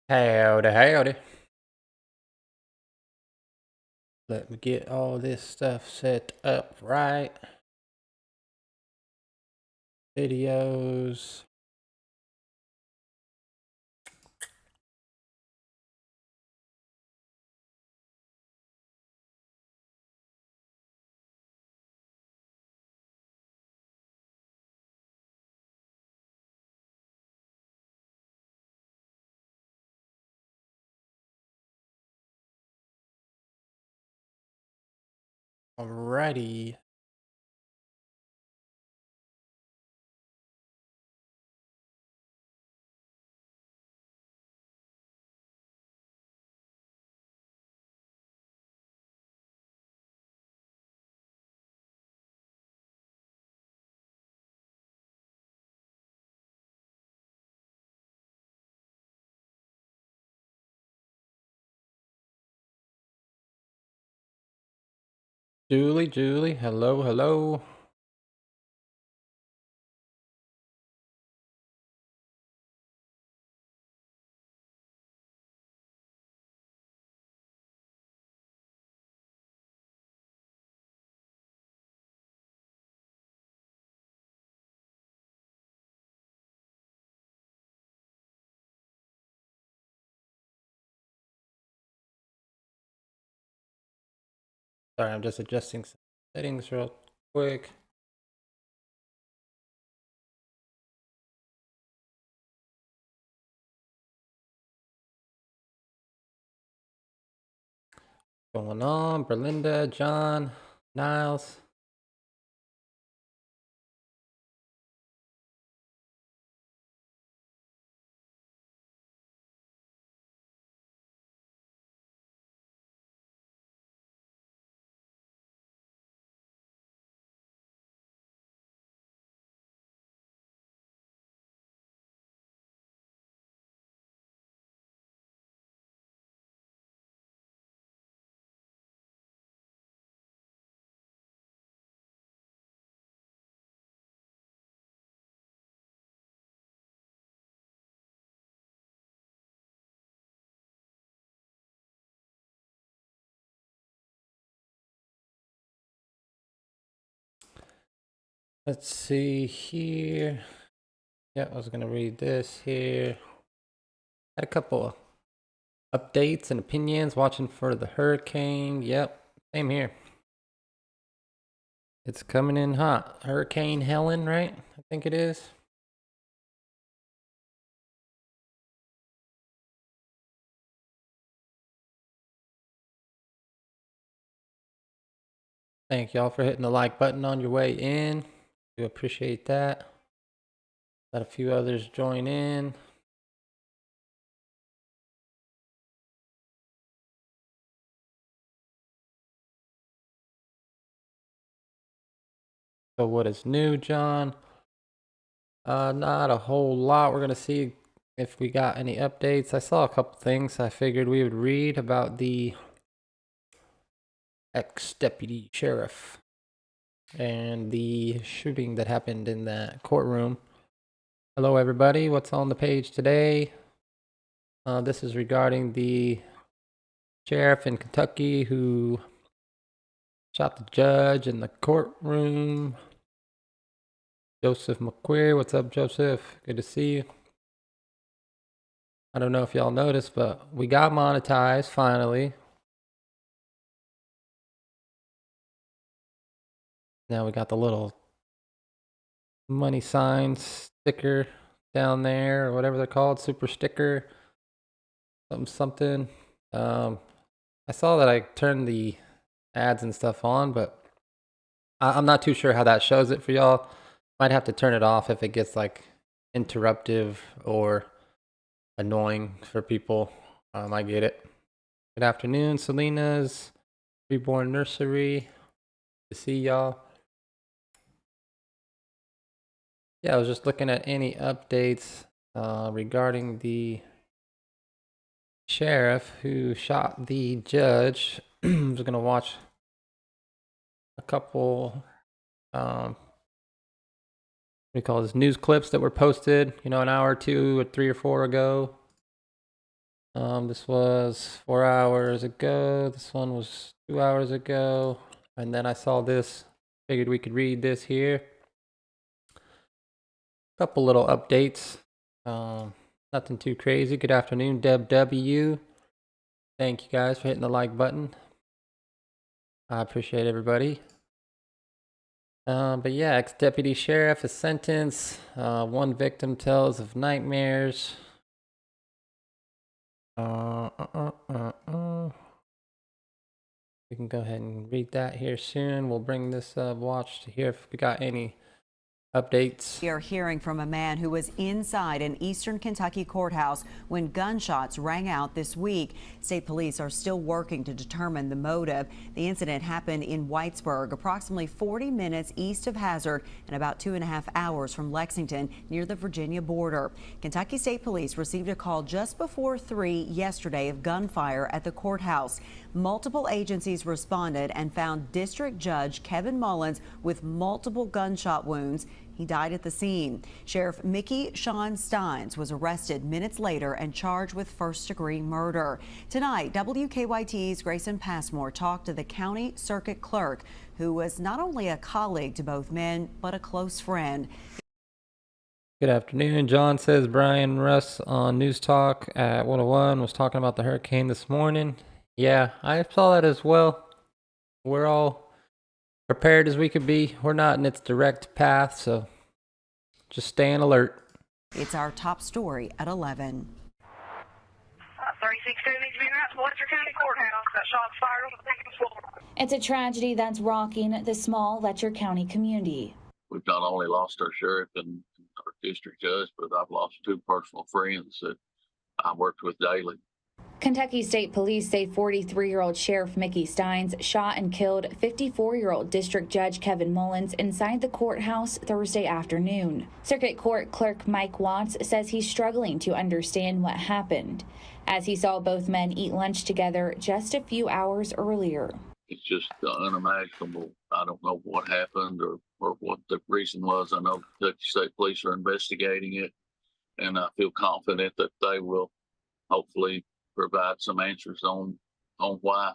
Howdy, howdy. Let me get all this stuff set up right. Videos. Alrighty. Julie, hello, hello. Sorry, I'm just adjusting some settings real quick. What's going on? Berlinda, John, Niles. Let's see here. Yeah, I was gonna read this here. Had a couple updates and opinions watching for the hurricane. Yep, same here. It's coming in hot. Hurricane Helen, right? I think it is. Thank y'all for hitting the like button on your way in. Do appreciate that. Let a few others join in. So what is new, John? Not a whole lot. We're gonna see if we got any updates. I saw a couple things I figured we would read about the ex-deputy sheriff and the shooting that happened in that courtroom. Hello everybody, what's on the page today? This is regarding the sheriff in Kentucky who shot the judge in the courtroom. Joseph McQueer, what's up, Joseph? Good to see you. I don't know if y'all noticed, but we got monetized finally. Now we got the little money sign sticker down there, or whatever they're called, super sticker, something. I saw that I turned the ads and stuff on, but I'm not too sure how that shows it for y'all. Might have to turn it off if it gets like interruptive or annoying for people. I get it. Good afternoon, Selena's Reborn Nursery. Good to see y'all. Yeah, I was just looking at any updates regarding the sheriff who shot the judge. I'm just gonna watch a couple what do you call this, news clips that were posted, you know, an hour or two or 3 or 4 ago. This was 4 hours ago. This one was 2 hours ago. And then I saw this. Figured we could read this here. Couple little updates. Nothing too crazy. Good afternoon, Deb W. Thank you guys for hitting the like button. I appreciate everybody. But yeah, ex-deputy sheriff is sentenced. One victim tells of nightmares. We can go ahead and read that here soon. We'll bring this watch to here if we got any updates. We are hearing from a man who was inside an eastern Kentucky courthouse when gunshots rang out this week. State police are still working to determine the motive. The incident happened in Whitesburg, approximately 40 minutes east of Hazard and about 2.5 hours from Lexington near the Virginia border. Kentucky State Police received a call just before 3 yesterday of gunfire at the courthouse. Multiple agencies responded and found District Judge Kevin Mullins with multiple gunshot wounds. He died at the scene. Sheriff Mickey Stines was arrested minutes later and charged with first-degree murder. Tonight, WKYT's Grayson Passmore talked to the county circuit clerk, who was not only a colleague to both men, but a close friend. Good afternoon. John says Brian Russ on News Talk at 101 was talking about the hurricane this morning. Yeah, I saw that as well. We're all prepared as we could be. We're not in its direct path, so just staying alert. It's our top story at 11. 36 needs to be right to Letcher County Courthouse. That shots fired on the second floor. It's a tragedy that's rocking the small Letcher County community. We've not only lost our sheriff and our district judge, but I've lost two personal friends that I worked with daily. Kentucky State Police say 43-year-old Sheriff Mickey Stines shot and killed 54-year-old District Judge Kevin Mullins inside the courthouse Thursday afternoon. Circuit Court Clerk Mike Watts says he's struggling to understand what happened, as he saw both men eat lunch together just a few hours earlier. It's just unimaginable. I don't know what happened or what the reason was. I know Kentucky State Police are investigating it, and I feel confident that they will hopefully provide some answers on why,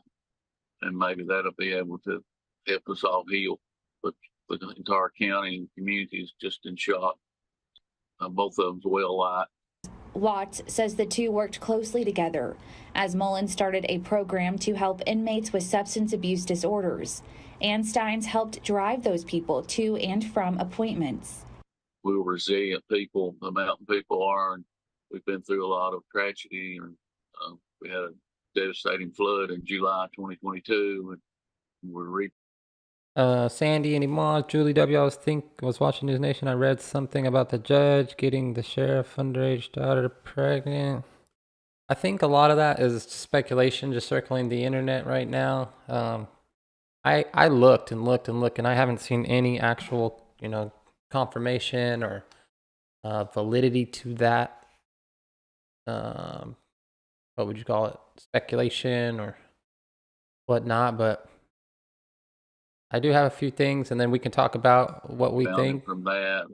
and maybe that'll be able to help us all heal. But the entire county and community is just in shock. Both of them's well liked. Watts says the two worked closely together as Mullins started a program to help inmates with substance abuse disorders, and Stines helped drive those people to and from appointments. We were resilient people. The mountain people are, and we've been through a lot of tragedy. And we had a devastating flood in July 2022, and we're Sandy and Moss, Julie W. I was watching News Nation. I read something about the judge getting the sheriff underage daughter pregnant. I think a lot of that is speculation just circling the internet right now. I looked and looked and looked, and I haven't seen any actual, confirmation or validity to that. What would you call it? Speculation or whatnot, but I do have a few things, and then we can talk about what we think from that,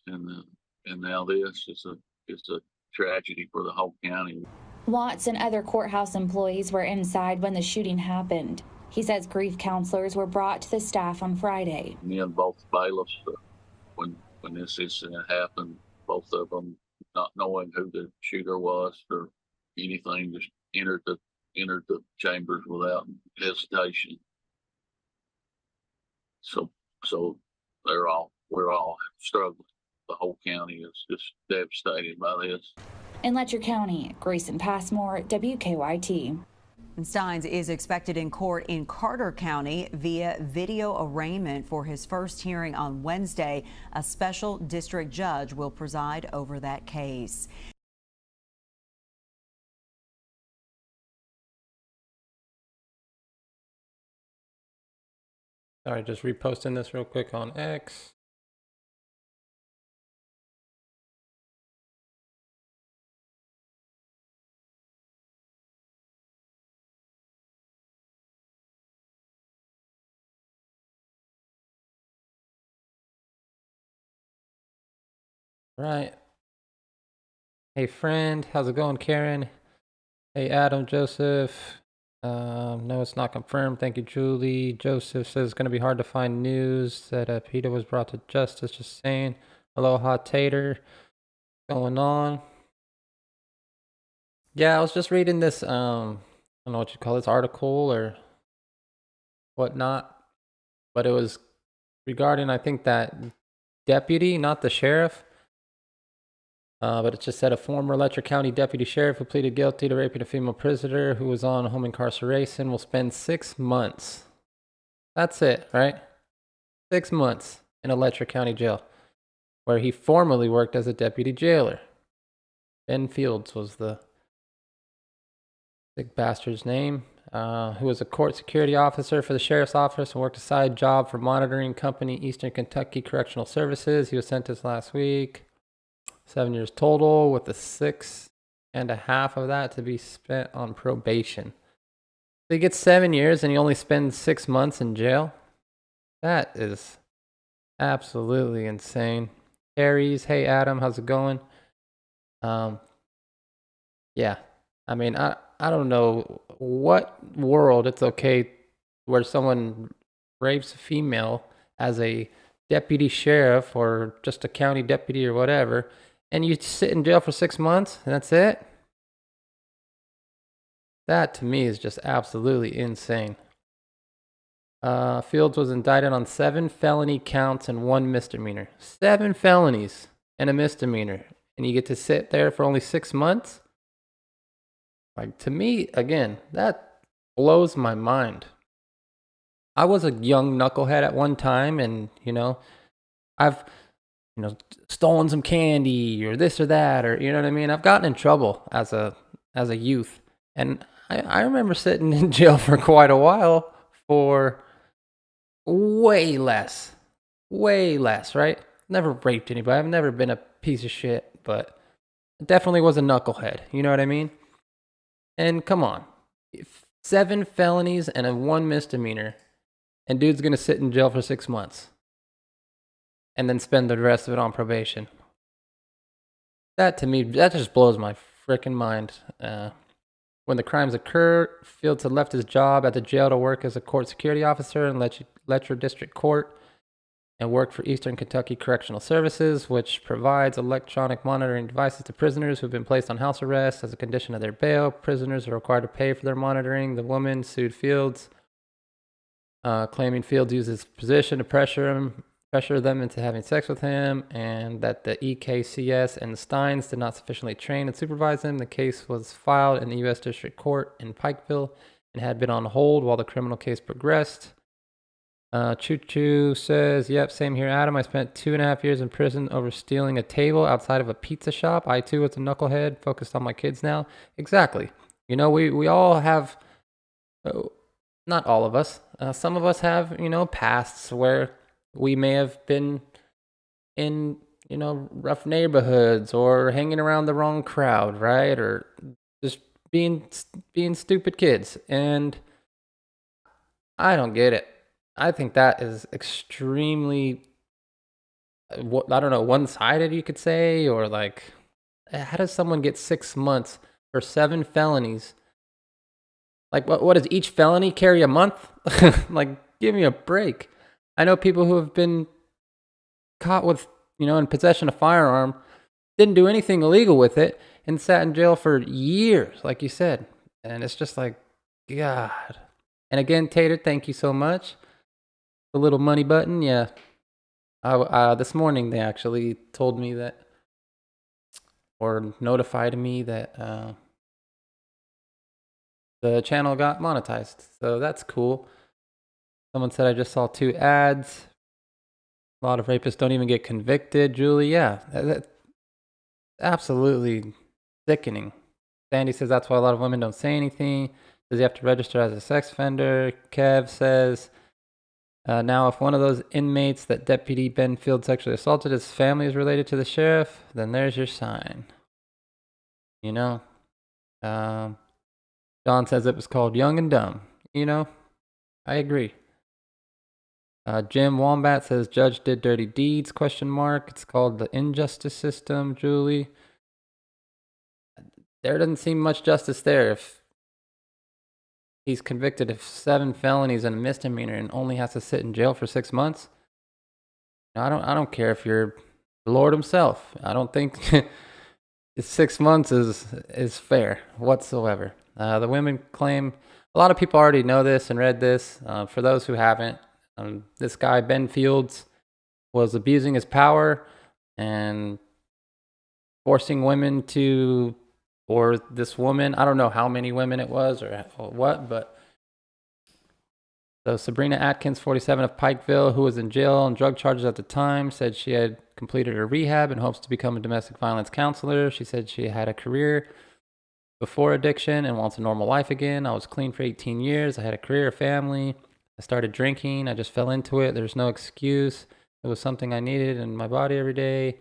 and now this is a tragedy for the whole county. Watts and other courthouse employees were inside when the shooting happened. He says grief counselors were brought to the staff on Friday. Me and both bailiffs, when this incident happened, both of them, not knowing who the shooter was or anything, just entered the chambers without hesitation. So we're all struggling. The whole county is just devastated by this. In Letcher County, Grayson Passmore, WKYT. And Stines is expected in court in Carter County via video arraignment for his first hearing on Wednesday. A special district judge will preside over that case. Sorry, just reposting this real quick on X. Right. Hey friend, how's it going, Karen? Hey, Adam, Joseph. No, it's not confirmed. Thank you, Julie. Joseph says it's going to be hard to find news that PETA was brought to justice. Just saying. Aloha, Tater. Going on. Yeah, I was just reading this, I don't know what you call this, article or whatnot, but it was regarding, I think, that deputy, not the sheriff. But it just said a former Letcher County deputy sheriff who pleaded guilty to raping a female prisoner who was on home incarceration will spend 6 months. That's it, right? 6 months in a Letcher County jail, where he formerly worked as a deputy jailer. Ben Fields was the big bastard's name, who was a court security officer for the sheriff's office and worked a side job for monitoring company Eastern Kentucky Correctional Services. He was sentenced last week. 7 years total, with the 6.5 of that to be spent on probation. So he gets 7 years and he only spends 6 months in jail. That is absolutely insane. Harry's, hey Adam, how's it going? Yeah, I mean, I don't know what world it's okay where someone rapes a female as a deputy sheriff or just a county deputy or whatever, and you sit in jail for 6 months and that's it. That to me is just absolutely insane. Fields was indicted on 7 felony counts and 1 misdemeanor. 7 felonies and a misdemeanor, and you get to sit there for only 6 months? Like, to me, again, that blows my mind. I was a young knucklehead at one time, and, I've, stolen some candy or this or that, or, you know what I mean? I've gotten in trouble as a youth. And I remember sitting in jail for quite a while for way less, right? Never raped anybody. I've never been a piece of shit, but definitely was a knucklehead. You know what I mean? And come on, 7 felonies and a 1 misdemeanor, and dude's gonna sit in jail for 6 months and then spend the rest of it on probation. That to me, that just blows my freaking mind. When the crimes occurred, Fields had left his job at the jail to work as a court security officer in Letcher District Court and worked for Eastern Kentucky Correctional Services, which provides electronic monitoring devices to prisoners who have been placed on house arrest as a condition of their bail. Prisoners are required to pay for their monitoring. The woman sued Fields, claiming Fields used his position to pressure them into having sex with him, and that the EKCS and Stines did not sufficiently train and supervise him. The case was filed in the U.S. District Court in Pikeville and had been on hold while the criminal case progressed. Choo Choo says, yep, same here, Adam. I spent 2.5 years in prison over stealing a table outside of a pizza shop. I, too, was a knucklehead, focused on my kids now. Exactly. We all have, not all of us, some of us have, pasts where we may have been in, rough neighborhoods or hanging around the wrong crowd, right? Or just being stupid kids. And I don't get it. I think that is extremely, I don't know, one-sided, you could say, or like, how does someone get 6 months for 7 felonies? Like, what does each felony carry a month? Like, give me a break. I know people who have been caught with, in possession of a firearm, didn't do anything illegal with it, and sat in jail for years, like you said. And it's just like, God. And again, Tater, thank you so much. The little money button, yeah. This morning they actually told me that, or notified me that the channel got monetized. So that's cool. Someone said I just saw 2 ads. A lot of rapists don't even get convicted. Julie, yeah, that's absolutely sickening. Sandy says that's why a lot of women don't say anything. Does he have to register as a sex offender? Kev says, now if one of those inmates that Deputy Ben Field sexually assaulted, his family is related to the sheriff, then there's your sign. John says it was called Young and Dumb. I agree. Jim Wombat says judge did dirty deeds, ? It's called the injustice system, Julie. there doesn't seem much justice there. If he's convicted of 7 felonies and a misdemeanor and only has to sit in jail for 6 months, I don't care if you're the Lord himself. I don't think 6 months is fair whatsoever. The women claim, a lot of people already know this and read this. For those who haven't, this guy, Ben Fields, was abusing his power and forcing women to, or this woman, I don't know how many women it was or what, but so Sabrina Atkins, 47, of Pikeville, who was in jail on drug charges at the time, said she had completed her rehab and hopes to become a domestic violence counselor. She said she had a career before addiction and wants a normal life again. I was clean for 18 years. I had a career, a family. I started drinking. I just fell into it. There's no excuse. It was something I needed in my body every day.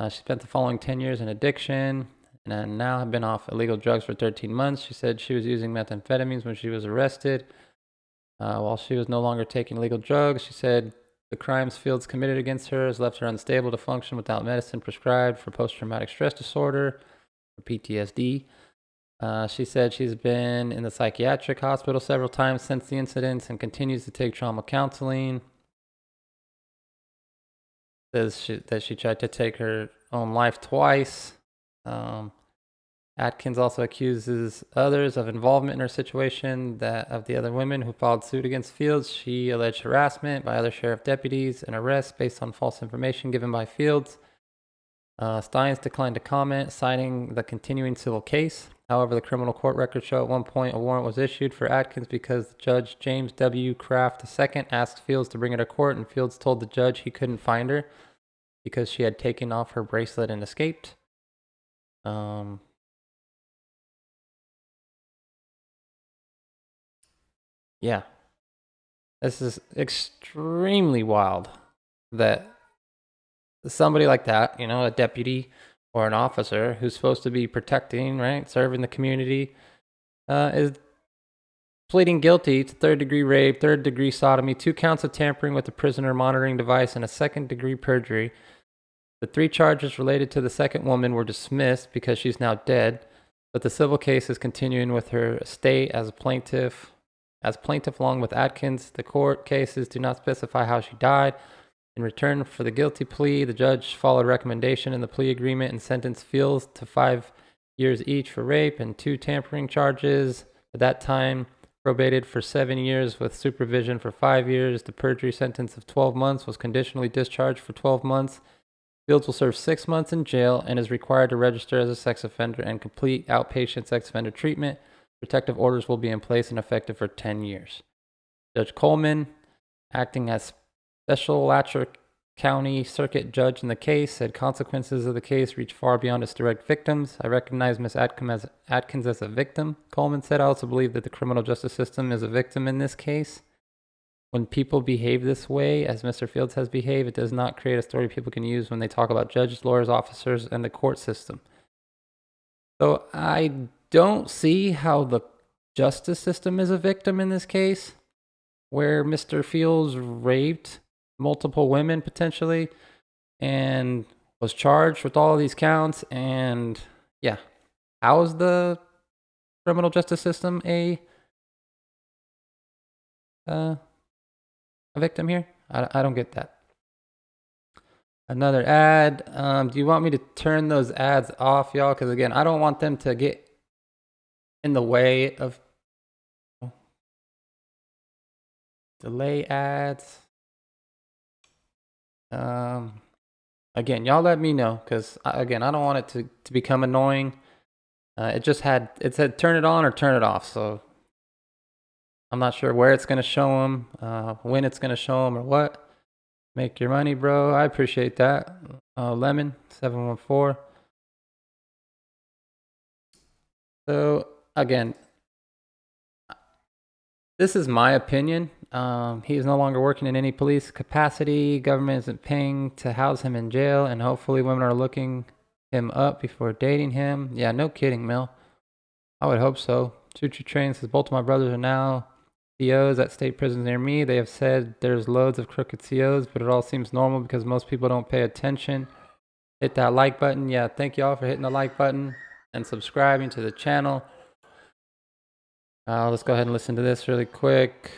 She spent the following 10 years in addiction and now have been off illegal drugs for 13 months. She said she was using methamphetamines when she was arrested. While she was no longer taking illegal drugs, she said the crimes Fields committed against her has left her unstable to function without medicine prescribed for post-traumatic stress disorder, or PTSD. She said she's been in the psychiatric hospital several times since the incidents and continues to take trauma counseling. Says that she tried to take her own life twice. Atkins also accuses others of involvement in her situation, that of the other women who filed suit against Fields. She alleged harassment by other sheriff deputies and arrests based on false information given by Fields. Stines declined to comment, citing the continuing civil case. However, the criminal court records show at one point a warrant was issued for Atkins because Judge James W. Kraft II asked Fields to bring her to court, and Fields told the judge he couldn't find her because she had taken off her bracelet and escaped. Yeah, this is extremely wild that somebody like that, a deputy or an officer who's supposed to be protecting, right, serving the community, is pleading guilty to 3rd-degree rape, 3rd-degree sodomy, 2 counts of tampering with a prisoner monitoring device, and a 2nd-degree perjury. The 3 charges related to the second woman were dismissed because she's now dead, but the civil case is continuing with her estate as a plaintiff. As plaintiff along with Atkins, the court cases do not specify how she died. In return for the guilty plea, the judge followed recommendation in the plea agreement and sentenced Fields to 5 years each for rape and 2 tampering charges. At that time, probated for 7 years with supervision for 5 years. The perjury sentence of 12 months was conditionally discharged for 12 months. Fields will serve 6 months in jail and is required to register as a sex offender and complete outpatient sex offender treatment. Protective orders will be in place and effective for 10 years. Judge Coleman, acting as Special Alachua County Circuit Judge in the case, said consequences of the case reach far beyond its direct victims. I recognize Ms. Atkins as a victim, Coleman said. I also believe that the criminal justice system is a victim in this case. When people behave this way, as Mr. Fields has behaved, it does not create a story people can use when they talk about judges, lawyers, officers, and the court system. So I don't see how the justice system is a victim in this case, where Mr. Fields raped multiple women potentially and was charged with all of these counts. And yeah, how is the criminal justice system a victim here? I don't get that. Another ad. Do you want me to turn those ads off, y'all? Because again, I don't want them to get in the way of delay ads. Again, y'all let me know, because again, I don't want it to become annoying. It said turn it on or turn it off, so I'm not sure where it's going to show them, when it's going to show them, or what. Make your money, bro. I appreciate that. Lemon 714. So again, this is my opinion. He is no longer working in any police capacity. Government isn't paying to house him in jail, and hopefully women are looking him up before dating him. Yeah, no kidding, Mel. I would hope so. Choo Choo Train says both of my brothers are now COs at state prisons near me. They have said there's loads of crooked COs, but it all seems normal because most people don't pay attention. Hit that like button. Yeah, thank y'all for hitting the like button. and subscribing to the channel. Let's go ahead and listen to this really quick.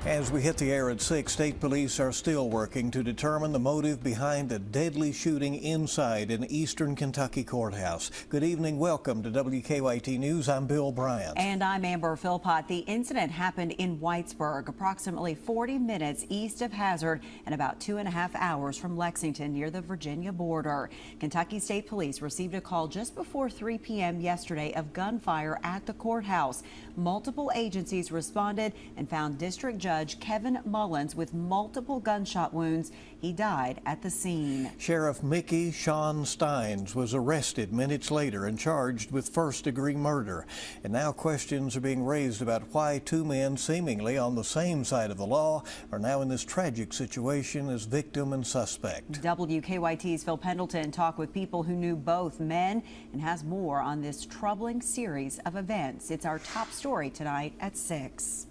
As we hit the air at 6, state police are still working to determine the motive behind a deadly shooting inside an eastern Kentucky courthouse. Good evening. Welcome to WKYT News. I'm Bill Bryant. And I'm Amber Philpott. The incident happened in Whitesburg, approximately 40 minutes east of Hazard and about 2.5 hours from Lexington near the Virginia border. Kentucky State Police received a call just before 3 p.m. yesterday of gunfire at the courthouse. Multiple agencies responded and found District Judge Kevin Mullins with multiple gunshot wounds. He died at the scene. Sheriff Mickey Stines was arrested minutes later and charged with first-degree murder. And now questions are being raised about why two men seemingly on the same side of the law are now in this tragic situation as victim and suspect. WKYT's Phil Pendleton talked with people who knew both men and has more on this troubling series of events. It's our top story tonight at 6.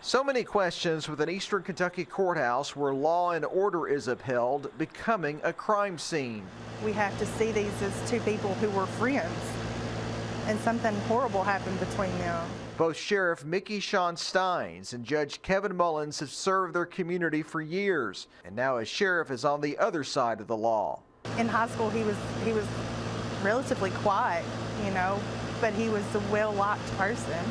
So many questions with an eastern Kentucky courthouse where law and order is upheld becoming a crime scene. We have to see these as two people who were friends, and something horrible happened between them. Both Sheriff Mickey Stines and Judge Kevin Mullins have served their community for years, and now a sheriff is on the other side of the law. In high school, he was relatively quiet, but he was a well-liked person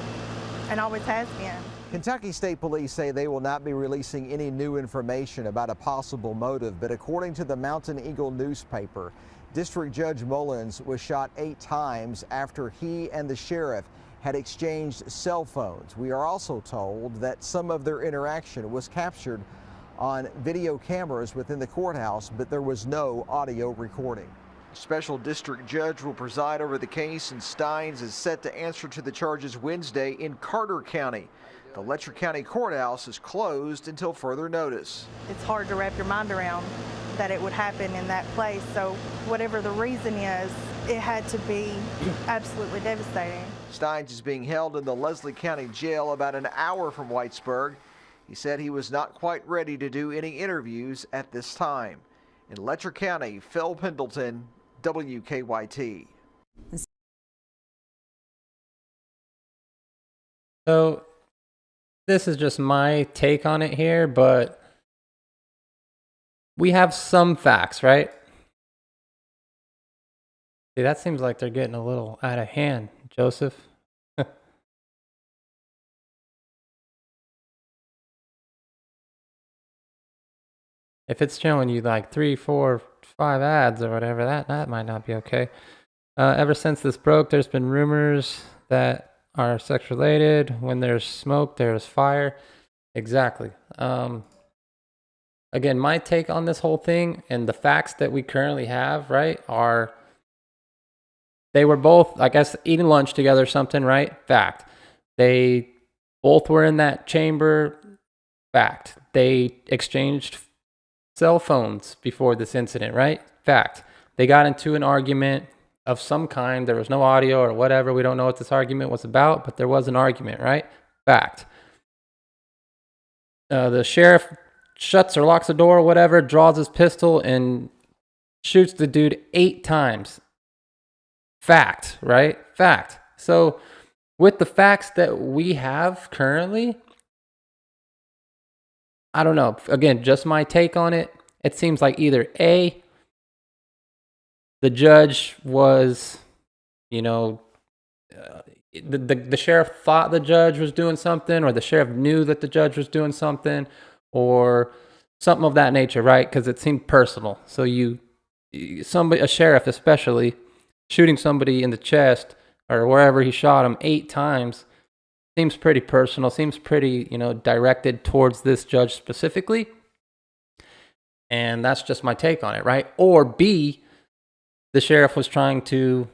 and always has been. Kentucky State Police say they will not be releasing any new information about a possible motive, but according to the Mountain Eagle newspaper, District Judge Mullins was shot 8 times after he and the sheriff had exchanged cell phones. We are also told that some of their interaction was captured on video cameras within the courthouse, but there was no audio recording. Special District Judge will preside over the case, and Stines is set to answer to the charges Wednesday in Carter County. The Letcher County Courthouse is closed until further notice. It's hard to wrap your mind around that it would happen in that place. So whatever the reason is, it had to be absolutely devastating. Stines is being held in the Leslie County Jail about an hour from Whitesburg. He said he was not quite ready to do any interviews at this time. In Letcher County, Phil Pendleton, WKYT. So this is just my take on it here, but we have some facts, right? See, that seems like they're getting a little out of hand, Joseph. If it's showing you like 3, 4, 5 ads or whatever, that might not be okay. Ever since this broke, there's been rumors that are sex related. When there's smoke, there's fire. Exactly. Again, my take on this whole thing and the facts that we currently have, right, are they were both, I guess, eating lunch together or something, right? Fact. They both were in that chamber. Fact. They exchanged cell phones before this incident, right? Fact. They got into an argument of some kind. There was no audio or whatever. We don't know what this argument was about, but there was an argument, right? Fact. The sheriff shuts or locks the door or whatever, draws his pistol and shoots the dude 8 times. Fact, right? Fact. So with the facts that we have currently, I don't know. Again, just my take on it. It seems like either A, the judge was, the sheriff thought the judge was doing something, or the sheriff knew that the judge was doing something, or something of that nature, right? Because it seemed personal. So a sheriff especially, shooting somebody in the chest or wherever he shot him 8 times seems pretty personal, seems pretty, directed towards this judge specifically. And that's just my take on it, right? Or B, the sheriff was trying to,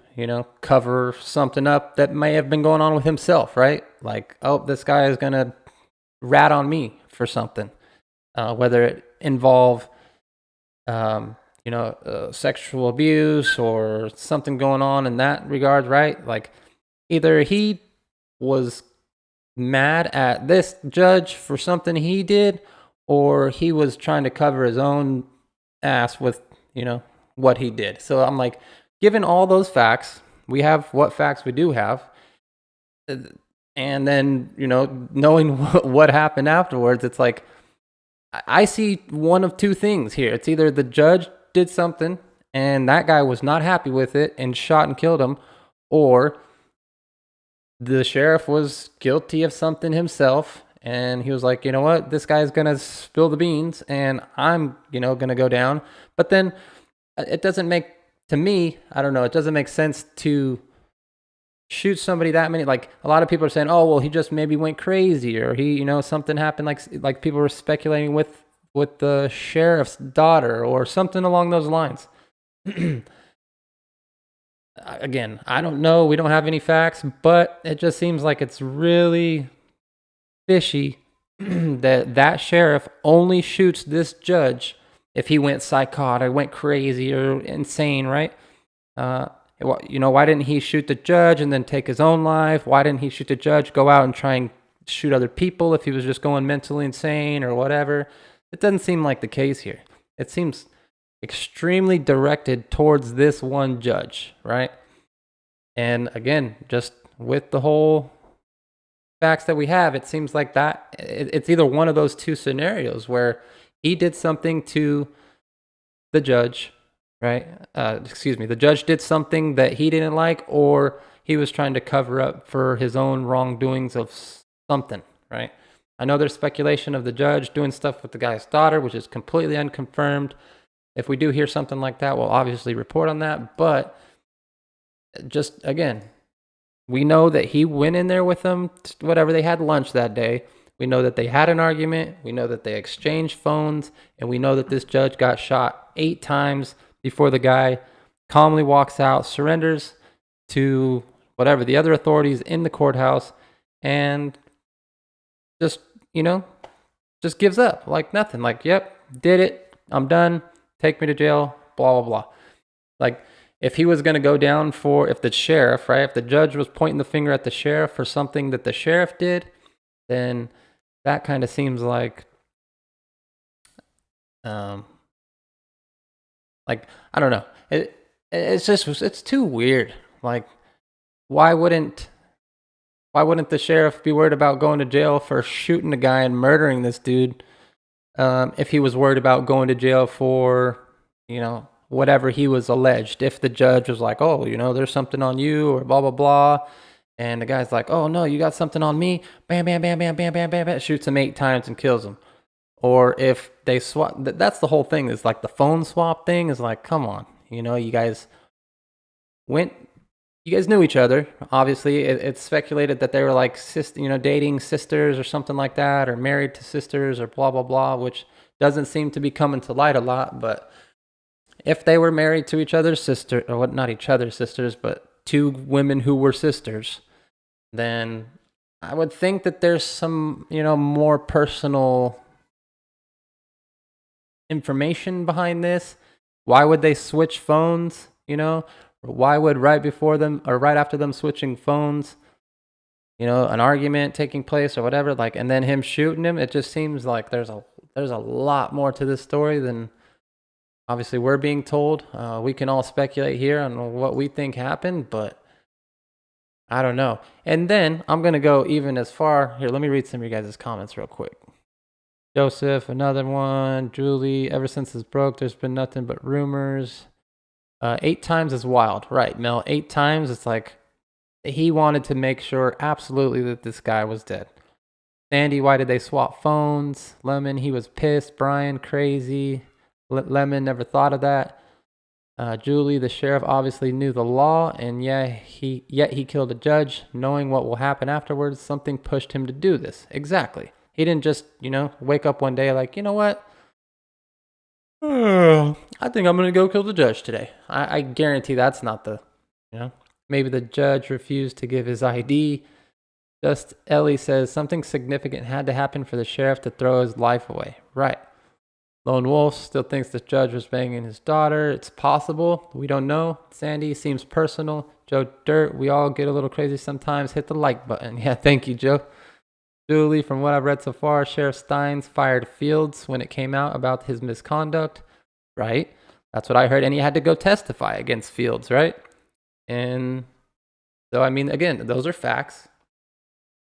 cover something up that may have been going on with himself, right? Like, oh, this guy is going to rat on me for something. Whether it involve, sexual abuse or something going on in that regard, right? Like, either he was mad at this judge for something he did, or he was trying to cover his own ass with what he did. So I'm like, given all those facts, we have what facts we do have. And then, knowing what happened afterwards, it's like, I see one of two things here. It's either the judge did something and that guy was not happy with it and shot and killed him, or the sheriff was guilty of something himself and he was like, you know what, this guy's gonna spill the beans and I'm gonna go down. But then it doesn't make, to me, I don't know, it doesn't make sense to shoot somebody that many. Like, a lot of people are saying, oh well, he just maybe went crazy, or he something happened, like people were speculating with the sheriff's daughter or something along those lines. Again, I don't know, we don't have any facts, but it just seems like it's really fishy that sheriff only shoots this judge if he went psychotic, went crazy or insane, right? Why didn't he shoot the judge and then take his own life? Why didn't he shoot the judge, go out and try and shoot other people if he was just going mentally insane or whatever? It doesn't seem like the case here. It seems extremely directed towards this one judge, right? And again, just with the whole facts that we have, it seems like that it's either one of those two scenarios where he did something to the judge, right? The judge did something that he didn't like, or he was trying to cover up for his own wrongdoings of something, right? I know there's speculation of the judge doing stuff with the guy's daughter, which is completely unconfirmed. If we do hear something like that, we'll obviously report on that. But just, again, we know that he went in there with them, whatever, they had lunch that day. We know that they had an argument. We know that they exchanged phones. And we know that this judge got shot 8 times before the guy calmly walks out, surrenders to whatever the other authorities in the courthouse, and just gives up like nothing. Like, yep, did it. I'm done. Take me to jail, blah, blah, blah. Like, if he was going to go down if the sheriff, right, if the judge was pointing the finger at the sheriff for something that the sheriff did, then that kind of seems like, I don't know. It's too weird. Like, why wouldn't the sheriff be worried about going to jail for shooting a guy and murdering this dude, if he was worried about going to jail for, whatever he was alleged? If the judge was like, oh, there's something on you, or blah, blah, blah, and the guy's like, oh, no, you got something on me, bam, bam, bam, bam, bam, bam, bam, bam, shoots him 8 times and kills him. Or if they swap, that's the whole thing, is like the phone swap thing is like, come on, you guys knew each other. Obviously, it's speculated that they were like, dating sisters or something like that, or married to sisters, or blah, blah, blah, which doesn't seem to be coming to light a lot. But if they were married to each other's sister, or what, not each other's sisters, but 2 women who were sisters, then I would think that there's some, more personal information behind this. Why would they switch phones? Why would right before them or right after them switching phones, an argument taking place or whatever, like, and then him shooting him? It just seems like there's a lot more to this story than obviously we're being told. We can all speculate here on what we think happened, but I don't know. And then I'm going to go even as far. Here, let me read some of your guys' comments real quick. Joseph, another one. Julie, ever since this broke, there's been nothing but rumors. 8 times is wild. Right, Mel, 8 times. It's like he wanted to make sure absolutely that this guy was dead. Sandy, why did they swap phones? Lemon, he was pissed. Brian, crazy. Lemon, never thought of that. Julie, the sheriff obviously knew the law, and yet he killed a judge, knowing what will happen afterwards. Something pushed him to do this. Exactly. He didn't just, wake up one day like, you know what? I think I'm going to go kill the judge today. I guarantee that's not the, maybe the judge refused to give his ID. Just Ellie says something significant had to happen for the sheriff to throw his life away. Right. Lone Wolf still thinks the judge was banging his daughter. It's possible. We don't know. Sandy, seems personal. Joe Dirt, we all get a little crazy sometimes. Hit the like button. Yeah, thank you, Joe. Julie, from what I've read so far, Sheriff Stines fired Fields when it came out about his misconduct. Right. That's what I heard. And he had to go testify against Fields, right? And so, I mean, again, those are facts.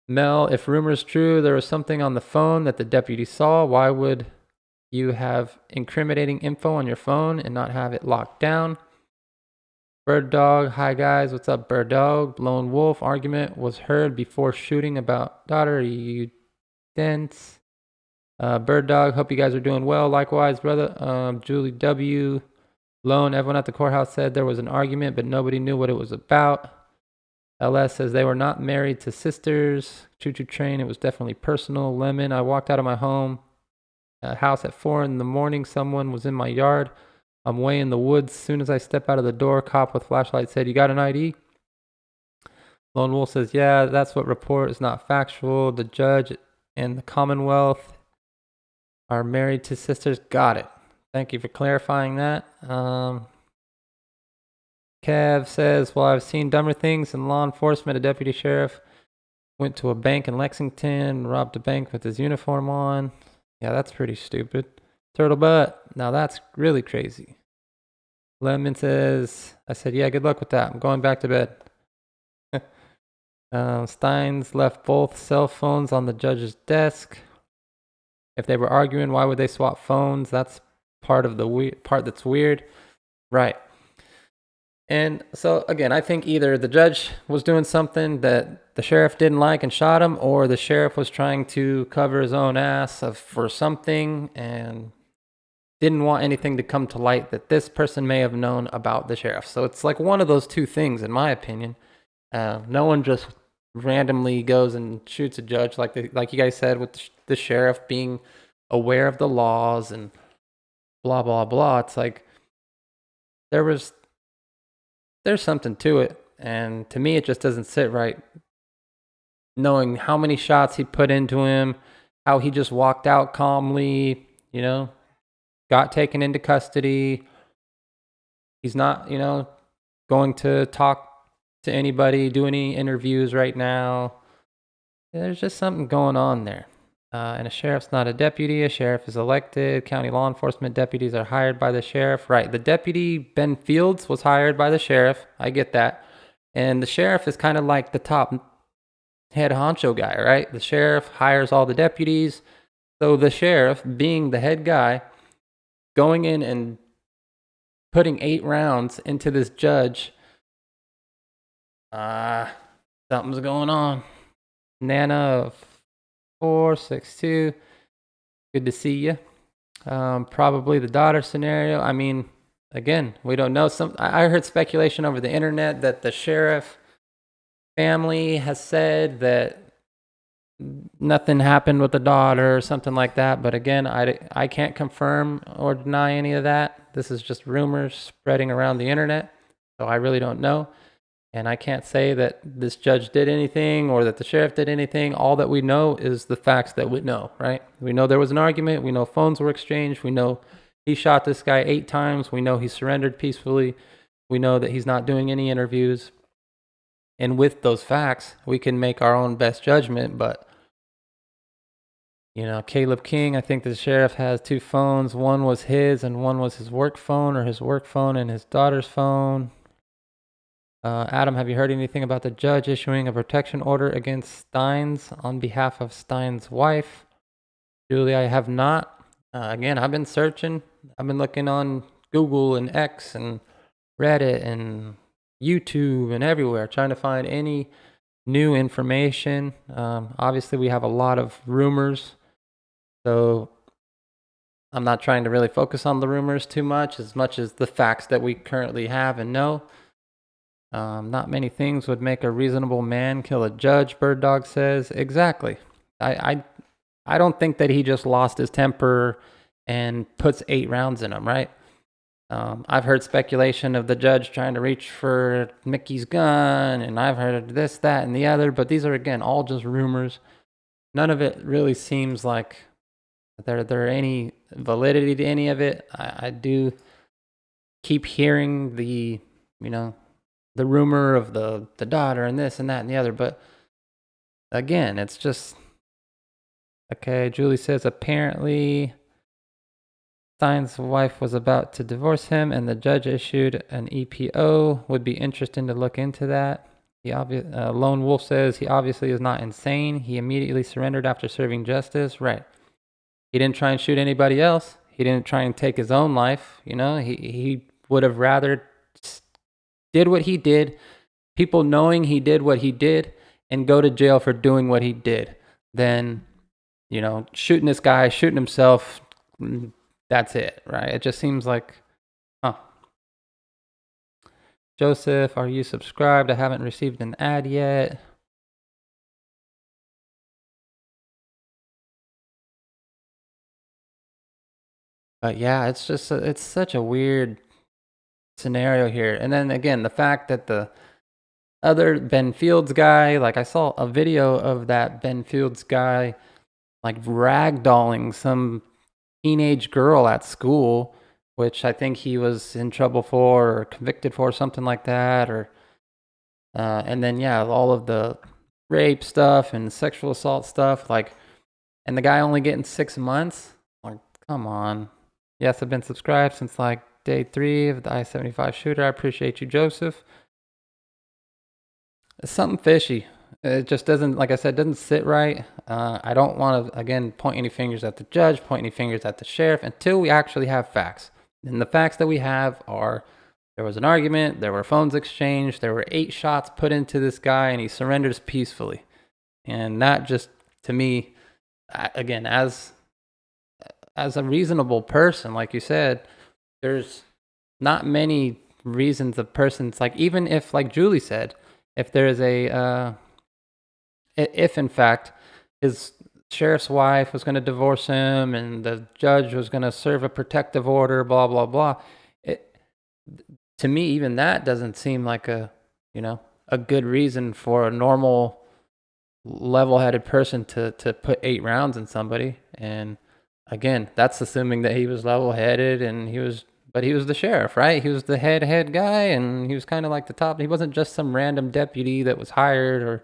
Mel, if rumor is true, there was something on the phone that the deputy saw. Why would you have incriminating info on your phone and not have it locked down? Bird Dog, hi guys, what's up, Bird Dog? Lone Wolf argument was heard before shooting about daughter. You dense. Bird Dog, hope you guys are doing well. Likewise, brother. Julie W. Lone, everyone at the courthouse said there was an argument, but nobody knew what it was about. LS says they were not married to sisters. Choo Choo Train, it was definitely personal. Lemon, I walked out of my house at 4 in the morning. Someone was in my yard. I'm way in the woods. As soon as I step out of the door, cop with flashlight said, "You got an ID?" Lone Wolf says, "Yeah, that's what report is not factual. The judge and the Commonwealth are married to sisters." Got it. Thank you for clarifying that. Kev says, "Well, I've seen dumber things in law enforcement. A deputy sheriff went to a bank in Lexington, robbed a bank with his uniform on." Yeah, that's pretty stupid. Turtle Butt, now that's really crazy. Lemon says, I said, "Yeah, good luck with that. I'm going back to bed." Stines left both cell phones on the judge's desk. If they were arguing, why would they swap phones? That's part of the part that's weird. Right. And so, again, I think either the judge was doing something that the sheriff didn't like and shot him, or the sheriff was trying to cover his own ass for something and didn't want anything to come to light that this person may have known about the sheriff. So it's like one of those two things, in my opinion. No one just randomly goes and shoots a judge, like you guys said, with the sheriff being aware of the laws and blah, blah, blah. It's like there's something to it. And to me, it just doesn't sit right. Knowing how many shots he put into him, how he just walked out calmly, got taken into custody. He's not, going to talk to anybody, do any interviews right now. There's just something going on there. And a sheriff's not a deputy. A sheriff is elected. County law enforcement deputies are hired by the sheriff. Right. The deputy, Ben Fields, was hired by the sheriff. I get that. And the sheriff is kind of like the top head honcho guy, right? The sheriff hires all the deputies. So the sheriff, being the head guy, going in and putting 8 rounds into this judge, something's going on. Nana 462, good to see you. Probably the daughter scenario. I mean, again, we don't know. I heard speculation over the internet that the sheriff family has said that nothing happened with the daughter or something like that. But again, I can't confirm or deny any of that. This is just rumors spreading around the internet. So I really don't know. And I can't say that this judge did anything or that the sheriff did anything. All that we know is the facts that we know, right? We know there was an argument. We know phones were exchanged. We know he shot this guy 8 times. We know he surrendered peacefully. We know that he's not doing any interviews. And with those facts, we can make our own best judgment. But, Caleb King, I think the sheriff has 2 phones. One was his and one was his work phone, or his work phone and his daughter's phone. Adam, have you heard anything about the judge issuing a protection order against Stines on behalf of Stines' wife? Julie, I have not. Again, I've been searching. I've been looking on Google and X and Reddit and YouTube and everywhere, trying to find any new information. Obviously, we have a lot of rumors, so I'm not trying to really focus on the rumors too much as the facts that we currently have and know. Not many things would make a reasonable man kill a judge, Bird Dog says. Exactly. I don't think that he just lost his temper and puts 8 rounds in him, right? I've heard speculation of the judge trying to reach for Mickey's gun, and I've heard this, that, and the other, but these are, again, all just rumors. None of it really seems like there any validity to any of it. I do keep hearing the rumor of the daughter and this and that and the other. But again, it's just, okay, Julie says apparently Stein's wife was about to divorce him, and the judge issued an EPO. Would be interesting to look into that. Lone Wolf says he obviously is not insane. He immediately surrendered after serving justice. Right. He didn't try and shoot anybody else. He didn't try and take his own life. You know, he would have rather did what he did, people knowing he did what he did, and go to jail for doing what he did than, you know, shooting this guy, shooting himself. That's it, right? It just seems like, huh. Joseph, are you subscribed? I haven't received an ad yet. But yeah, it's just it's such a weird scenario here. And then again, the fact that the other Ben Fields guy, like I saw a video of that Ben Fields guy like ragdolling some teenage girl at school, which I think he was in trouble for or convicted for, something like that. Or and then yeah, all of the rape stuff and sexual assault stuff, like, and the guy only getting 6 months. Like, come on. Yes, I've been subscribed since like day 3 of the I-75 shooter. I appreciate you, Joseph. It's something fishy. It just doesn't, like I said, doesn't sit right. I don't want to, again, point any fingers at the judge, point any fingers at the sheriff until we actually have facts. And the facts that we have are there was an argument, there were phones exchanged, there were 8 shots put into this guy, and he surrenders peacefully. And that just, to me, again, as a reasonable person, like you said, there's not many reasons a person's, like, even if, like Julie said, if there's if in fact his sheriff's wife was going to divorce him and the judge was going to serve a protective order, blah, blah, blah, to me, even that doesn't seem like a good reason for a normal level-headed person to put 8 rounds in somebody. And again, that's assuming that he was level-headed and he was the sheriff, right? He was the head guy, and he was kind of like the top. He wasn't just some random deputy that was hired or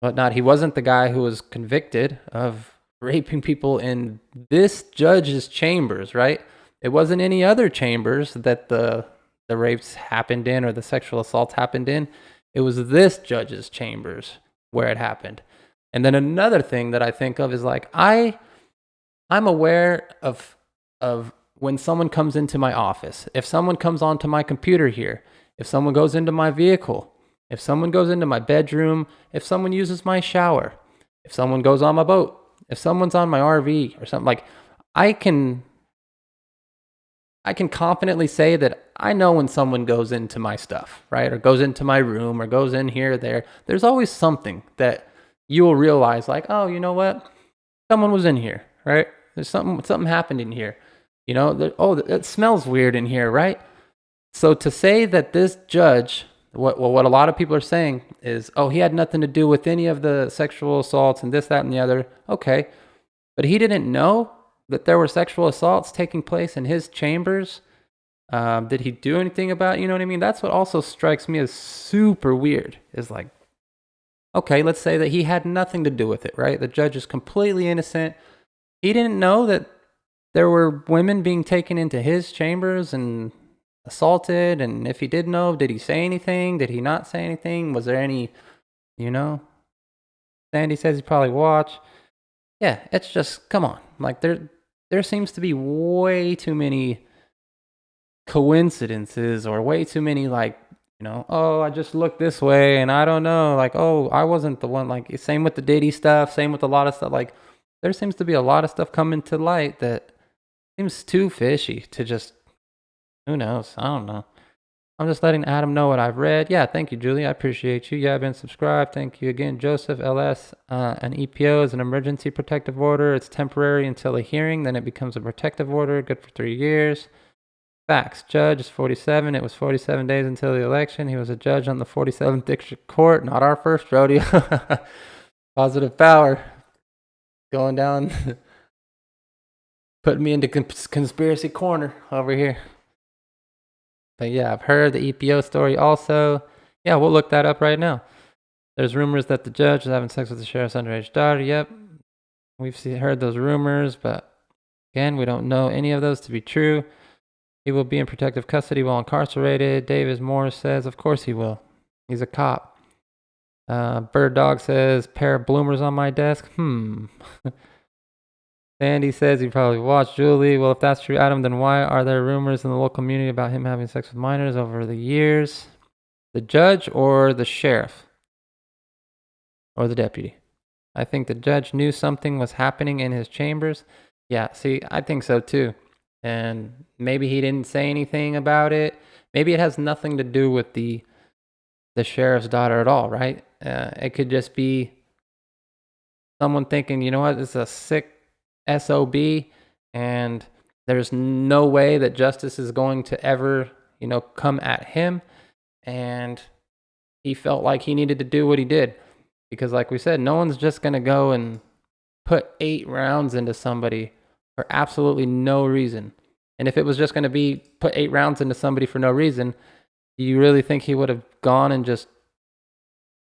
whatnot. He wasn't the guy who was convicted of raping people in this judge's chambers, right? It wasn't any other chambers that the rapes happened in or the sexual assaults happened in. It was this judge's chambers where it happened. And then another thing that I think of is like, I'm aware of when someone comes into my office, if someone comes onto my computer here, if someone goes into my vehicle, if someone goes into my bedroom, if someone uses my shower, if someone goes on my boat, if someone's on my RV or something, like, I can confidently say that I know when someone goes into my stuff, right? Or goes into my room or goes in here or there. There's always something that you will realize, like, oh, you know what? Someone was in here, right? There's something happened in here. You know, it smells weird in here, right? So to say that this judge, what a lot of people are saying is, oh, he had nothing to do with any of the sexual assaults and this, that, and the other. Okay. But he didn't know that there were sexual assaults taking place in his chambers. Did he do anything about it? You know what I mean? That's what also strikes me as super weird, is like, okay, let's say that he had nothing to do with it, right? The judge is completely innocent. He didn't know that there were women being taken into his chambers and assaulted. And if he did know, did he say anything? Did he not say anything? Was there any, Sandy says he probably watched. Yeah, it's just, come on. Like, there seems to be way too many coincidences or way too many, like, oh, I just looked this way and I don't know. Like, oh, I wasn't the one. Like, same with the Diddy stuff, same with a lot of stuff. Like, there seems to be a lot of stuff coming to light that seems too fishy to just, who knows? I don't know. I'm just letting Adam know what I've read. Yeah, thank you, Julie. I appreciate you. Yeah, I've been subscribed. Thank you again, Joseph. LS, an EPO is an emergency protective order. It's temporary until a hearing. Then it becomes a protective order, good for 3 years. Facts. Judge is 47. It was 47 days until the election. He was a judge on the 47th District Court. Not our first rodeo. Positive power. Going down... Putting me into conspiracy corner over here. But yeah, I've heard the EPO story also. Yeah, we'll look that up right now. There's rumors that the judge is having sex with the sheriff's underage daughter. Yep. We've heard those rumors, but Again, we don't know any of those to be true. He will be in protective custody while incarcerated. Davis Morris says, of course he will. He's a cop. Bird Dog says, pair of bloomers on my desk. Sandy says he probably watched Julie. Well, if that's true, Adam, then why are there rumors in the local community about him having sex with minors over the years? The judge or the sheriff? Or the deputy? I think the judge knew something was happening in his chambers. Yeah, see, I think so too. And maybe he didn't say anything about it. Maybe it has nothing to do with the sheriff's daughter at all, right? It could just be someone thinking, you know what, this is a sick SOB, and there's no way that justice is going to ever, come at him. And he felt like he needed to do what he did. Because like we said, no one's just going to go and put 8 rounds into somebody for absolutely no reason. And if it was just going to be put 8 rounds into somebody for no reason, you really think he would have gone and just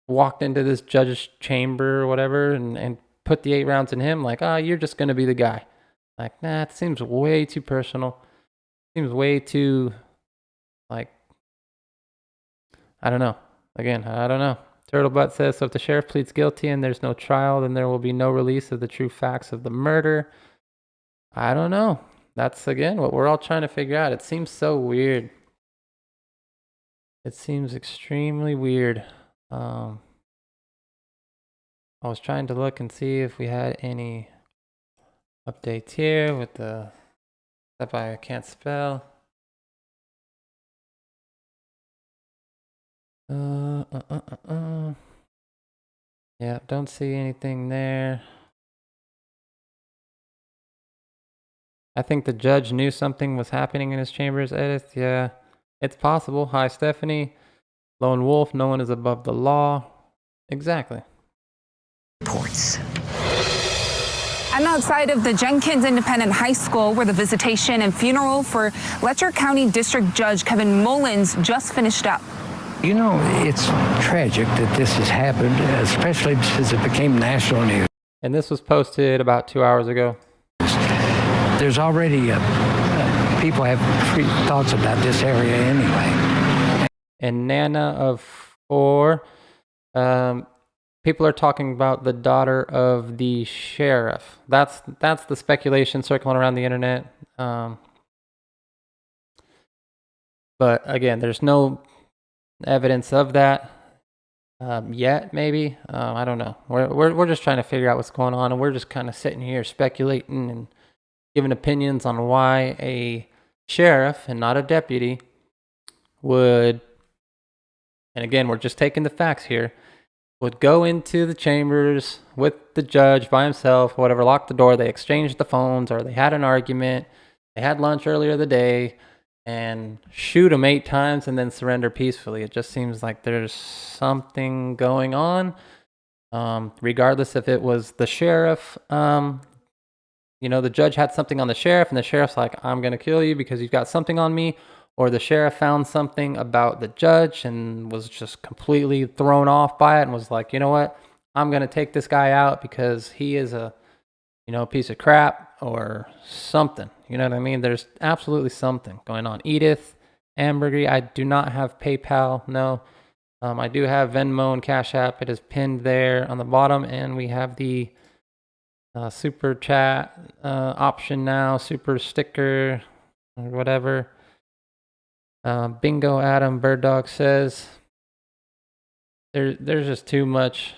walked into this judge's chamber or whatever and put the 8 rounds in him? Like, you're just going to be the guy. Like, nah, it seems way too personal. Seems way too, like, I don't know. Again, I don't know. Turtlebutt says, so if the sheriff pleads guilty and there's no trial, then there will be no release of the true facts of the murder. I don't know. That's, again, what we're all trying to figure out. It seems so weird. It seems extremely weird. I was trying to look and see if we had any updates here with the stuff I can't spell. Yeah, don't see anything there. I think the judge knew something was happening in his chambers, Edith. Yeah, it's possible. Hi, Stephanie. Lone Wolf, no one is above the law. Exactly. Reports. I'm outside of the Jenkins Independent High School where the visitation and funeral for Letcher County District Judge Kevin Mullins just finished up. You know, it's tragic that this has happened, especially since it became national news. And this was posted about 2 hours ago. There's already people have thoughts about this area anyway. And Nana of 4, people are talking about the daughter of the sheriff. That's the speculation circling around the internet. But again, there's no evidence of that yet. Maybe I don't know. We're just trying to figure out what's going on, and we're just kind of sitting here speculating and giving opinions on why a sheriff and not a deputy would, and again, we're just taking the facts here, would go into the chambers with the judge by himself, whatever, lock the door, they exchanged the phones, or they had an argument, they had lunch earlier the day, and shoot him 8 times and then surrender peacefully. It just seems like there's something going on. Regardless if it was the sheriff, the judge had something on the sheriff, and the sheriff's like, I'm going to kill you because you've got something on me. Or the sheriff found something about the judge and was just completely thrown off by it and was like, you know what? I'm going to take this guy out because he is a piece of crap or something. You know what I mean? There's absolutely something going on. Edith, Ambergy, I do not have PayPal. No. I do have Venmo and Cash App. It is pinned there on the bottom. And we have the super chat option now, super sticker or whatever. Bingo Adam Bird Dog says there's just too much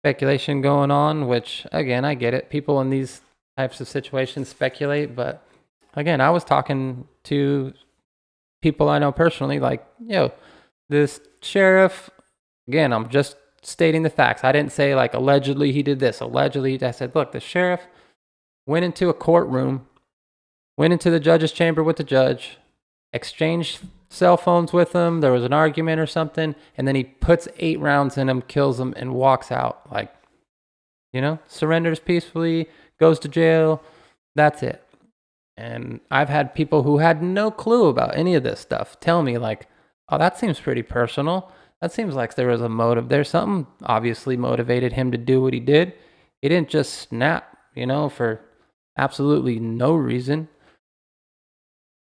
speculation going on, which again, I get it. People in these types of situations speculate, but again, I was talking to people I know personally, like, this sheriff, again, I'm just stating the facts. I didn't say like allegedly he did this, allegedly. I said, look, the sheriff went into a courtroom, went into the judge's chamber with the judge, exchanged cell phones with him, there was an argument or something, and then he puts 8 rounds in him, kills him, and walks out. Like, surrenders peacefully, goes to jail, that's it. And I've had people who had no clue about any of this stuff tell me like, oh, that seems pretty personal. That seems like there was a motive there. Something obviously motivated him to do what he did. He didn't just snap, for absolutely no reason.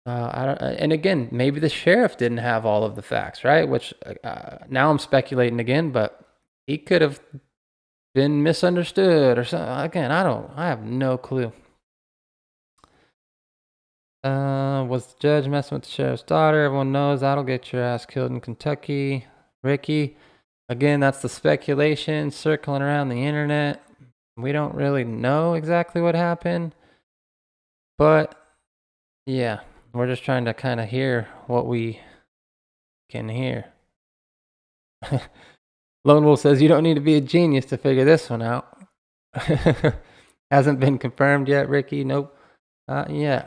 And again, maybe the sheriff didn't have all of the facts, right? Which now I'm speculating again, but he could have been misunderstood or something. Again, I have no clue. Was the judge messing with the sheriff's daughter? Everyone knows that'll get your ass killed in Kentucky. Ricky, again, that's the speculation circling around the internet. We don't really know exactly what happened, but yeah, we're just trying to kind of hear what we can hear. Lone Wolf says you don't need to be a genius to figure this one out. Hasn't been confirmed yet, Ricky. Nope. Yeah.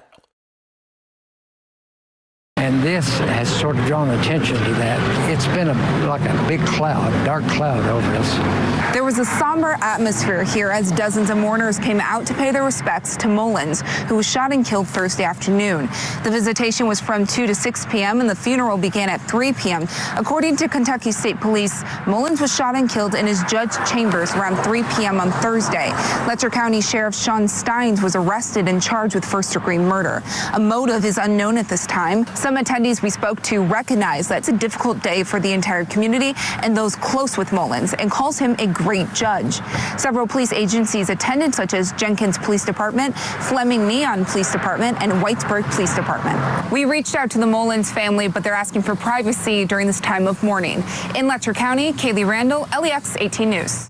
And this has sort of drawn attention to that. It's been like a big cloud, a dark cloud over us. There was a somber atmosphere here as dozens of mourners came out to pay their respects to Mullins, who was shot and killed Thursday afternoon. The visitation was from 2 to 6 p.m. and the funeral began at 3 p.m. According to Kentucky State Police, Mullins was shot and killed in his judge chambers around 3 p.m. on Thursday. Letcher County Sheriff Sean Stines was arrested and charged with first-degree murder. A motive is unknown at this time. Some attendees we spoke to recognize that it's a difficult day for the entire community and those close with Mullins, and calls him a great judge. Several police agencies attended, such as Jenkins Police Department, Fleming Neon Police Department, and Whitesburg Police Department. We reached out to the Mullins family, but they're asking for privacy during this time of mourning. In Letcher County, Kaylee Randall, LEX 18 News.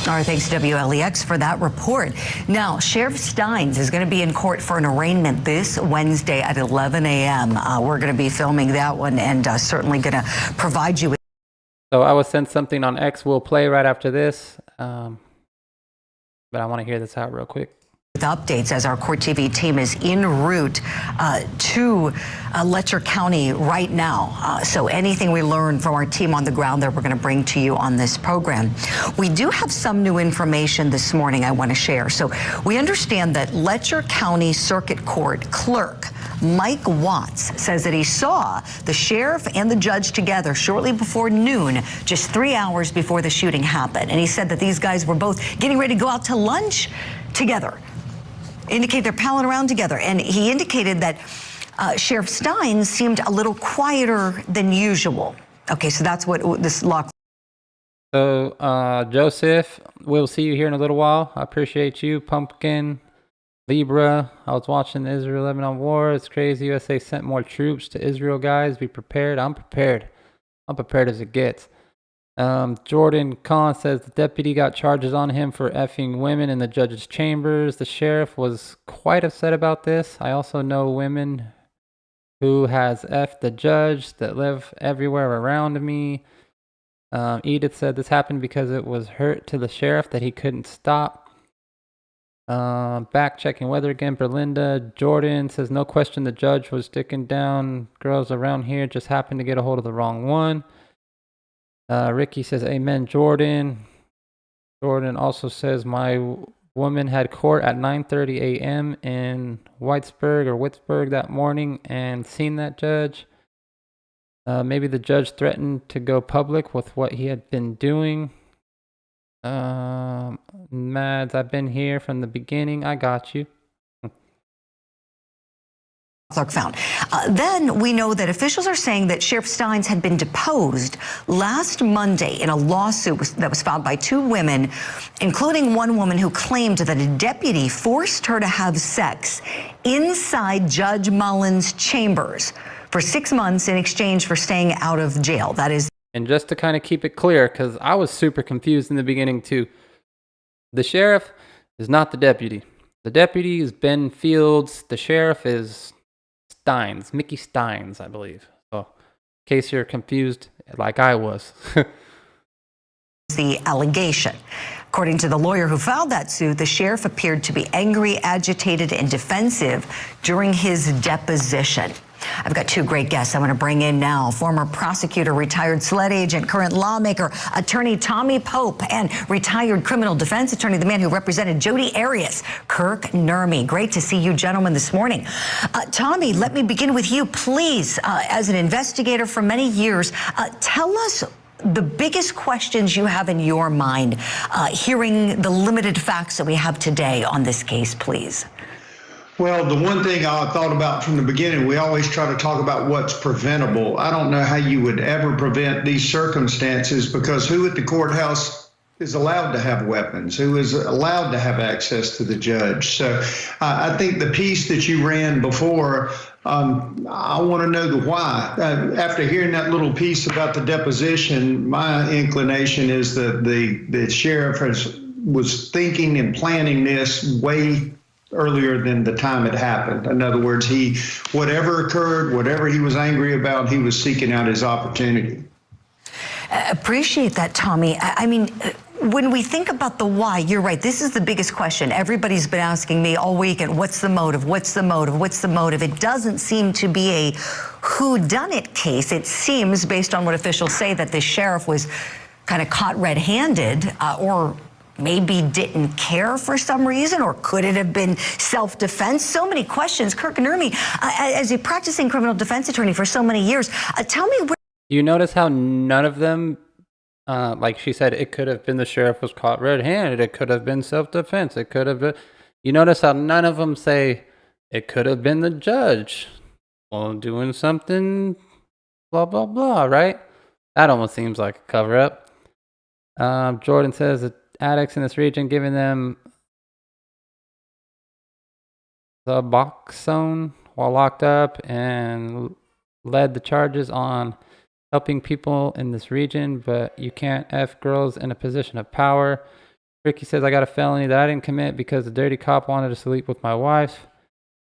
All right, thanks to WLEX for that report. Now, Sheriff Stines is going to be in court for an arraignment this Wednesday at 11 a.m. We're going to be filming that one and certainly going to provide you with. So I was sent something on X. We'll play right after this, but I want to hear this out real quick. With updates as our Court TV team is en route to Letcher County right now. So anything we learn from our team on the ground there, we're going to bring to you on this program. We do have some new information this morning I want to share. So we understand that Letcher County Circuit Court clerk Mike Watts says that he saw the sheriff and the judge together shortly before noon, just 3 hours before the shooting happened. And he said that these guys were both getting ready to go out to lunch together. Indicate they're palling around together. And he indicated that Sheriff Stines seemed a little quieter than usual. Okay, so that's what this law. So, Joseph, we'll see you here in a little while. I appreciate you. Pumpkin, Libra, I was watching the Israel-Lebanon war. It's crazy. USA sent more troops to Israel, guys. Be prepared. I'm prepared. I'm prepared as it gets. Jordan Kahn says the deputy got charges on him for effing women in the judge's chambers. The sheriff was quite upset about this. I also know women who has effed the judge that live everywhere around me. Edith said this happened because it was hurt to the sheriff that he couldn't stop. Back checking weather again. Berlinda Jordan says no question the judge was sticking down girls around here, just happened to get a hold of the wrong one. Ricky says, amen, Jordan. Jordan also says, my woman had court at 9:30 a.m. in Whitesburg that morning and seen that judge. Maybe the judge threatened to go public with what he had been doing. Mads, I've been here from the beginning. I got you. Clerk found. Then we know that officials are saying that Sheriff Stines had been deposed last Monday in a lawsuit that was filed by two women, including one woman who claimed that a deputy forced her to have sex inside Judge Mullins' chambers for 6 months in exchange for staying out of jail. That is. And just to kind of keep it clear, because I was super confused in the beginning too, the sheriff is not the deputy. The deputy is Ben Fields. The sheriff is Stines, Mickey Stines, I believe. So, in case you're confused, like I was. The allegation. According to the lawyer who filed that suit, the sheriff appeared to be angry, agitated, and defensive during his deposition. I've got two great guests I want to bring in now. Former prosecutor, retired SLED agent, current lawmaker, attorney Tommy Pope, and retired criminal defense attorney, the man who represented Jodi Arias, Kirk Nurmi. Great to see you gentlemen this morning. Tommy, let me begin with you, please. As an investigator for many years, tell us the biggest questions you have in your mind, hearing the limited facts that we have today on this case, please. Well, the one thing I thought about from the beginning, we always try to talk about what's preventable. I don't know how you would ever prevent these circumstances, because who at the courthouse is allowed to have weapons, who is allowed to have access to the judge. So I think the piece that you ran before, I want to know the why. After hearing that little piece about the deposition, my inclination is that the sheriff was thinking and planning this way earlier than the time it happened. In other words, whatever occurred, whatever he was angry about, he was seeking out his opportunity. Appreciate that, Tommy. I mean, when we think about the why, you're right. This is the biggest question. Everybody's been asking me all weekend, what's the motive? What's the motive? What's the motive? It doesn't seem to be a whodunit case. It seems, based on what officials say, that the sheriff was kind of caught red-handed, or maybe didn't care for some reason, or could it have been self-defense? So many questions. Kirk Nurmi, as a practicing criminal defense attorney for so many years, tell me where... You notice how none of them, like she said, it could have been the sheriff was caught red-handed. It could have been self-defense. It could have been... You notice how none of them say it could have been the judge, well, doing something, blah, blah, blah, right? That almost seems like a cover-up. Jordan says that addicts in this region giving them Suboxone while locked up, and led the charges on helping people in this region, but you can't F girls in a position of power. Ricky says, I got a felony that I didn't commit because the dirty cop wanted to sleep with my wife.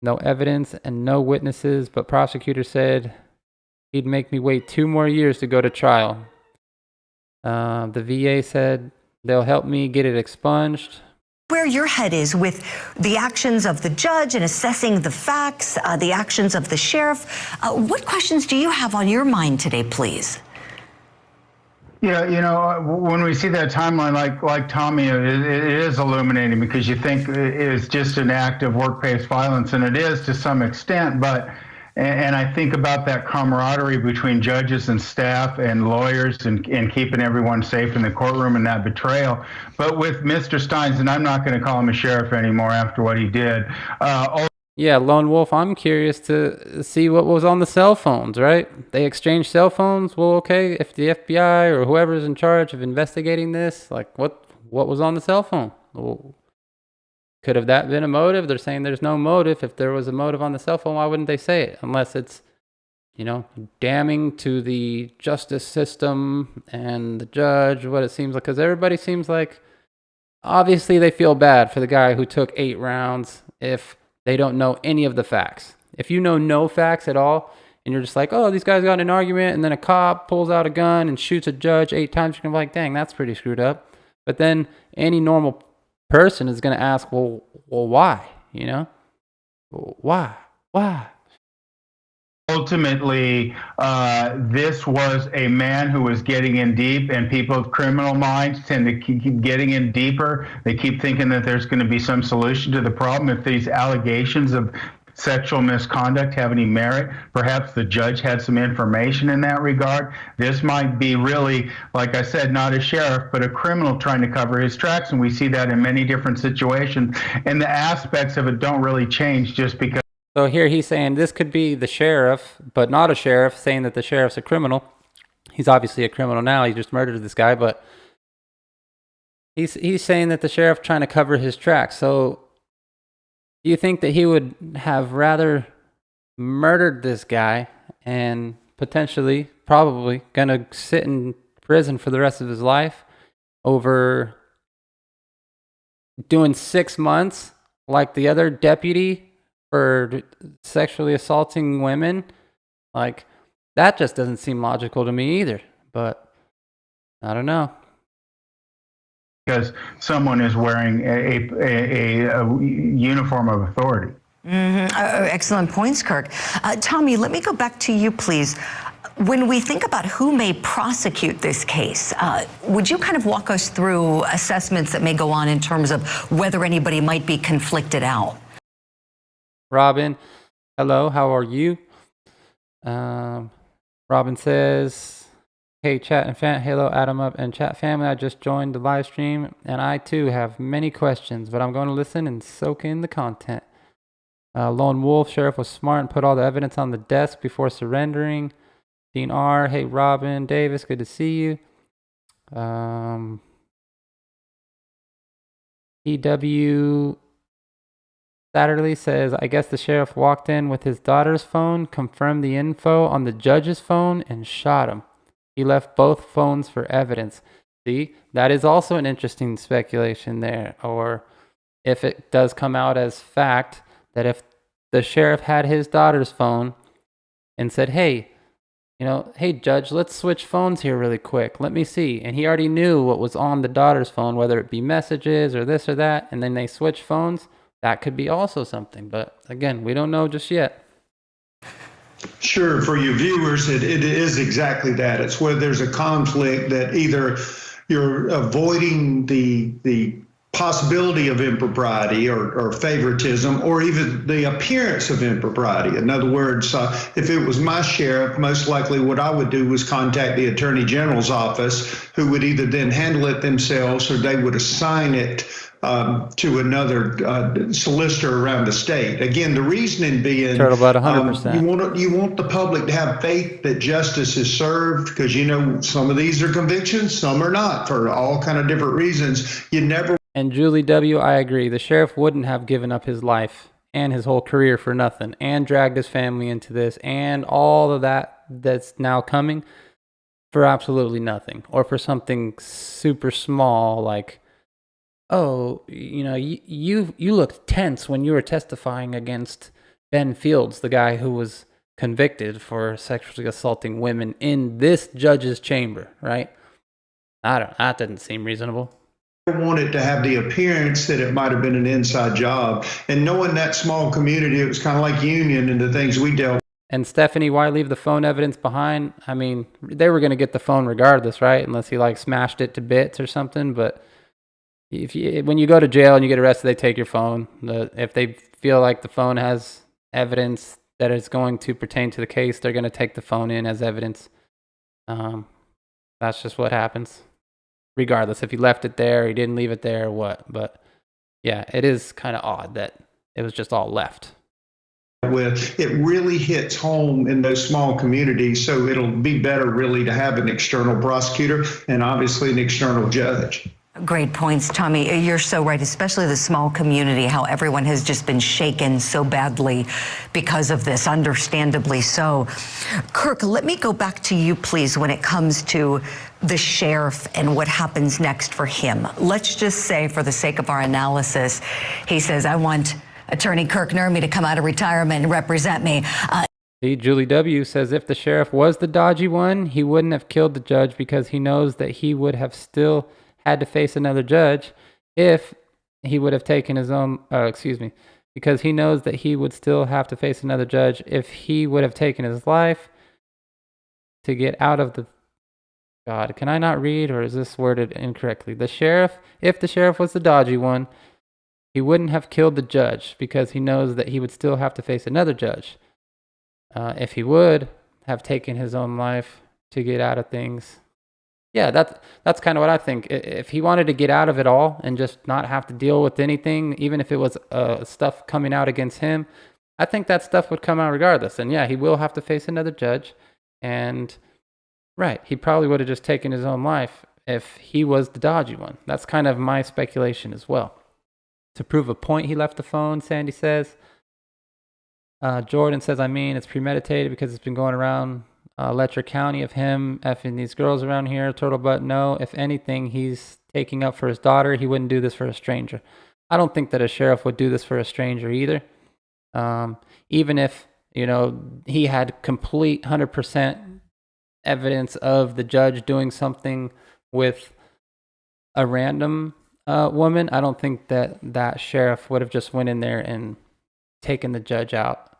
No evidence and no witnesses, but prosecutor said he'd make me wait 2 more years to go to trial. The VA said they'll help me get it expunged. Where your head is with the actions of the judge and assessing the facts, the actions of the sheriff. What questions do you have on your mind today, please? Yeah, you know, when we see that timeline, like Tommy, it is illuminating, because you think it's just an act of workplace violence, and it is to some extent, but and I think about that camaraderie between judges and staff and lawyers and keeping everyone safe in the courtroom, and that betrayal. But with Mr. Stines, and I'm not going to call him a sheriff anymore after what he did. Yeah, Lone Wolf, I'm curious to see what was on the cell phones, right? They exchanged cell phones. Well, okay, if the FBI or whoever's in charge of investigating this, like what was on the cell phone? Well, could have that been a motive? They're saying there's no motive. If there was a motive on the cell phone, why wouldn't they say it? Unless it's, you know, damning to the justice system and the judge, what it seems like. Because everybody seems like, obviously they feel bad for the guy who took 8 rounds if they don't know any of the facts. If you know no facts at all, and you're just like, oh, these guys got in an argument, and then a cop pulls out a gun and shoots a judge 8 times, you're going to be like, dang, that's pretty screwed up. But then any normal person is going to ask, well, why? You know? Why? Ultimately, this was a man who was getting in deep, and people's criminal minds tend to keep getting in deeper. They keep thinking that there's going to be some solution to the problem. If these allegations of sexual misconduct have any merit, perhaps the judge had some information in that regard. This might be really, like I said, not a sheriff, but a criminal trying to cover his tracks, and we see that in many different situations, and the aspects of it don't really change just because. So here he's saying this could be the sheriff, but not a sheriff, saying that the sheriff's a criminal. He's obviously a criminal now. He just murdered this guy, but he's saying that the sheriff trying to cover his tracks. So do you think that he would have rather murdered this guy and potentially, probably, going to sit in prison for the rest of his life over doing 6 months like the other deputy for sexually assaulting women? Like, that just doesn't seem logical to me either. But I don't know. Because someone is wearing a uniform of authority. Excellent points, Kirk. Tommy, let me go back to you, please. When we think about who may prosecute this case, would you kind of walk us through assessments that may go on in terms of whether anybody might be conflicted out? Robin, hello, how are you? Robin says, Hey, chat and hello, Adam Up and chat family. I just joined the live stream, and I too have many questions, but I'm going to listen and soak in the content. Lone Wolf, Sheriff was smart and put all the evidence on the desk before surrendering. Dean R, hey, Robin Davis, good to see you. EW Satterley says, I guess the sheriff walked in with his daughter's phone, confirmed the info on the judge's phone, and shot him. He left both phones for evidence. See, that is also an interesting speculation there. Or if it does come out as fact that if the sheriff had his daughter's phone and said, hey, hey, judge, let's switch phones here really quick. Let me see. And he already knew what was on the daughter's phone, whether it be messages or this or that, and then they switch phones. That could be also something. But again, we don't know just yet. Sure, for your viewers, it is exactly that. It's where there's a conflict that either you're avoiding the possibility of impropriety or favoritism, or even the appearance of impropriety. In other words, if it was my sheriff, most likely what I would do was contact the Attorney General's office, who would either then handle it themselves or they would assign it to another solicitor around the state. Again, the reasoning being, about 100%. You want the public to have faith that justice is served, because some of these are convictions, some are not, for all kind of different reasons. You never. And Julie W., I agree. The sheriff wouldn't have given up his life and his whole career for nothing, and dragged his family into this, and all of that's now coming for absolutely nothing, or for something super small like, oh, you looked tense when you were testifying against Ben Fields, the guy who was convicted for sexually assaulting women in this judge's chamber, right? That didn't seem reasonable. Want it to have the appearance that it might have been an inside job. And knowing that small community, it was kind of like Union and the things we dealt with. And Stephanie, why leave the phone evidence behind? I mean, they were going to get the phone regardless, right? Unless he smashed it to bits or something. But when you go to jail and you get arrested, they take your phone. If they feel like the phone has evidence that is going to pertain to the case, they're going to take the phone in as evidence. That's just what happens. Regardless if he left it there, he didn't leave it there, or what. But yeah, it is kind of odd that it was just all left. It really hits home in those small communities, so it'll be better really to have an external prosecutor and obviously an external judge. Great points, Tommy. You're so right, especially the small community, how everyone has just been shaken so badly because of this, understandably so. Kirk, let me go back to you, please, when it comes to the sheriff and what happens next for him. Let's just say, for the sake of our analysis, he says, I want Attorney Kirk Nurmi to come out of retirement and represent me. Julie W. says if the sheriff was the dodgy one, he wouldn't have killed the judge because he knows that he would have still had to face another judge if he would have taken his own, because he knows that he would still have to face another judge if he would have taken his life to get out of the, God, can I not read, or is this worded incorrectly? If the sheriff was the dodgy one, he wouldn't have killed the judge because he knows that he would still have to face another judge. If he would have taken his own life to get out of things. Yeah, that's kind of what I think. If he wanted to get out of it all and just not have to deal with anything, even if it was stuff coming out against him, I think that stuff would come out regardless. And yeah, he will have to face another judge. And right, he probably would have just taken his own life if he was the dodgy one. That's kind of my speculation as well. To prove a point, he left the phone, Sandy says. Jordan says, it's premeditated because it's been going around Letcher County of him effing these girls around here. Turtle Butt, no. If anything, he's taking up for his daughter. He wouldn't do this for a stranger. I don't think that a sheriff would do this for a stranger either. Even if, he had complete 100% evidence of the judge doing something with a random woman, I don't think that sheriff would have just went in there and taken the judge out.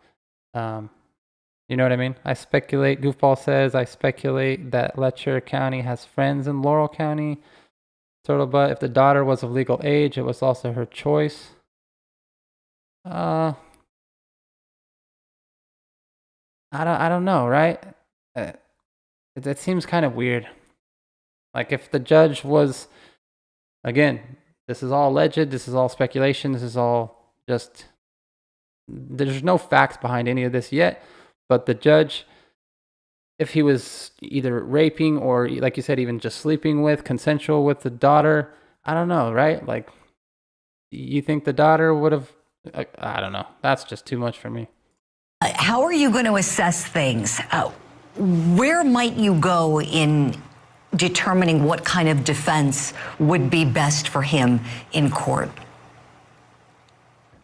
You know what I mean? Goofball says, I speculate that Letcher County has friends in Laurel County. Turtle Butt, if the daughter was of legal age, it was also her choice. I don't know, right? It seems kind of weird. Like if the judge was, again, this is all alleged, this is all speculation, this is all just, there's no facts behind any of this yet, but the judge, if he was either raping or, like you said, even just sleeping with, consensual with the daughter, I don't know, right? Like, you think the daughter would have, I don't know. That's just too much for me. How are you going to assess things? Where might you go in determining what kind of defense would be best for him in court?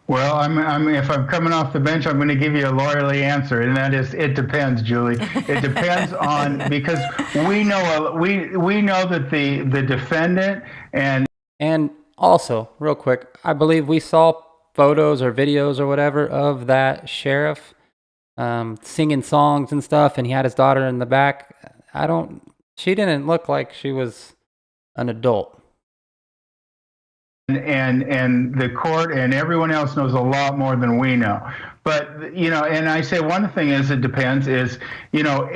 Well, if I'm coming off the bench, I'm going to give you a lawyerly answer, and that is, it depends, Julie. It depends on, because we know that the defendant and also, real quick, I believe we saw photos or videos or whatever of that sheriff singing songs and stuff, and he had his daughter in the back. She didn't look like she was an adult. And the court and everyone else knows a lot more than we know. But, you know, and I say one thing is, it depends, is, you know,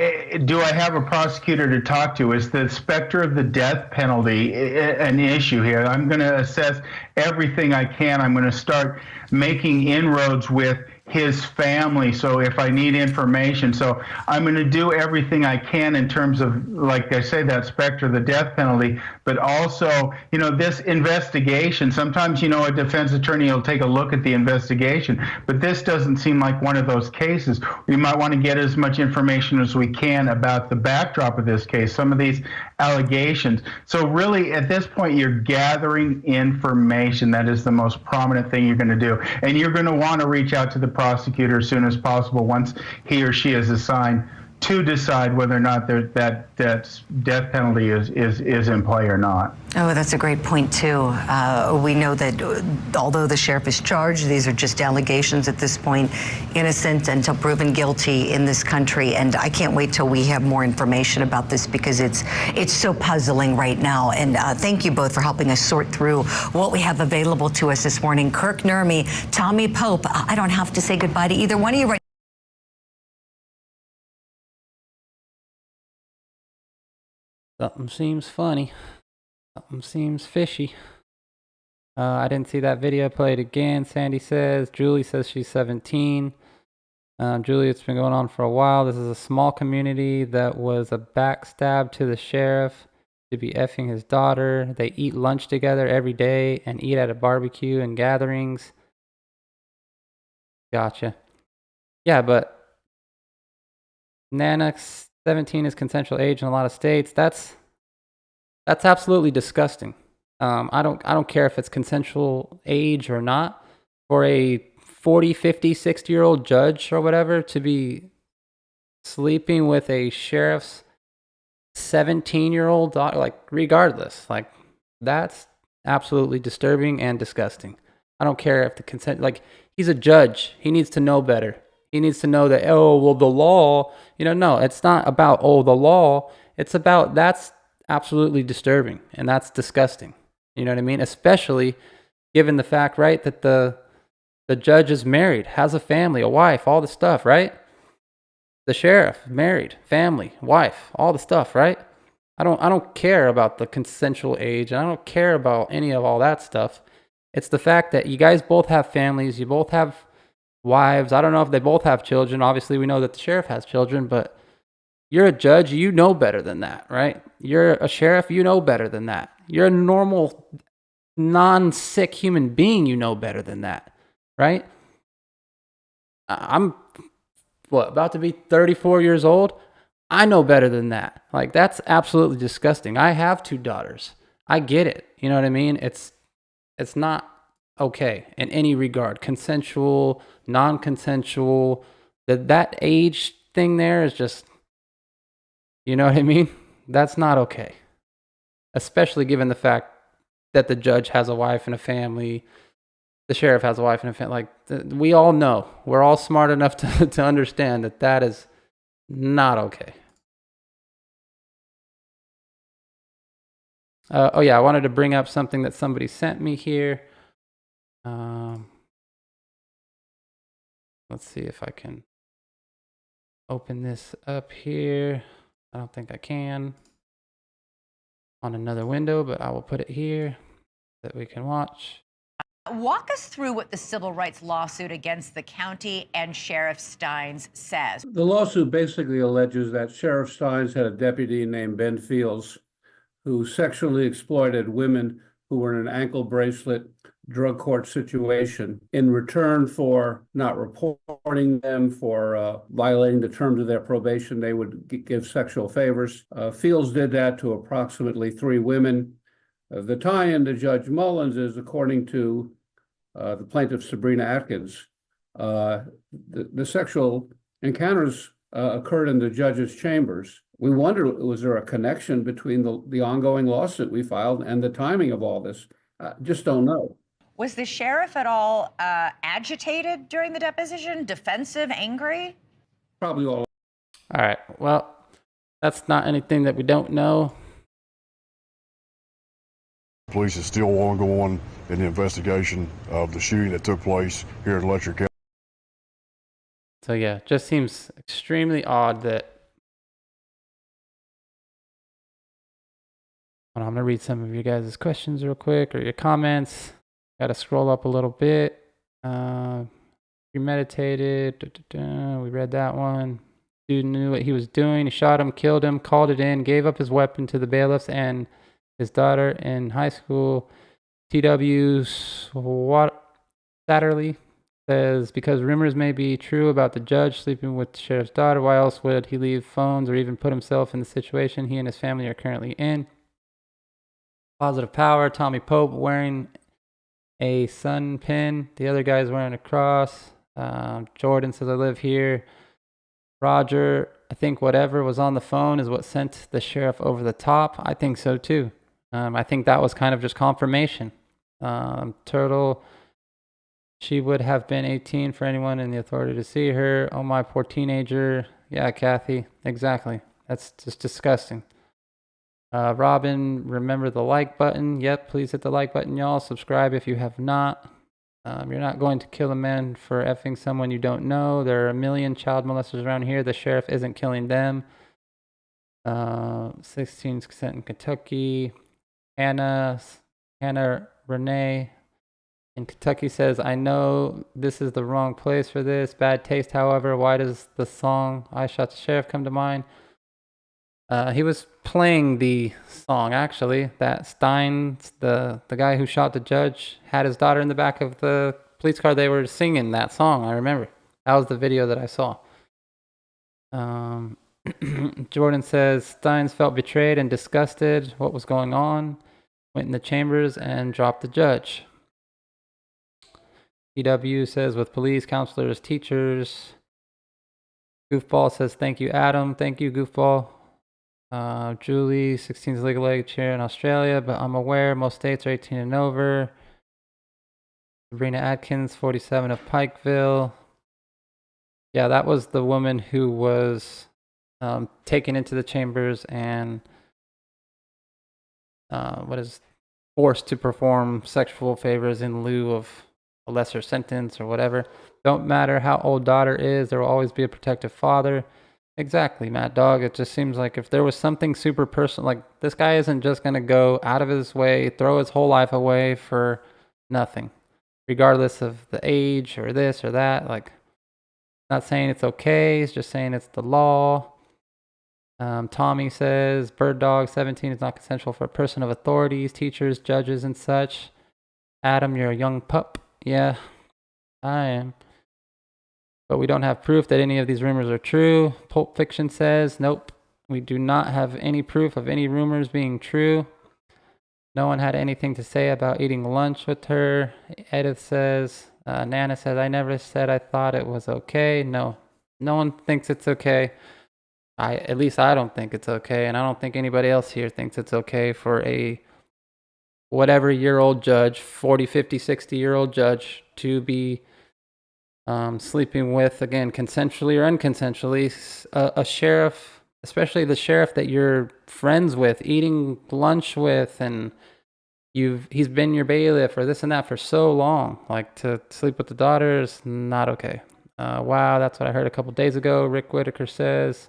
do I have a prosecutor to talk to? Is the specter of the death penalty an issue here? I'm going to assess everything I can. I'm going to start making inroads with his family, so if I need information. So I'm going to do everything I can in terms of, like I say, that specter of the death penalty, but also, you know, this investigation. Sometimes, you know, a defense attorney will take a look at the investigation, but this doesn't seem like one of those cases. We might want to get as much information as we can about the backdrop of this case, some of these allegations. So really, at this point, you're gathering information. That is the most prominent thing you're going to do. And you're going to want to reach out to the prosecutor as soon as possible once he or she is assigned to decide whether or not that death penalty is in play or not. Oh, that's a great point, too. We know that although the sheriff is charged, these are just allegations at this point, innocent until proven guilty in this country. And I can't wait till we have more information about this, because it's so puzzling right now. And thank you both for helping us sort through what we have available to us this morning. Kirk Nurmi, Tommy Pope, I don't have to say goodbye to either one of you right Something seems funny. Something seems fishy. I didn't see that video played again, Sandy says. Julie says she's 17. Julie, it's been going on for a while. This is a small community that was a backstab to the sheriff to be effing his daughter. They eat lunch together every day and eat at a barbecue and gatherings. Gotcha. Yeah, but Nana, 17 is consensual age in a lot of states. That's absolutely disgusting. I don't care if it's consensual age or not. For a 40, 50, 60-year-old judge or whatever to be sleeping with a sheriff's 17-year-old daughter, like, regardless, like, that's absolutely disturbing and disgusting. I don't care if the consent, like, he's a judge. He needs to know better. He needs to know that, oh, well, the law, no, it's not about, oh, the law. It's about, that's absolutely disturbing and that's disgusting. You know what I mean? Especially given the fact, right, that the judge is married, has a family, a wife, all the stuff, right? The sheriff, married, family, wife, all the stuff, right? I don't care about the consensual age, and I don't care about any of all that stuff. It's the fact that you guys both have families, you both have wives. I don't know if they both have children. Obviously, we know that the sheriff has children, but you're a judge, you know better than that, right? You're a sheriff, you know better than that. You're a normal, non-sick human being, you know better than that, right? I'm, about to be 34 years old? I know better than that. Like, that's absolutely disgusting. I have 2 daughters. I get it. You know what I mean? It's not okay in any regard. Consensual, non-consensual, that age thing there is just, you know what I mean? That's not okay. Especially given the fact that the judge has a wife and a family, the sheriff has a wife and a family. Like, we all know, we're all smart enough to understand that that is not okay. Oh yeah, I wanted to bring up something that somebody sent me here. Let's see if I can open this up here. I don't think I can on another window, but I will put it here that we can watch. Walk us through what the civil rights lawsuit against the county and Sheriff Stines says. The lawsuit basically alleges that Sheriff Stines had a deputy named Ben Fields who sexually exploited women who were in an ankle bracelet drug court situation in return for not reporting them, for violating the terms of their probation. They would give sexual favors. Fields did that to approximately 3 women. The tie-in to Judge Mullins is, according to the plaintiff, Sabrina Atkins, the sexual encounters occurred in the judge's chambers. We wonder, was there a connection between the ongoing lawsuit we filed and the timing of all this? Just don't know. Was the sheriff at all agitated during the deposition, defensive, angry? Probably all. All right. Well, that's not anything that we don't know. Police is still ongoing in the investigation of the shooting that took place here in Letcher County. So yeah, just seems extremely odd that. I'm going to read some of you guys' questions real quick, or your comments. Got to scroll up a little bit. Premeditated. We read that one. Dude knew what he was doing. He shot him, killed him, called it in, gave up his weapon to the bailiffs and his daughter in high school. TW's Satterley says, because rumors may be true about the judge sleeping with the sheriff's daughter, why else would he leave phones or even put himself in the situation he and his family are currently in? Positive Power, Tommy Pope wearing a sun pin. The other guy's wearing a cross. Jordan says, I live here. Roger, I think whatever was on the phone is what sent the sheriff over the top. I think so too. I think that was kind of just confirmation. Turtle, she would have been 18 for anyone in the authority to see her. Oh, my poor teenager. Yeah, Kathy, exactly. That's just disgusting. Robin, remember the like button. Yep, please hit the like button, y'all. Subscribe if you have not. You're not going to kill a man for effing someone you don't know. There are a million child molesters around here. The sheriff isn't killing them. 16% in Kentucky. Hannah Renee in Kentucky says, I know this is the wrong place for this. Bad taste, however. Why does the song I Shot the Sheriff come to mind? He was playing the song, actually, that Stines, the guy who shot the judge, had his daughter in the back of the police car. They were singing that song, I remember. That was the video that I saw. Jordan says, Stines felt betrayed and disgusted. What was going on? Went in the chambers and dropped the judge. PW says, with police, counselors, teachers. Goofball says, thank you, Adam. Thank you, Goofball. Julie, 16 is legal age here in Australia, but I'm aware most states are 18 and over. Sabrina Atkins, 47 of Pikeville. Yeah, that was the woman who was taken into the chambers and forced to perform sexual favors in lieu of a lesser sentence or whatever. Don't matter how old daughter is, there will always be a protective father. Exactly, Mad Dog. It just seems like if there was something super personal, like this guy isn't just going to go out of his way, throw his whole life away for nothing, regardless of the age or this or that. Like, not saying it's okay, he's just saying it's the law. Tommy says, Bird Dog 17 is not consensual for a person of authorities, teachers, judges, and such. Adam, you're a young pup. Yeah, I am. But we don't have proof that any of these rumors are true. Pulp Fiction says, nope, we do not have any proof of any rumors being true. No one had anything to say about eating lunch with her. Edith says, Nana says, I never said I thought it was okay. No one thinks it's okay. At least I don't think it's okay, and I don't think anybody else here thinks it's okay for a whatever year old judge, 40, 50, 60-year-old judge to be sleeping with, again, consensually or unconsensually, a sheriff, especially the sheriff that you're friends with, eating lunch with, and he's been your bailiff or this and that for so long. Like, to sleep with the daughter is not okay. Wow, that's what I heard a couple days ago. Rick Whitaker says,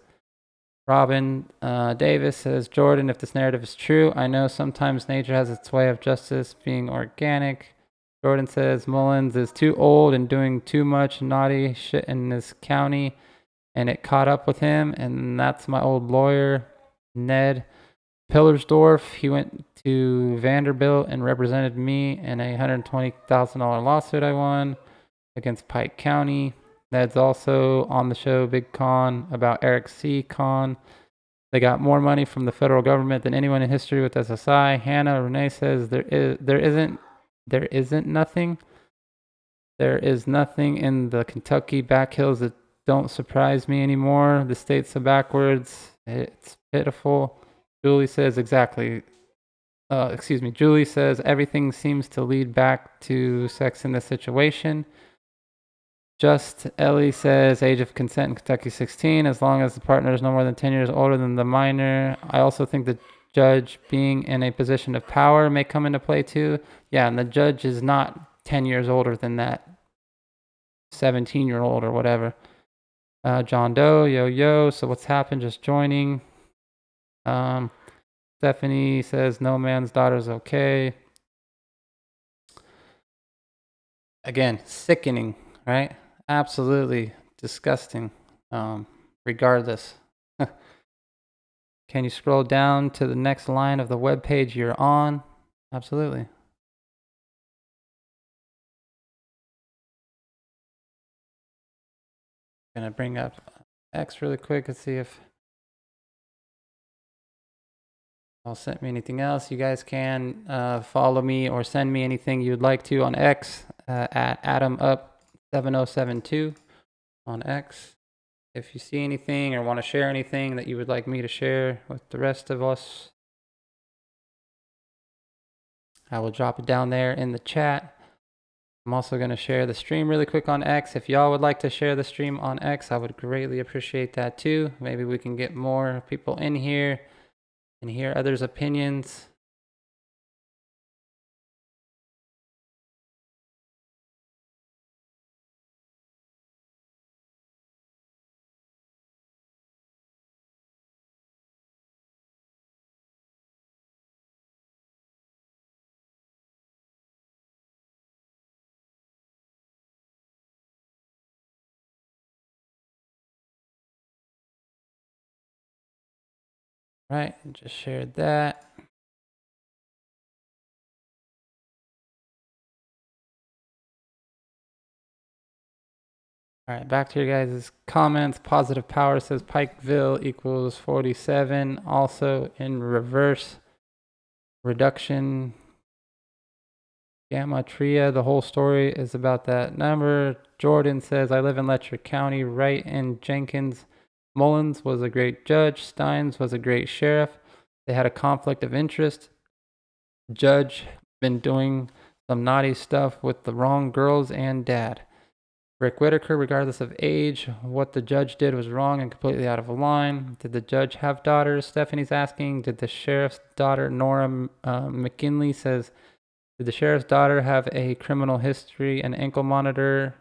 Robin Davis says, Jordan, if this narrative is true, I know sometimes nature has its way of justice being organic. Jordan says, Mullins is too old and doing too much naughty shit in this county, and it caught up with him, and that's my old lawyer, Ned Pillersdorf. He went to Vanderbilt and represented me in a $120,000 lawsuit I won against Pike County. Ned's also on the show Big Con about Eric C. Con. They got more money from the federal government than anyone in history with SSI. Hannah Renee says there is nothing in the Kentucky back hills that don't surprise me anymore. The state's so backwards. It's pitiful. Julie says exactly. Julie says everything seems to lead back to sex in this situation. Just Ellie says age of consent in Kentucky 16, as long as the partner is no more than 10 years older than the minor. I also think the judge being in a position of power may come into play too. Yeah, and the judge is not 10 years older than that 17-year-old or whatever. John Doe, yo, so what's happened? Just joining. Stephanie says no man's daughter's okay. Again, sickening, right? Absolutely disgusting. Regardless. Can you scroll down to the next line of the web page you're on? Absolutely. Gonna bring up X really quick and see if I'll send me anything else. You guys can follow me or send me anything you'd like to on X at AdamUp7072 on X. If you see anything or want to share anything that you would like me to share with the rest of us, I will drop it down there in the chat. I'm also going to share the stream really quick on X. If y'all would like to share the stream on X, I would greatly appreciate that too. Maybe we can get more people in here and hear others' opinions. Right, just shared that. All right, back to your guys' comments. Positive Power says Pikeville equals 47. Also in reverse, reduction, Gamma Tria. The whole story is about that number. Jordan says, I live in Letcher County, right in Jenkins. Mullins was a great judge. Stines was a great sheriff. They had a conflict of interest. Judge been doing some naughty stuff with the wrong girls and dad. Rick Whitaker, regardless of age, what the judge did was wrong and completely out of line. Did the judge have daughters? Stephanie's asking. Did the sheriff's daughter, Nora McKinley, says, did the sheriff's daughter have a criminal history and ankle monitor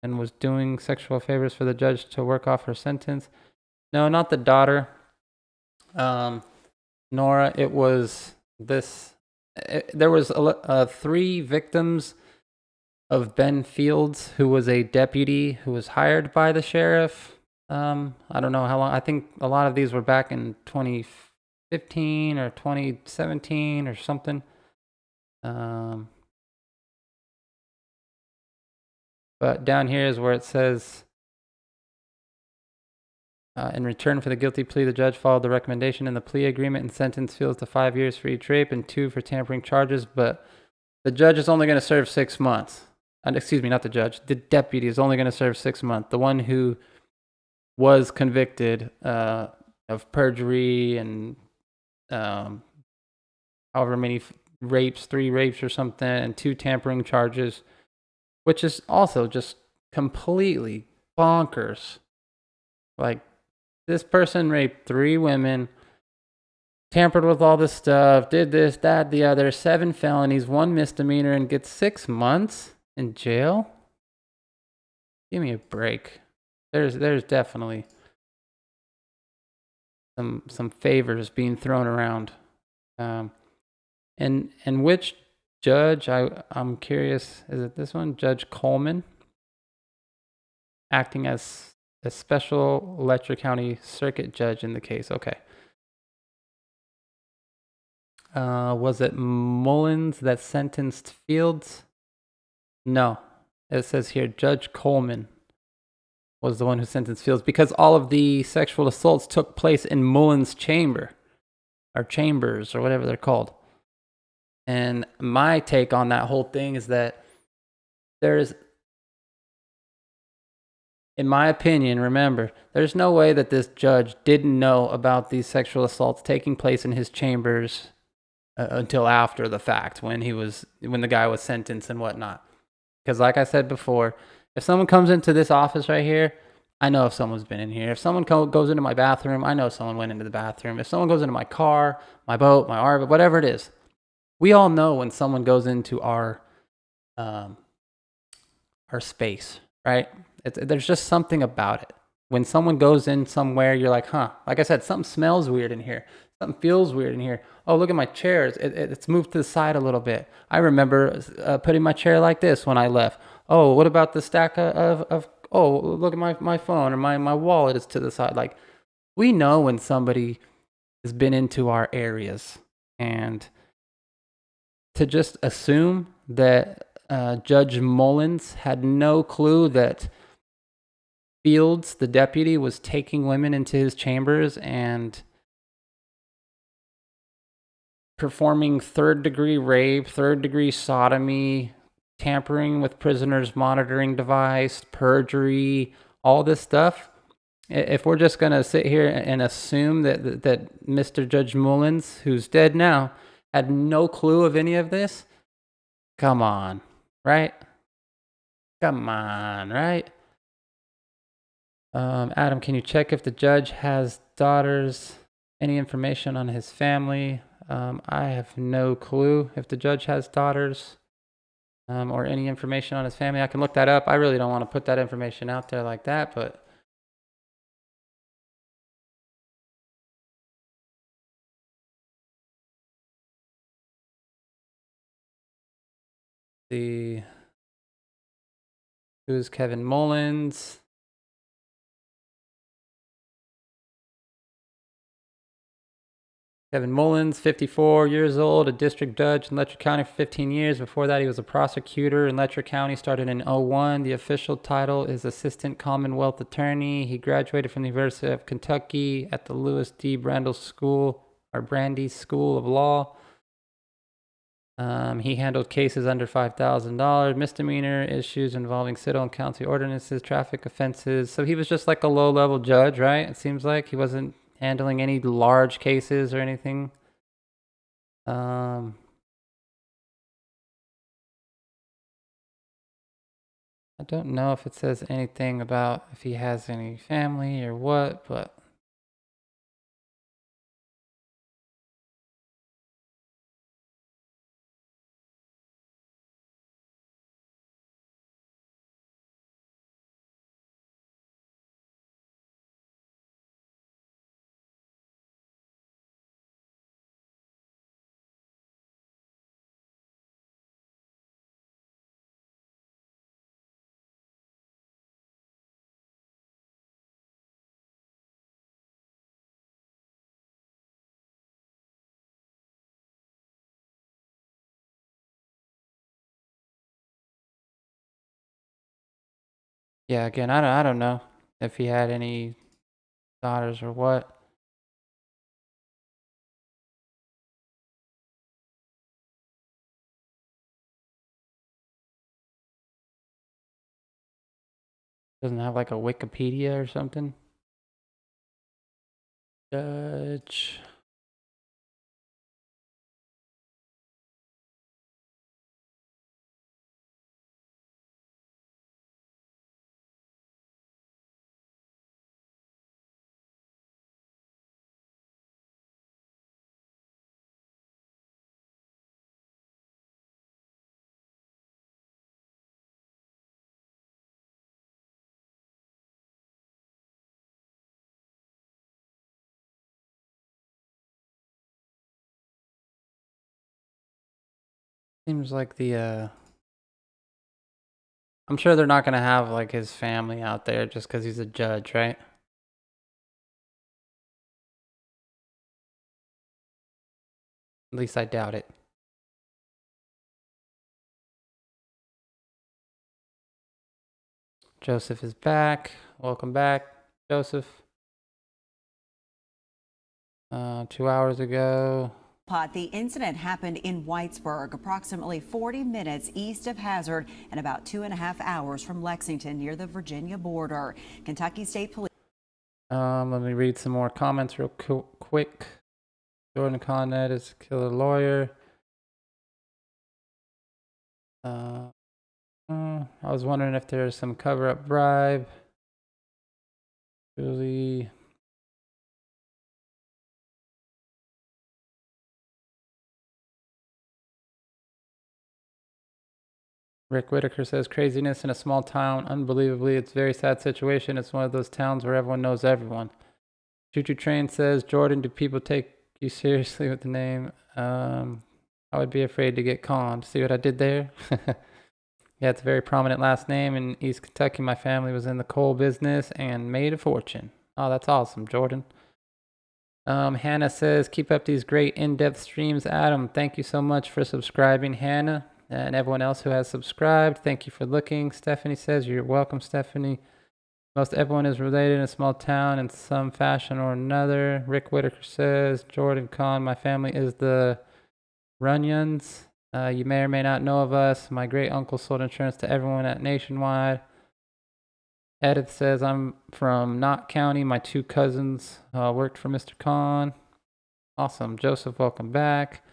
and was doing sexual favors for the judge to work off her sentence? No, not the daughter. Nora, it was this. There was 3 victims of Ben Fields, who was a deputy who was hired by the sheriff. I don't know how long. I think a lot of these were back in 2015 or 2017 or something. But down here is where it says, in return for the guilty plea, the judge followed the recommendation in the plea agreement and sentenced Fields to 5 years for each rape and 2 for tampering charges. But the judge is only going to serve 6 months. Excuse me, not the judge. The deputy is only going to serve 6 months. The one who was convicted of perjury and however many rapes, 3 rapes or something, and 2 tampering charges, which is also just completely bonkers. Like, this person raped 3 women, tampered with all this stuff, did this, that, the other, 7 felonies, 1 misdemeanor, and gets 6 months in jail? Give me a break. There's definitely some favors being thrown around. And which judge, I'm curious, is it this one? Judge Coleman, acting as a special Letcher County Circuit Judge in the case. Okay. Was it Mullins that sentenced Fields? No. It says here Judge Coleman was the one who sentenced Fields because all of the sexual assaults took place in Mullins' chamber, or chambers, or whatever they're called. And my take on that whole thing is that there's, in my opinion, remember, there's no way that this judge didn't know about these sexual assaults taking place in his chambers until after the fact, when the guy was sentenced and whatnot. Because like I said before, if someone comes into this office right here, I know if someone's been in here. If someone goes into my bathroom, I know someone went into the bathroom. If someone goes into my car, my boat, my RV, whatever it is, we all know when someone goes into our space, right? There's just something about it. When someone goes in somewhere, you're like, huh, like I said, something smells weird in here. Something feels weird in here. Oh, look at my chairs. It's moved to the side a little bit. I remember putting my chair like this when I left. Oh, what about the stack of oh, look at my phone, or my wallet is to the side. Like, we know when somebody has been into our areas. And to just assume that Judge Mullins had no clue that Fields, the deputy, was taking women into his chambers and performing third-degree rape, third-degree sodomy, tampering with prisoners' monitoring device, perjury, all this stuff. If we're just going to sit here and assume that Mr. Judge Mullins, who's dead now, had no clue of any of this, come on, right? Come on, right? Adam, can you check if the judge has daughters? Any information on his family? I have no clue if the judge has daughters or any information on his family. I can look that up. I really don't want to put that information out there like that, but who's Kevin Mullins? Kevin Mullins, 54 years old, a district judge in Letcher County for 15 years. Before that, he was a prosecutor in Letcher County, started in 2001. The official title is Assistant Commonwealth Attorney. He graduated from the University of Kentucky at the Lewis D. Brandy School of Law. He handled cases under $5,000, misdemeanor issues involving city and county ordinances, traffic offenses. So he was just like a low-level judge, right? It seems like he wasn't handling any large cases or anything. I don't know if it says anything about if he has any family or what, but yeah, again, I don't know if he had any daughters or what. Doesn't have like a Wikipedia or something. Judge. Seems like I'm sure they're not gonna have like his family out there just because he's a judge, right? At least I doubt it. Joseph is back. Welcome back, Joseph. 2 hours ago. The incident happened in Whitesburg, approximately 40 minutes east of Hazard and about 2.5 hours from Lexington near the Virginia border. Kentucky State Police. Let me read some more comments real quick. Jordan Connet is a killer lawyer. I was wondering if there's some cover-up bribe. Really. Rick Whitaker says, craziness in a small town. Unbelievably, it's a very sad situation. It's one of those towns where everyone knows everyone. Choo Choo Train says, Jordan, do people take you seriously with the name? I would be afraid to get conned. See what I did there? Yeah, it's a very prominent last name. In East Kentucky, my family was in the coal business and made a fortune. Oh, that's awesome, Jordan. Hannah says, keep up these great in-depth streams, Adam. Thank you so much for subscribing, Hannah. And everyone else who has subscribed, thank you for looking. Stephanie says, you're welcome, Stephanie. Most everyone is related in a small town in some fashion or another. Rick Whitaker says, Jordan Kahn, my family is the Runyons. You may or may not know of us. My great uncle sold insurance to everyone at Nationwide. Edith says, I'm from Knott County. My 2 cousins worked for Mr. Kahn. Awesome. Joseph, welcome back.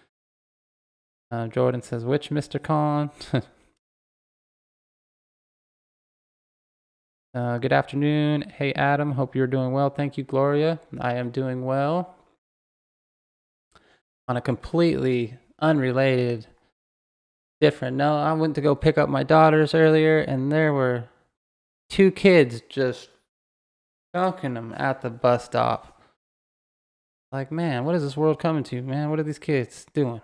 Jordan says, which Mr. Kahn? Good afternoon. Hey, Adam. Hope you're doing well. Thank you, Gloria. I am doing well. On a completely unrelated, different note, I went to go pick up my daughters earlier, and there were 2 kids just dunking them at the bus stop. Like, man, what is this world coming to, man? What are these kids doing?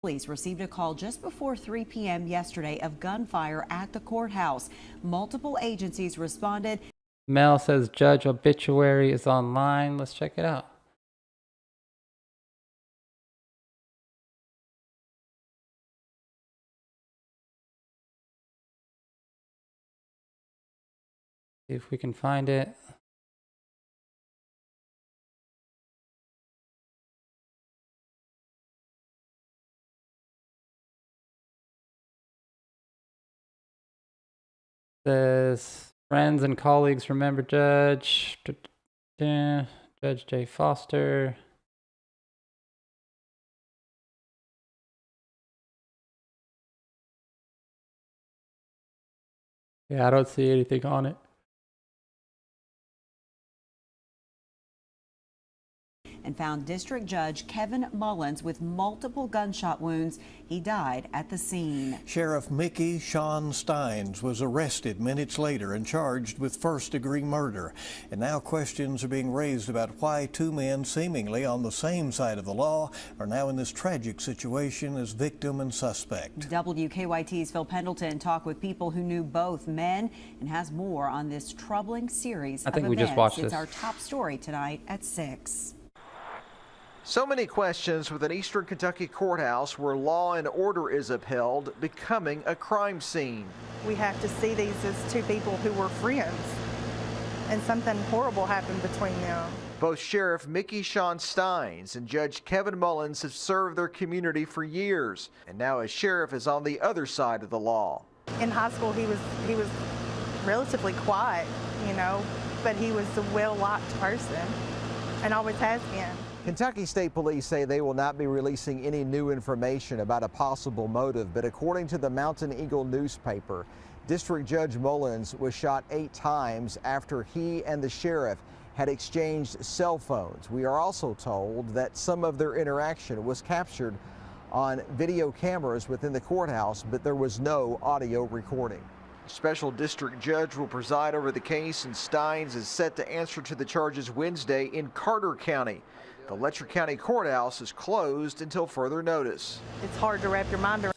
Police received a call just before 3 p.m. yesterday of gunfire at the courthouse. Multiple agencies responded. Mel says judge obituary is online. Let's check it out. See if we can find it. Says friends and colleagues remember Judge J. Foster. Yeah, I don't see anything on it. And found District Judge Kevin Mullins with multiple gunshot wounds. He died at the scene. Sheriff Mickey Stines was arrested minutes later and charged with first-degree murder. And now questions are being raised about why 2 men seemingly on the same side of the law are now in this tragic situation as victim and suspect. WKYT's Phil Pendleton talked with people who knew both men and has more on this troubling series I think of we events. just watched this. It's our top story tonight at 6. So many questions with an Eastern Kentucky courthouse where law and order is upheld becoming a crime scene. We have to see these as 2 people who were friends, and something horrible happened between them. Both Sheriff Mickey Stines and Judge Kevin Mullins have served their community for years, and now a sheriff is on the other side of the law. In high school, he was relatively quiet, you know, but he was a well-liked person and always has been. Kentucky State Police say they will not be releasing any new information about a possible motive, but according to the Mountain Eagle newspaper, District Judge Mullins was shot 8 times after he and the sheriff had exchanged cell phones. We are also told that some of their interaction was captured on video cameras within the courthouse, but there was no audio recording. A special district judge will preside over the case, and Stines is set to answer to the charges Wednesday in Carter County. The Letcher County Courthouse is closed until further notice. It's hard to wrap your mind around.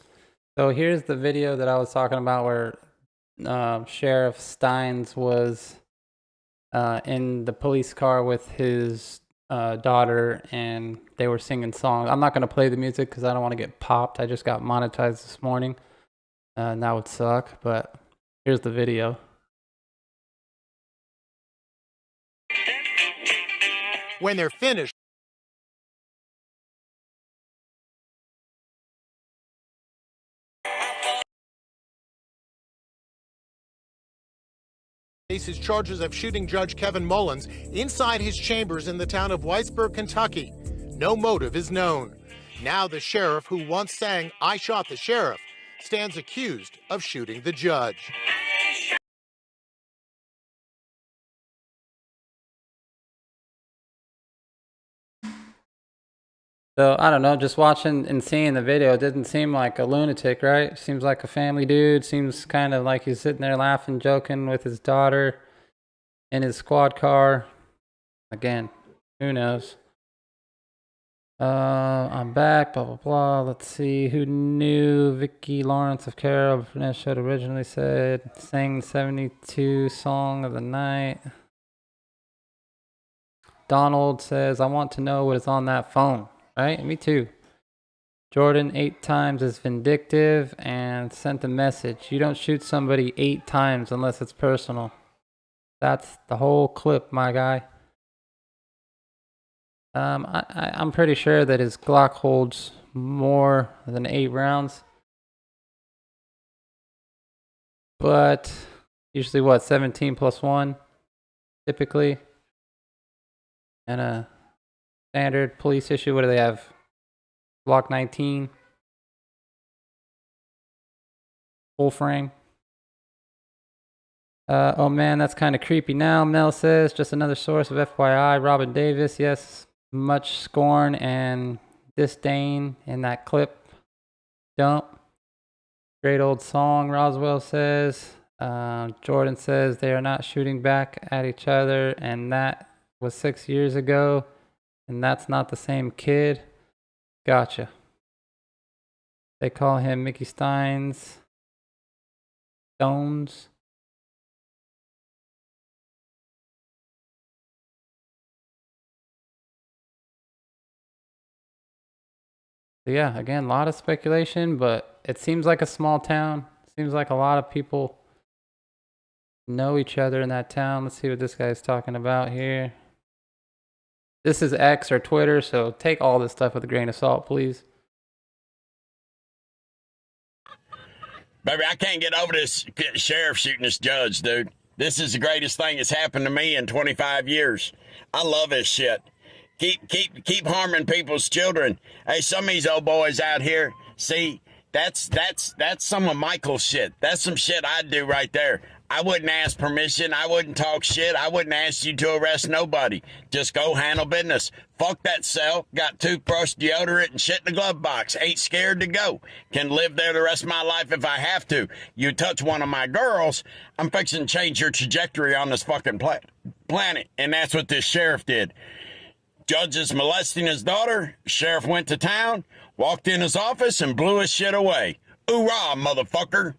So here's the video that I was talking about where Sheriff Stines was in the police car with his daughter, and they were singing songs. I'm not going to play the music because I don't want to get popped. I just got monetized this morning, and that would suck, but here's the video. When they're finished, faces charges of shooting Judge Kevin Mullins inside his chambers in the town of Whitesburg, Kentucky. No motive is known. Now the sheriff who once sang "I Shot the Sheriff" stands accused of shooting the judge. So, I don't know, just watching and seeing the video, it didn't seem like a lunatic, right? Seems like a family dude. Seems kind of like he's sitting there laughing, joking with his daughter in his squad car. Again, who knows? I'm back, blah, blah, blah. Let's see. Who knew Vicki Lawrence of Carol Burnett had originally said, sang 72 song of the night. Donald says, I want to know what is on that phone. Right? Me too. Jordan 8 times is vindictive and sent a message. You don't shoot somebody 8 times unless it's personal. That's the whole clip, my guy. I'm pretty sure that his Glock holds more than 8 rounds. But usually what, 17 plus 1 typically. And a standard police issue, what do they have? Glock 19. Full frame. Oh man, that's kind of creepy now, Mel says. Just another source of FYI. Robin Davis, yes. Much scorn and disdain in that clip. Dump. Great old song, Roswell says. Jordan says they are not shooting back at each other, and that was 6 years ago. And that's not the same kid. Gotcha. They call him Mickey Stines. Stones. So yeah, again, a lot of speculation, but it seems like a small town. Seems like a lot of people know each other in that town. Let's see what this guy's talking about here. This is X or Twitter, so take all this stuff with a grain of salt, please. Baby, I can't get over this sheriff shooting this judge, dude. This is the greatest thing that's happened to me in 25 years. I love this shit. Keep harming people's children. Hey, some of these old boys out here, see, that's some of Michael's shit. That's some shit I'd do right there. I wouldn't ask permission. I wouldn't talk shit. I wouldn't ask you to arrest nobody. Just go handle business. Fuck that cell. Got toothbrush, deodorant, and shit in the glove box. Ain't scared to go. Can live there the rest of my life if I have to. You touch one of my girls, I'm fixing to change your trajectory on this fucking planet. And that's what this sheriff did. Judge is molesting his daughter. Sheriff went to town, walked in his office, and blew his shit away. Hoorah, motherfucker.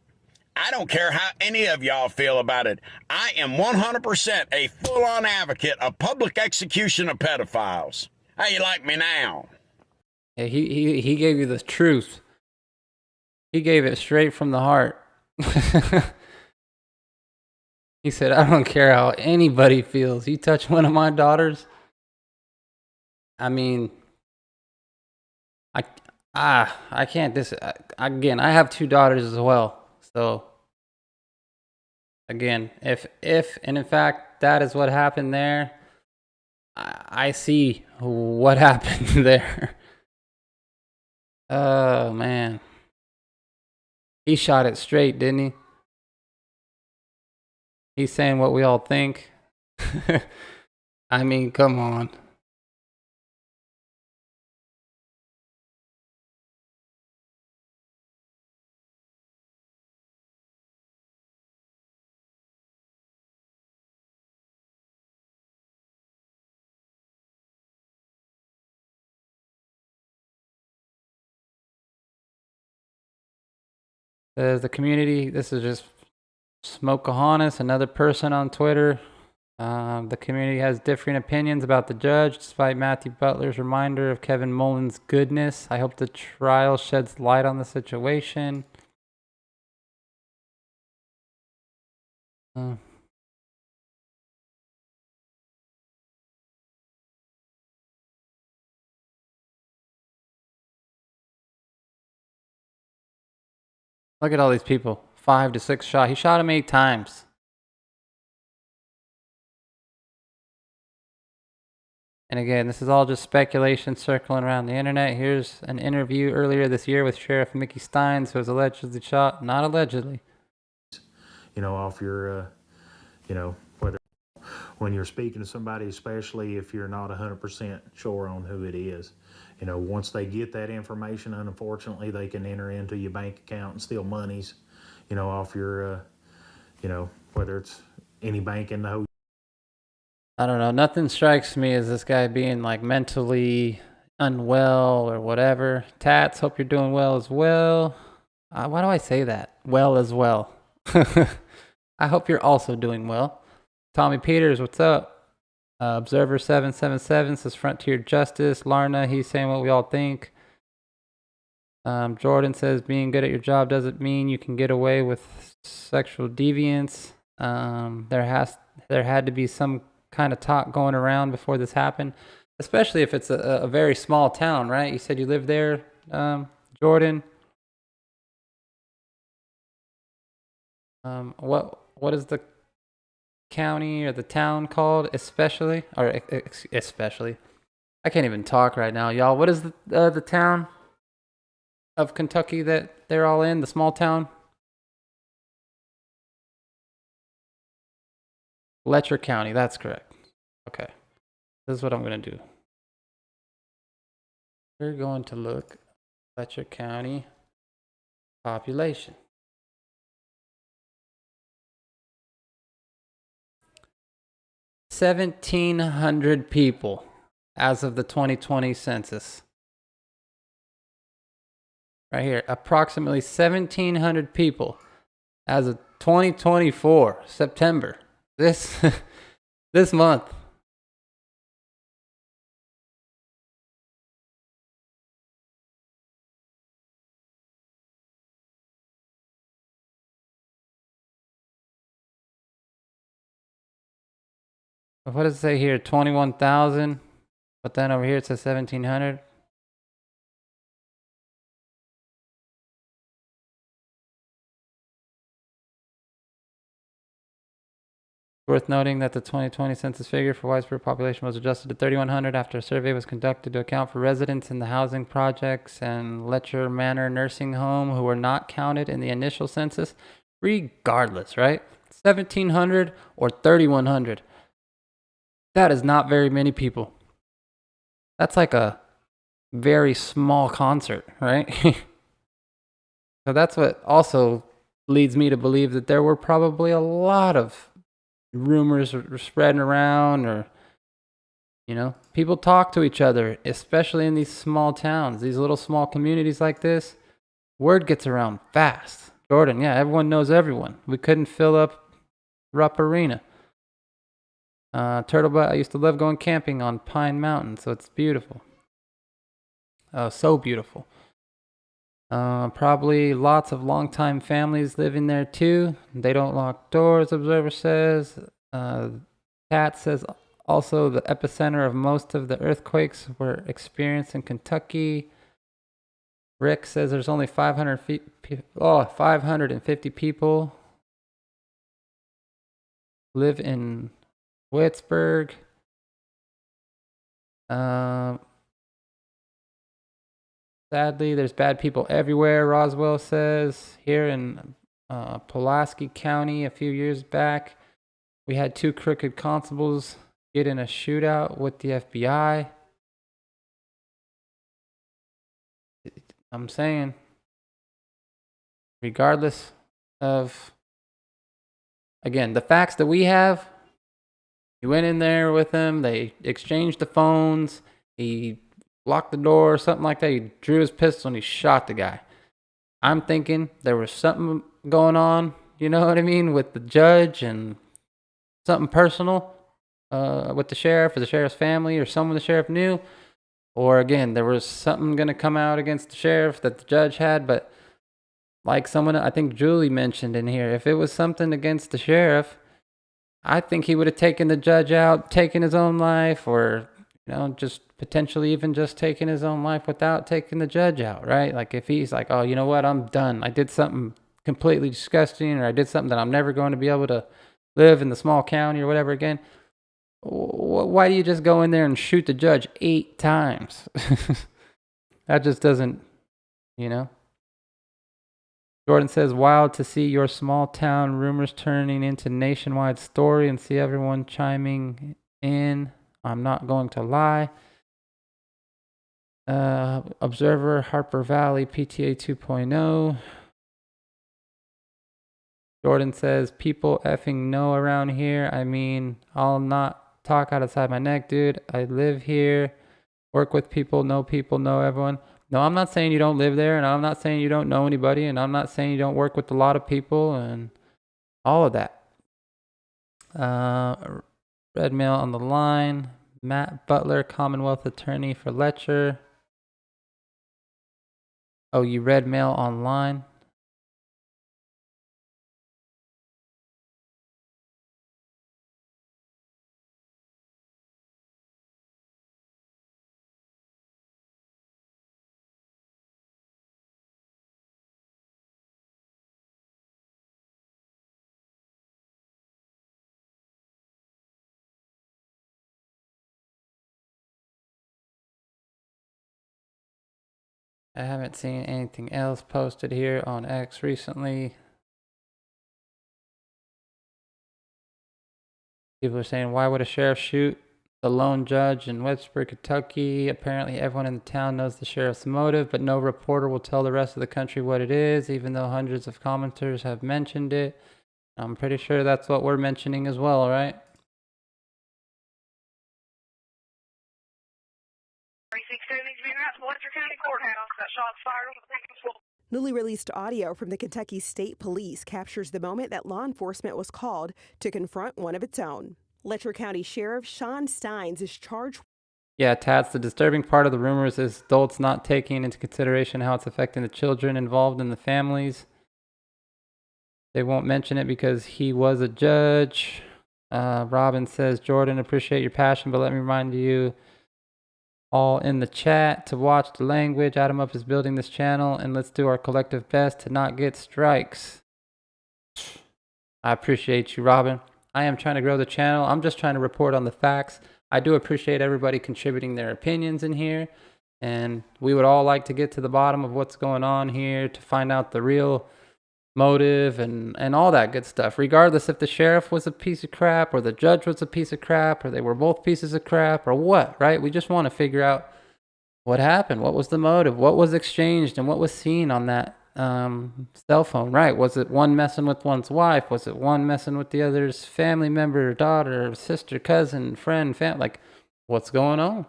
I don't care how any of y'all feel about it. I am 100% a full-on advocate of public execution of pedophiles. How you like me now? Yeah, he gave you the truth. He gave it straight from the heart. He said, I don't care how anybody feels. You touch one of my daughters. I mean, I can't again, I have 2 daughters as well. So again, if and in fact that is what happened there, I see what happened there. Oh man. He shot it straight, didn't he? He's saying what we all think. I mean, come on. Says the community, this is just Smokeahonis, another person on Twitter. The community has differing opinions about the judge, despite Matthew Butler's reminder of Kevin Mullins' goodness. I hope the trial sheds light on the situation. Look at all these people. 5 to 6 shot. He shot him 8 times. And again, this is all just speculation circling around the internet. Here's an interview earlier this year with Sheriff Mickey Stines, who was allegedly shot. Not allegedly. You know, off your, you know, whether when you're speaking to somebody, especially if you're not 100% sure on who it is. You know, once they get that information, unfortunately, they can enter into your bank account and steal monies, you know, off your, you know, whether it's any bank in the hotel. I don't know. Nothing strikes me as this guy being like mentally unwell or whatever. Tats, hope you're doing well as well. Why do I say that? Well as well. I hope you're also doing well. Tommy Peters, what's up? Observer 777 says Frontier Justice. Larna, he's saying what we all think. Jordan says being good at your job doesn't mean you can get away with sexual deviance. There had to be some kind of talk going around before this happened, especially if it's a very small town, right? You said you live there, Jordan. What is the county or the town called? Especially. I can't even talk right now, y'all. What is the town of Kentucky that they're all in? The small town. Letcher County, that's correct. Okay. This is what I'm going to do. We're going to look Letcher County population. $1,700 people as of the 2020 census. Right here, approximately 1,700 people as of 2024, September. This month. What does it say here? 21,000. But then over here it says 1,700. Worth noting that the 2020 census figure for Whitesburg population was adjusted to 3,100 after a survey was conducted to account for residents in the housing projects and Letcher Manor nursing home who were not counted in the initial census. Regardless, right? 1,700 or 3,100. That is not very many people. That's like a very small concert, right? So that's what also leads me to believe that there were probably a lot of rumors were spreading around, or, you know, people talk to each other, especially in these small towns, these little small communities like this. Word gets around fast. Jordan, yeah, everyone knows everyone. We couldn't fill up Rupp Arena. Turtlebutt, I used to love going camping on Pine Mountain, so it's beautiful. Oh, so beautiful. Probably lots of longtime families living there too. They don't lock doors, Observer says. Kat says also the epicenter of most of the earthquakes were experienced in Kentucky. Rick says there's only 550 people live in Whitesburg. Sadly, there's bad people everywhere, Roswell says. Here in Pulaski County a few years back, we had 2 crooked constables get in a shootout with the FBI. I'm saying, regardless of, again, the facts that we have, he went in there with them, they exchanged the phones, he locked the door or something like that. He drew his pistol and he shot the guy. I'm thinking there was something going on, you know what I mean, with the judge and something personal with the sheriff or the sheriff's family or someone the sheriff knew. Or again, there was something going to come out against the sheriff that the judge had. But like someone, I think Julie mentioned in here, if it was something against the sheriff, I think he would have taken the judge out, taken his own life, or, you know, just potentially even just taking his own life without taking the judge out, right? Like if he's like, oh, you know what, I'm done. I did something completely disgusting, or I did something that I'm never going to be able to live in the small county or whatever again. Why do you just go in there and shoot the judge 8 times? That just doesn't, you know. Jordan says, wild to see your small town rumors turning into nationwide story and see everyone chiming in. I'm not going to lie. Observer, Harper Valley, PTA 2.0. Jordan says, people effing know around here. I mean, I'll not talk outside my neck, dude. I live here, work with people, know everyone. No, I'm not saying you don't live there, and I'm not saying you don't know anybody, and I'm not saying you don't work with a lot of people and all of that. Red mail on the line. Matt Butler, Commonwealth attorney for Letcher. Oh, you read mail online? I haven't seen anything else posted here on X recently. People are saying, why would a sheriff shoot the lone judge in Webster, Kentucky? Apparently everyone in the town knows the sheriff's motive, but no reporter will tell the rest of the country what it is, even though hundreds of commenters have mentioned it. I'm pretty sure that's what we're mentioning as well, right? Courthouse that shots fired over the school. Newly released audio from the Kentucky State Police captures the moment that law enforcement was called to confront one of its own. Letcher County Sheriff Sean Stines is charged. Yeah, Tats, the disturbing part of the rumors is adults not taking into consideration how it's affecting the children involved in the families. They won't mention it because he was a judge. Robin says, Jordan, appreciate your passion, but let me remind you all in the chat to watch the language. Adam Up is building this channel, and let's do our collective best to not get strikes. I appreciate you, Robin. I am trying to grow the channel. I'm just trying to report on the facts. I do appreciate everybody contributing their opinions in here, and we would all like to get to the bottom of what's going on here to find out the real motive and all that good stuff, regardless if the sheriff was a piece of crap or the judge was a piece of crap or they were both pieces of crap or what, right? We just want to figure out what happened, what was the motive, what was exchanged, and what was seen on that cell phone, right? Was it one messing with one's wife? Was it one messing with the other's family member, daughter, sister, cousin, friend, family? Like, what's going on?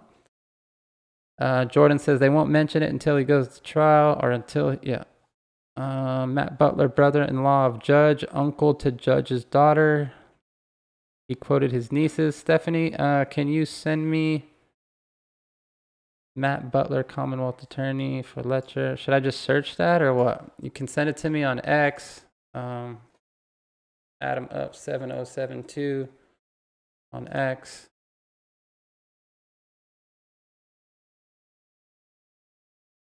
Jordan says they won't mention it until he goes to trial or until, yeah. Matt Butler, brother-in-law of judge, uncle to judge's daughter. He quoted his nieces. Stephanie, can you send me Matt Butler, Commonwealth attorney for Letcher? Should I just search that or what? You can send it to me on X. Adam Up 7072 on X.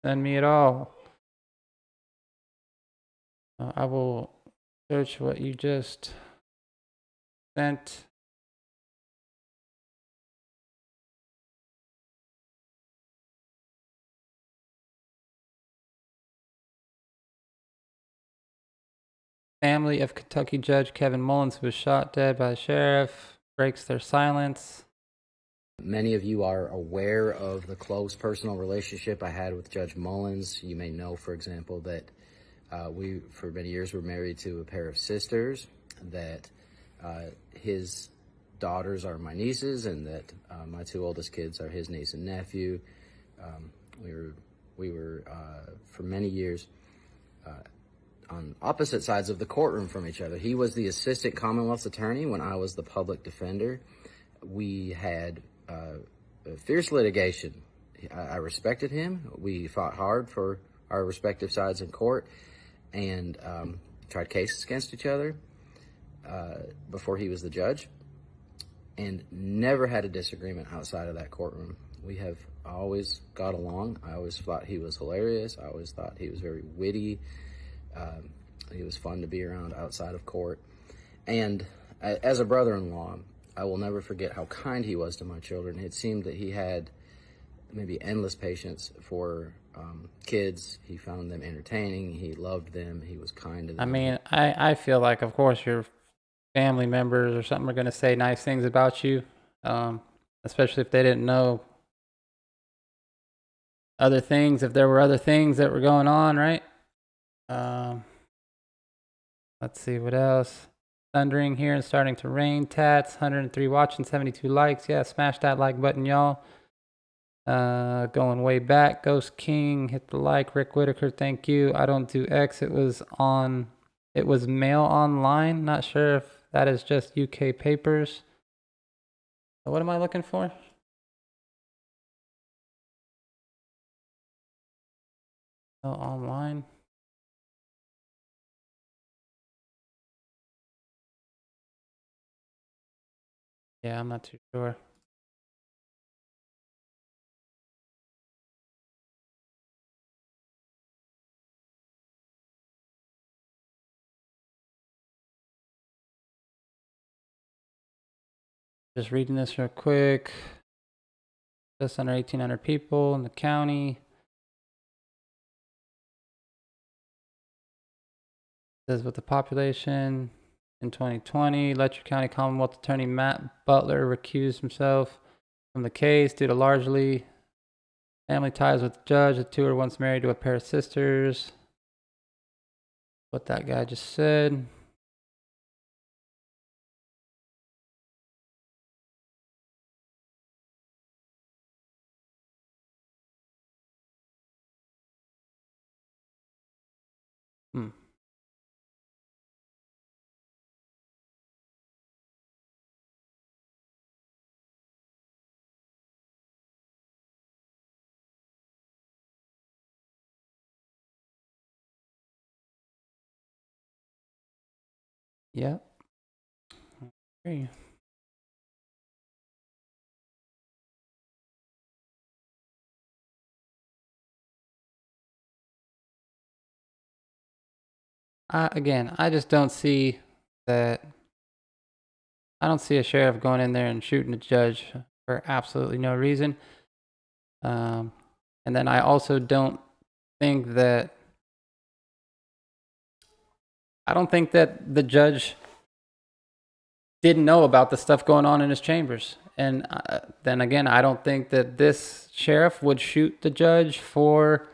Send me it all. I will search what you just sent. Family of Kentucky Judge Kevin Mullins, who was shot dead by the sheriff, breaks their silence. Many of you are aware of the close personal relationship I had with Judge Mullins. You may know, for example, that we, for many years, were married to a pair of sisters, that his daughters are my nieces, and that my 2 oldest kids are his niece and nephew. We were for many years on opposite sides of the courtroom from each other. He was the assistant Commonwealth's attorney when I was the public defender. We had fierce litigation. I respected him. We fought hard for our respective sides in court and tried cases against each other before he was the judge, and never had a disagreement outside of that courtroom. We have always got along. I always thought he was hilarious. I always thought he was very witty. He was fun to be around outside of court. And as a brother-in-law, I will never forget how kind he was to my children. It seemed that he had maybe endless patience for kids. He found them entertaining. He loved them. He was kind to them. I mean, I feel like, of course, your family members or something are going to say nice things about you, especially if they didn't know other things, if there were other things that were going on, right? Let's see what else. Thundering here and starting to rain. Tats, 103 watching, 72 likes. Yeah, smash that like button, y'all. Going way back. Ghost King, hit the like. Rick Whitaker, thank you. I don't do X. It was mail online. Not sure if that is just UK papers. What am I looking for? Oh, online. Yeah, I'm not too sure. Just reading this real quick. Just under 1,800 people in the county. Says with the population in 2020, Letcher County Commonwealth Attorney Matt Butler recused himself from the case due to largely family ties with the judge. The two were once married to a pair of sisters. What that guy just said. Yeah. Okay. Again, I just don't see that. I don't see a sheriff going in there and shooting a judge for absolutely no reason. And then I also don't think that. I don't think that the judge didn't know about the stuff going on in his chambers. And then again, I don't think that this sheriff would shoot the judge for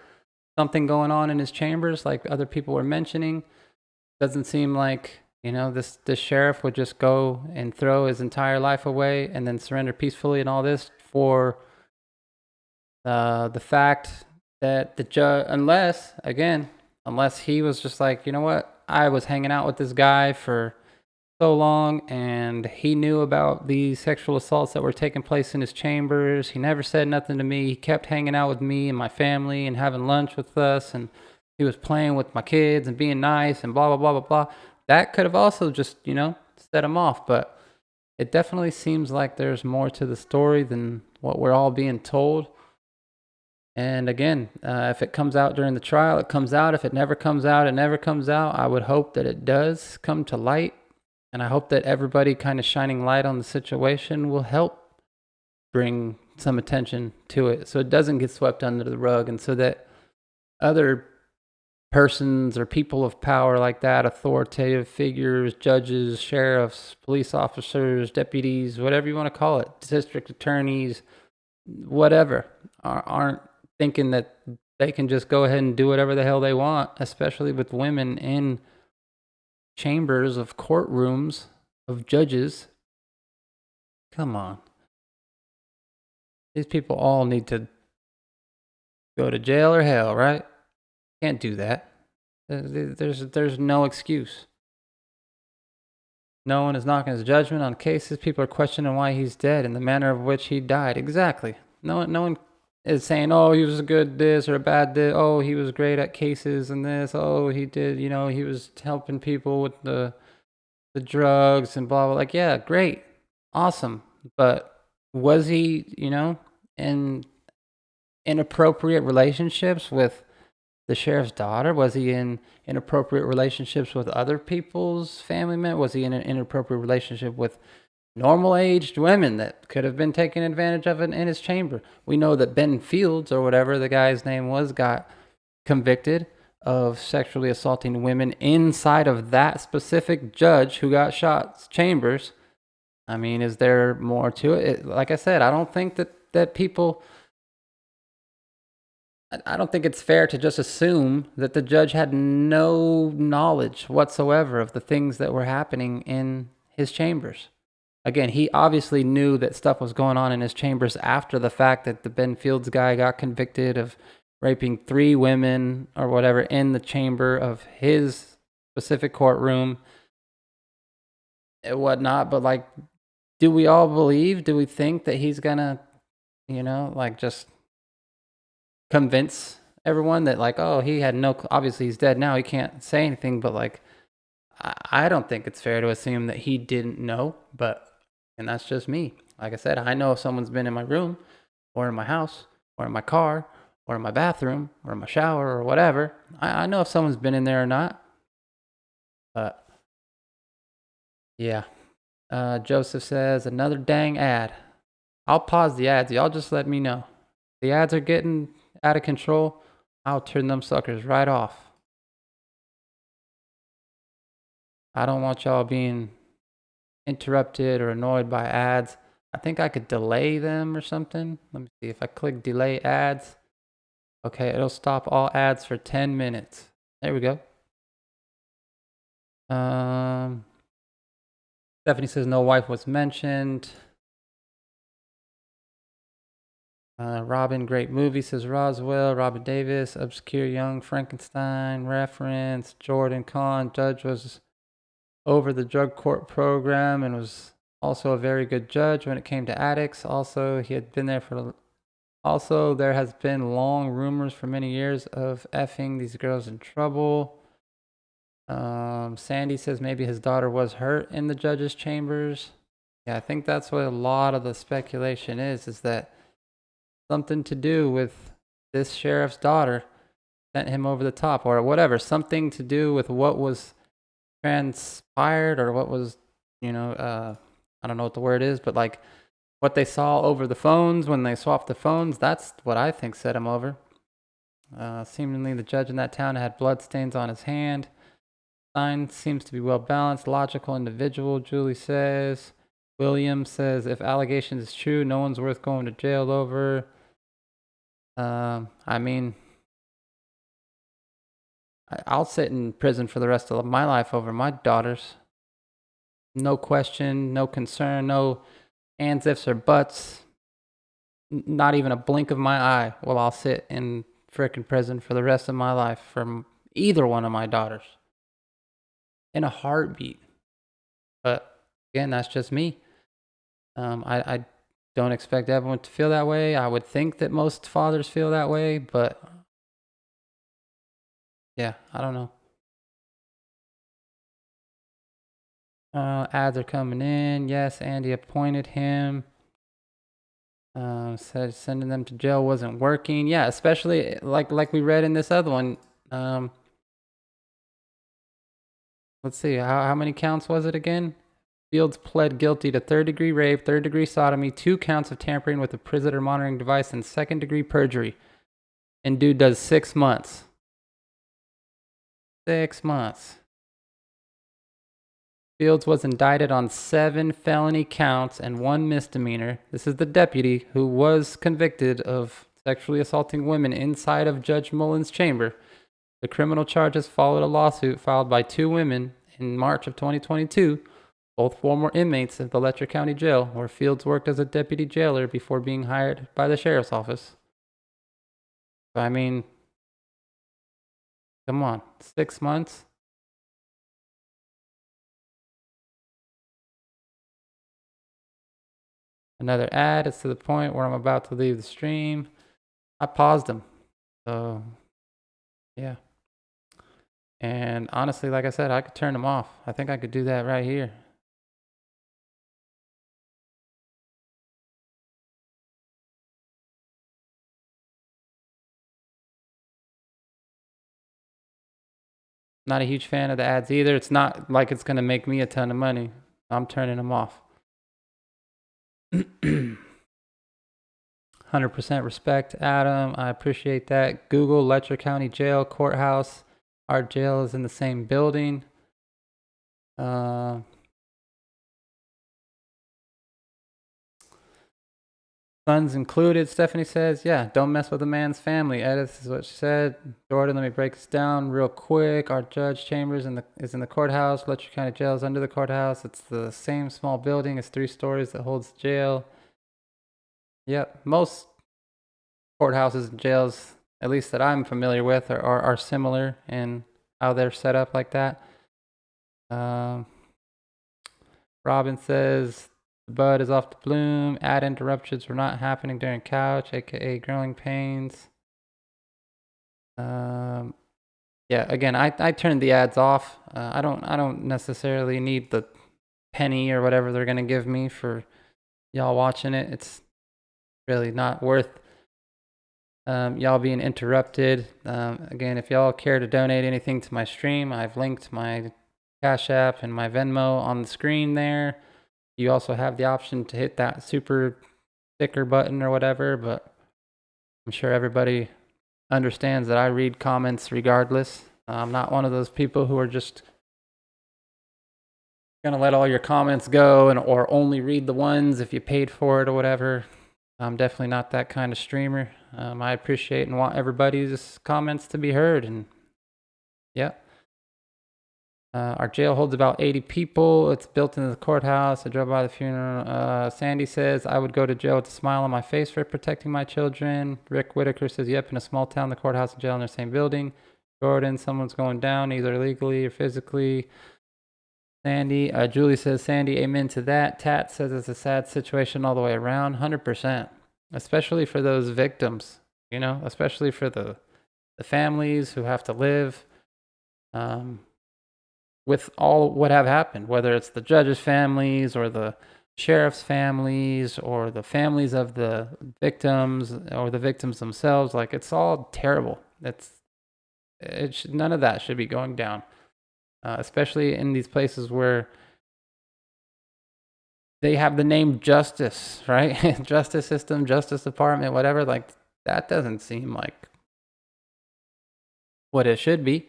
something going on in his chambers like other people were mentioning. Doesn't seem like, you know, this sheriff would just go and throw his entire life away and then surrender peacefully and all this for the fact that the judge, unless he was just like, you know what, I was hanging out with this guy for so long and he knew about these sexual assaults that were taking place in his chambers. He never said nothing to me. He kept hanging out with me and my family and having lunch with us, and he was playing with my kids and being nice and blah, blah, blah, blah, blah. That could have also just, you know, set him off. But it definitely seems like there's more to the story than what we're all being told. And again, if it comes out during the trial, it comes out. If it never comes out, it never comes out. I would hope that it does come to light. And I hope that everybody kind of shining light on the situation will help bring some attention to it so it doesn't get swept under the rug, and so that other persons or people of power like that, authoritative figures, judges, sheriffs, police officers, deputies, whatever you want to call it, district attorneys, whatever, aren't thinking that they can just go ahead and do whatever the hell they want, especially with women in chambers of courtrooms of judges. Come on. These people all need to go to jail or hell, right? Can't do that. There's no excuse. No one is knocking his judgment on cases. People are questioning why he's dead and the manner of which he died. Exactly. No one is saying, oh, he was a good this or a bad this. Oh, he was great at cases and this. Oh, he did, he was helping people with the drugs and blah, blah. Like, yeah, great. Awesome. But was he, in inappropriate relationships with the sheriff's daughter? Was he in inappropriate relationships with other people's family members? Was he in an inappropriate relationship with normal-aged women that could have been taking advantage of it in his chamber? We know that Ben Fields, or whatever the guy's name was, got convicted of sexually assaulting women inside of that specific judge who got shot chambers. I mean, is there more to it? Like I said, I don't think that people... I don't think it's fair to just assume that the judge had no knowledge whatsoever of the things that were happening in his chambers. Again, he obviously knew that stuff was going on in his chambers after the fact that the Ben Fields guy got convicted of raping 3 women or whatever in the chamber of his specific courtroom and whatnot. But, like, do we all believe, do we think that he's gonna, just convince everyone that, like, oh, he had no, obviously he's dead now, he can't say anything, but, like, I don't think it's fair to assume that he didn't know, and that's just me. Like I said, I know if someone's been in my room or in my house or in my car or in my bathroom or in my shower or whatever. I know if someone's been in there or not. But yeah. Joseph says, another dang ad. I'll pause the ads. Y'all just let me know. The ads are getting out of control. I'll turn them suckers right off. I don't want y'all being interrupted or annoyed by ads. I think I could delay them or something. Let me see if I click delay ads. Okay, it'll stop all ads for 10 minutes. There we go. Stephanie says no wife was mentioned. Robin, great movie, says Roswell. Robin Davis, obscure young Frankenstein reference. Jordan Kahn, judge was over the drug court program and was also a very good judge when it came to addicts. Also, he had been there for... Also, there has been long rumors for many years of effing these girls in trouble. Sandy says maybe his daughter was hurt in the judge's chambers. Yeah, I think that's what a lot of the speculation is that something to do with this sheriff's daughter sent him over the top or whatever. Something to do with what was transpired or what was, I don't know what the word is, but like what they saw over the phones when they swapped the phones. That's what I think set him over. Seemingly the judge in that town had bloodstains on his hand. Stein seems to be well balanced, logical individual, Julie says. William says if allegations is true, no one's worth going to jail over. I mean, I'll sit in prison for the rest of my life over my daughters. No question, no concern, no ands, ifs, or buts. Not even a blink of my eye will I'll sit in frickin' prison for the rest of my life for either one of my daughters. In a heartbeat. But again, that's just me. I don't expect everyone to feel that way. I would think that most fathers feel that way, but yeah, I don't know. Ads are coming in. Yes, Andy appointed him. Said sending them to jail wasn't working. Yeah, especially like we read in this other one. Let's see, how many counts was it again? Fields pled guilty to third-degree rape, third-degree sodomy, 2 counts of tampering with a prisoner monitoring device, and second-degree perjury. And dude does 6 months. 6 months. Fields was indicted on 7 felony counts and 1 misdemeanor. This is the deputy who was convicted of sexually assaulting women inside of Judge Mullins' chamber. The criminal charges followed a lawsuit filed by 2 women in March of 2022, both former inmates of the Letcher County Jail, where Fields worked as a deputy jailer before being hired by the sheriff's office. I mean, Come on, 6 months. Another ad. It's to the point where I'm about to leave the stream. I paused them. So, yeah. And honestly, like I said, I could turn them off. I think I could do that right here. Not a huge fan of the ads either. It's not like it's going to make me a ton of money. I'm turning them off. 100% respect, Adam. I appreciate that. Google, Letcher County Jail, Courthouse. Our jail is in the same building. Sons included, Stephanie says. Yeah, don't mess with a man's family. Edith is what she said. Jordan, let me break this down real quick. Our judge chambers is in the courthouse. Letcher County Jail is under the courthouse. It's the same small building. It's 3 stories that holds the jail. Yep, most courthouses and jails, at least that I'm familiar with, are similar in how they're set up like that. Robin says, the bud is off the bloom. Ad interruptions were not happening during couch, aka growing pains. Yeah, again, I turned the ads off. I don't necessarily need the penny or whatever they're gonna give me for y'all watching it. It's really not worth y'all being interrupted. Again, if y'all care to donate anything to my stream, I've linked my Cash App and my Venmo on the screen there. You also have the option to hit that super sticker button or whatever, but I'm sure everybody understands that I read comments regardless. I'm not one of those people who are just gonna let all your comments go or only read the ones if you paid for it or whatever. I'm definitely not that kind of streamer. I appreciate and want everybody's comments to be heard, and yeah. Our jail holds about 80 people. It's built into the courthouse. I drove by the funeral. Sandy says, I would go to jail with a smile on my face for protecting my children. Rick Whitaker says, yep, in a small town, the courthouse and jail in the same building. Jordan, someone's going down, either legally or physically. Sandy, Julie says, Sandy, amen to that. Tat says it's a sad situation all the way around. 100%. Especially for those victims, you know, especially for the families who have to live with all what have happened, whether it's the judges' families or the sheriff's families or the families of the victims or the victims themselves. Like, it's all terrible. None of that should be going down, especially in these places where they have the name justice, right? Justice system, justice department, whatever. Like, that doesn't seem like what it should be.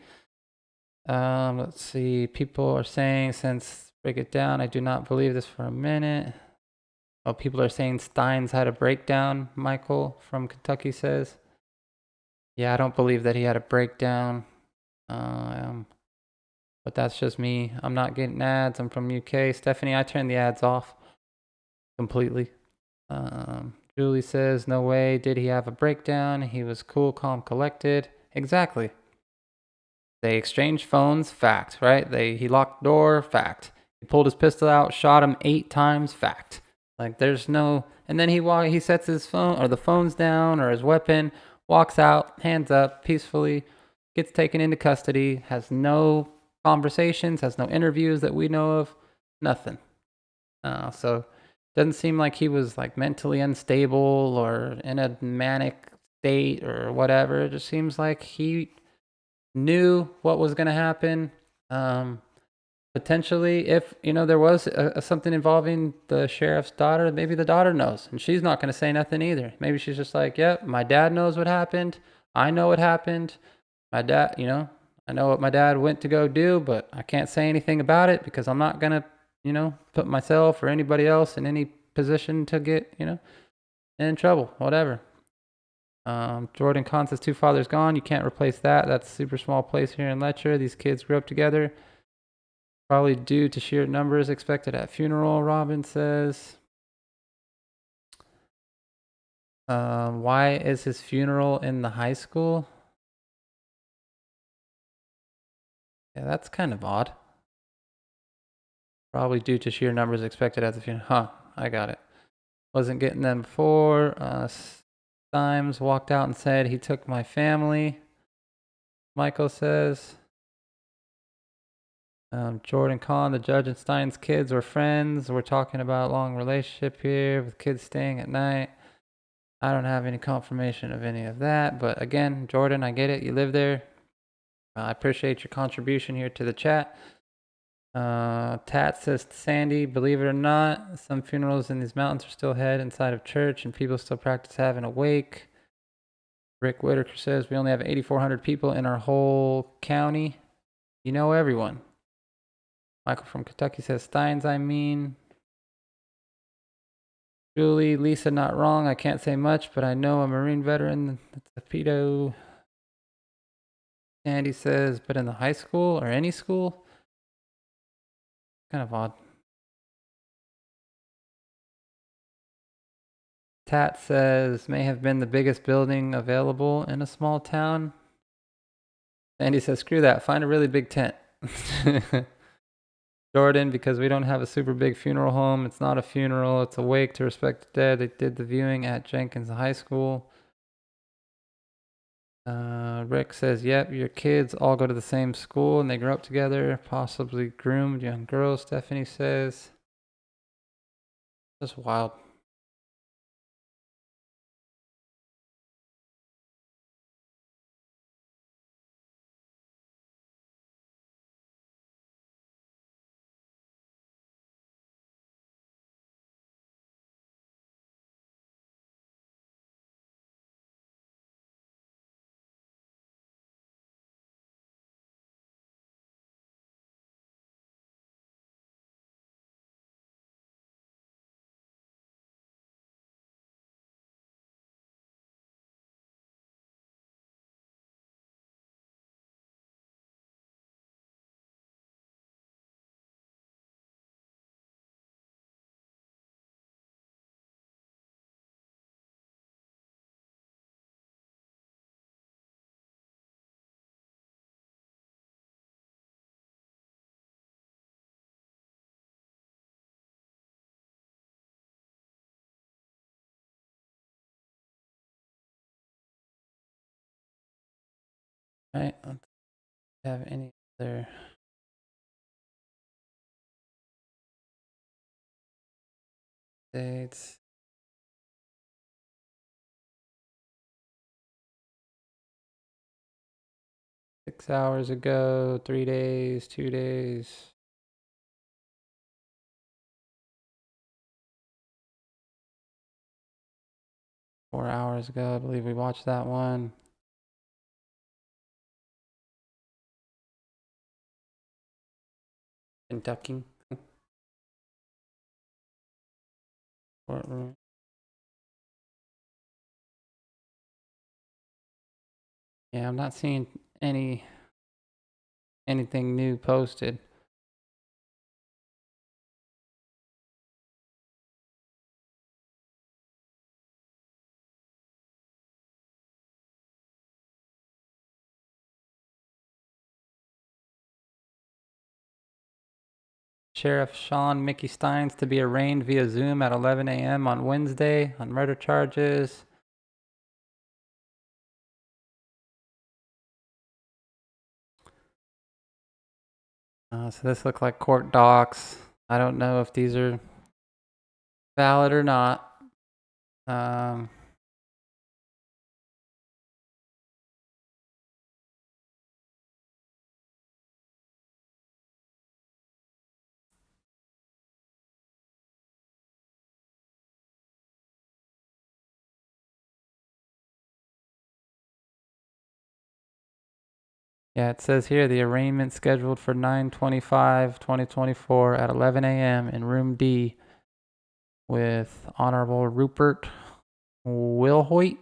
Let's see. People are saying, since break it down, I do not believe this for a minute. Oh, people are saying Stines had a breakdown, Michael from Kentucky says. Yeah, I don't believe that he had a breakdown. But that's just me. I'm not getting ads. I'm from UK. Stephanie, I turned the ads off completely. Julie says, no way did he have a breakdown. He was cool, calm, collected. Exactly. They exchanged phones, fact, right? He locked the door, fact. He pulled his pistol out, shot him 8 times, fact. Like, there's no, and then he sets his phone or the phones down or his weapon, walks out, hands up, peacefully, gets taken into custody, has no conversations, has no interviews that we know of, nothing. So doesn't seem like he was like mentally unstable or in a manic state or whatever. It just seems like he knew what was going to happen. Potentially, if there was something involving the sheriff's daughter, maybe the daughter knows, and she's not going to say nothing either. Maybe she's just like, yep, my dad knows what happened. I know what happened. My dad, I know what my dad went to go do, but I can't say anything about it because I'm not going to, put myself or anybody else in any position to get, in trouble, whatever. Jordan Kahn says, 2 fathers gone. You can't replace that. That's a super small place here in Letcher. These kids grew up together. Probably due to sheer numbers expected at funeral, Robin says. Why is his funeral in the high school? Yeah, that's kind of odd. Probably due to sheer numbers expected at the funeral. Huh, I got it. Wasn't getting them before. Stimes walked out and said he took my family. Michael says. Jordan Kahn, the judge, and Stein's kids were friends. We're talking about a long relationship here with kids staying at night. I don't have any confirmation of any of that. But again, Jordan, I get it. You live there. I appreciate your contribution here to the chat. Tat says, Sandy, believe it or not, some funerals in these mountains are still held inside of church and people still practice having a wake. Rick Whitaker says, we only have 8,400 people in our whole county. You know everyone. Michael from Kentucky says, Steins, I mean. Julie, Lisa, not wrong. I can't say much, but I know a Marine veteran. That's a pedo. Sandy says, but in the high school or any school? Kind of odd. Tat says, may have been the biggest building available in a small town. Sandy says, screw that. Find a really big tent. Jordan, because we don't have a super big funeral home. It's not a funeral. It's a wake to respect the dead. They did the viewing at Jenkins High School. Rick says, yep, your kids all go to the same school and they grew up together, possibly groomed young girls, Stephanie says. That's wild. All right, let's have any other dates. Six hours ago, 3 days, 2 days. $4 ago, I believe we watched that one. Kentucky. Courtroom. Yeah, I'm not seeing anything new posted. Sheriff Sean Mickey Stines to be arraigned via Zoom at 11 a.m. on Wednesday on murder charges. So this looked like court docs. I don't know if these are valid or not. Yeah, it says here the arraignment scheduled for 9/25/2024 at 11 a.m. in room D with Honorable Rupert Wilhoit.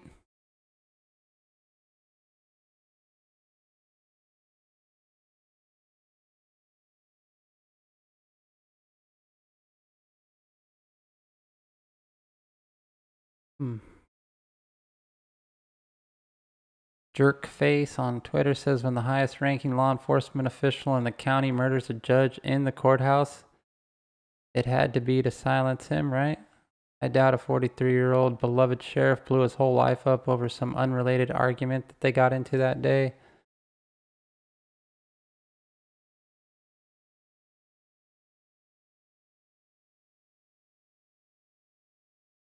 Jerkface on Twitter says, when the highest ranking law enforcement official in the county murders a judge in the courthouse, it had to be to silence him, right? I doubt a 43-year-old beloved sheriff blew his whole life up over some unrelated argument that they got into that day.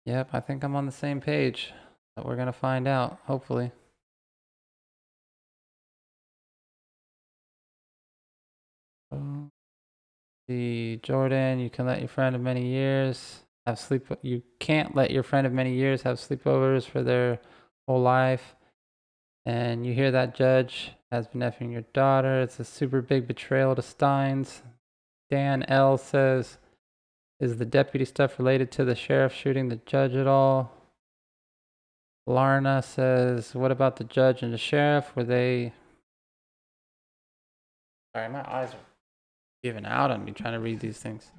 Yep, I think I'm on the same page. But we're going to find out, hopefully. See, Jordan, you can let your friend of many years have sleep. You can't let your friend of many years have sleepovers for their whole life. And you hear that judge has been effing your daughter. It's a super big betrayal to Stines. Dan L says, is the deputy stuff related to the sheriff shooting the judge at all? Larna says, what about the judge and the sheriff? Were they... Sorry, my eyes are giving out on me trying to read these things.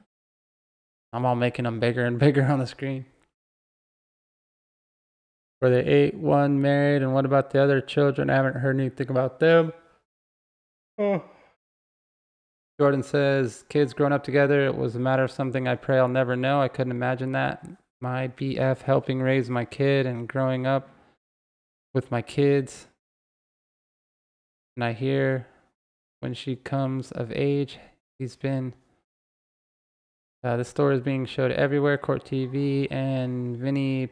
I'm all making them bigger and bigger on the screen. Were they 8, 1 married? And what about the other children? I haven't heard anything about them. Oh. Jordan says, kids growing up together, it was a matter of something I pray I'll never know. I couldn't imagine that. My BF helping raise my kid and growing up with my kids. And I hear when she comes of age, he's been... this story is being showed everywhere, Court TV, and Vinny...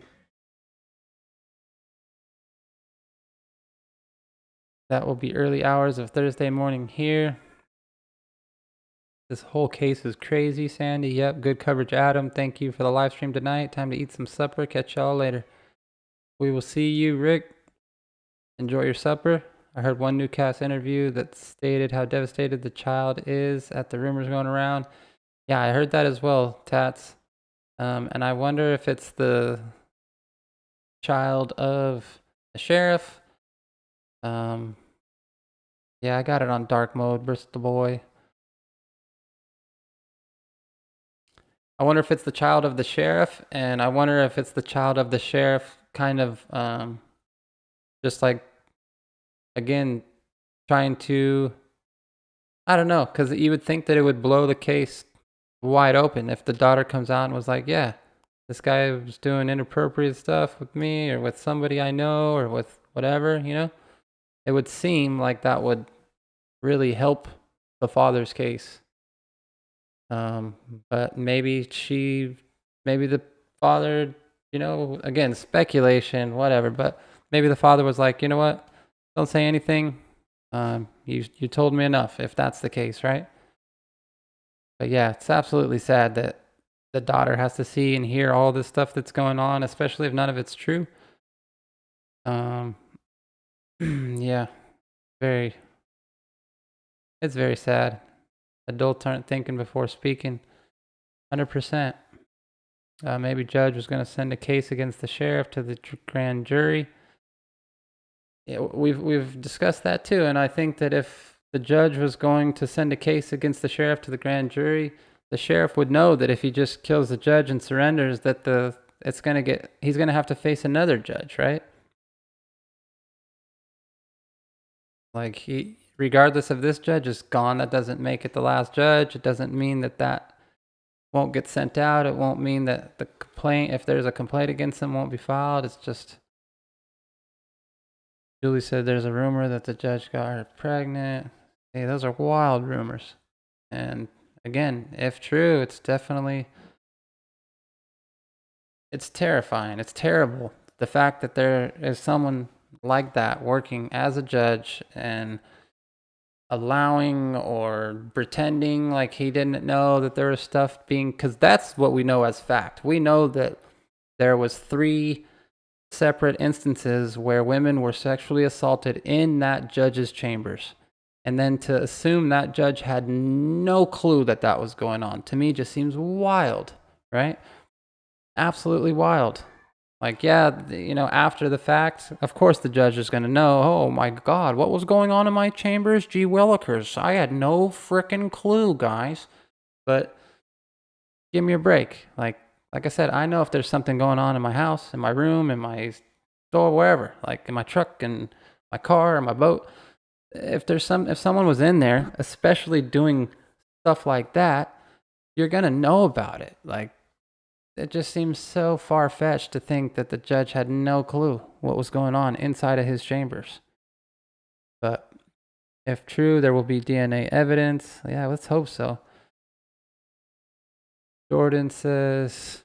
That will be early hours of Thursday morning here. This whole case is crazy, Sandy. Yep, good coverage, Adam. Thank you for the live stream tonight. Time to eat some supper. Catch y'all later. We will see you, Rick. Enjoy your supper. I heard one newscast interview that stated how devastated the child is at the rumors going around. Yeah, I heard that as well, Tats. And I wonder if it's the child of the sheriff. Yeah, I got it on dark mode, Bristol boy. I wonder if it's the child of the sheriff, and I wonder if it's the child of the sheriff kind of just like, again, trying to, I don't know, because you would think that it would blow the case wide open if the daughter comes out and was like, yeah, this guy was doing inappropriate stuff with me or with somebody I know or with whatever, you know? It would seem like that would really help the father's case. But maybe the father, you know, again, speculation, whatever, but maybe the father was like, you know what? Don't say anything. You told me enough if that's the case, right? But yeah, it's absolutely sad that the daughter has to see and hear all this stuff that's going on, especially if none of it's true. Yeah, it's very sad. Adults aren't thinking before speaking. 100%. Maybe judge was going to send a case against the sheriff to the grand jury. Yeah, we've discussed that too, and I think that if the judge was going to send a case against the sheriff to the grand jury, the sheriff would know that if he just kills the judge and surrenders, that he's going to have to face another judge, right? Like regardless of this judge is gone, that doesn't make it the last judge. It doesn't mean that won't get sent out. It won't mean that the complaint, if there's a complaint against him, won't be filed. It's just, Julie said there's a rumor that the judge got her pregnant. Hey, those are wild rumors. And again, if true, it's terrifying. It's terrible. The fact that there is someone like that working as a judge and allowing or pretending like he didn't know that there was stuff being, because that's what we know as fact. We know that there was 3 separate instances where women were sexually assaulted in that judge's chambers. And then to assume that judge had no clue that that was going on, to me just seems wild, right? Absolutely wild. Like, yeah, you know, after the fact, of course the judge is going to know, oh my God, what was going on in my chambers? Gee willikers, I had no frickin' clue, guys. But give me a break. Like I said, I know if there's something going on in my house, in my room, in my store, wherever, like in my truck and my car or my boat. If someone was in there, especially doing stuff like that, you're gonna know about it. Like, it just seems so far-fetched to think that the judge had no clue what was going on inside of his chambers. But if true, there will be DNA evidence. Yeah, let's hope so. Jordan says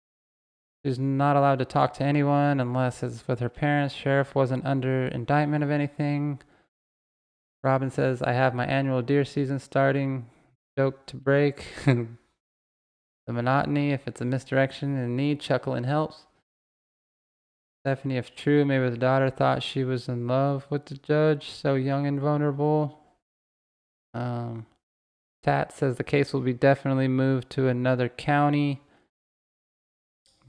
she's not allowed to talk to anyone unless it's with her parents. Sheriff wasn't under indictment of anything. Robin says, I have my annual deer season starting. Joke to break the monotony. If it's a misdirection and need, chuckling helps. Stephanie, if true, maybe the daughter thought she was in love with the judge, so young and vulnerable. Tat says the case will be definitely moved to another county.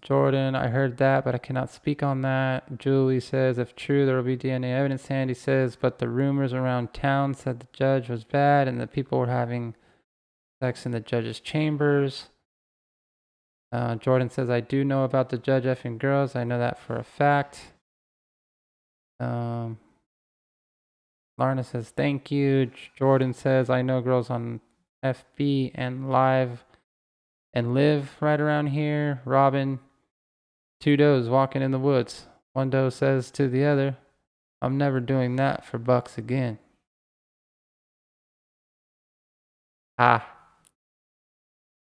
Jordan, I heard that, but I cannot speak on that. Julie says, if true, there will be DNA evidence. Sandy says, but the rumors around town said the judge was bad and that people were having sex in the judge's chambers. Jordan says, I do know about the judge effing girls. I know that for a fact. Larna says, thank you. Jordan says, I know girls on FB and live and live right around here. Robin, 2 does walking in the woods. One doe says to the other, I'm never doing that for bucks again. Ah.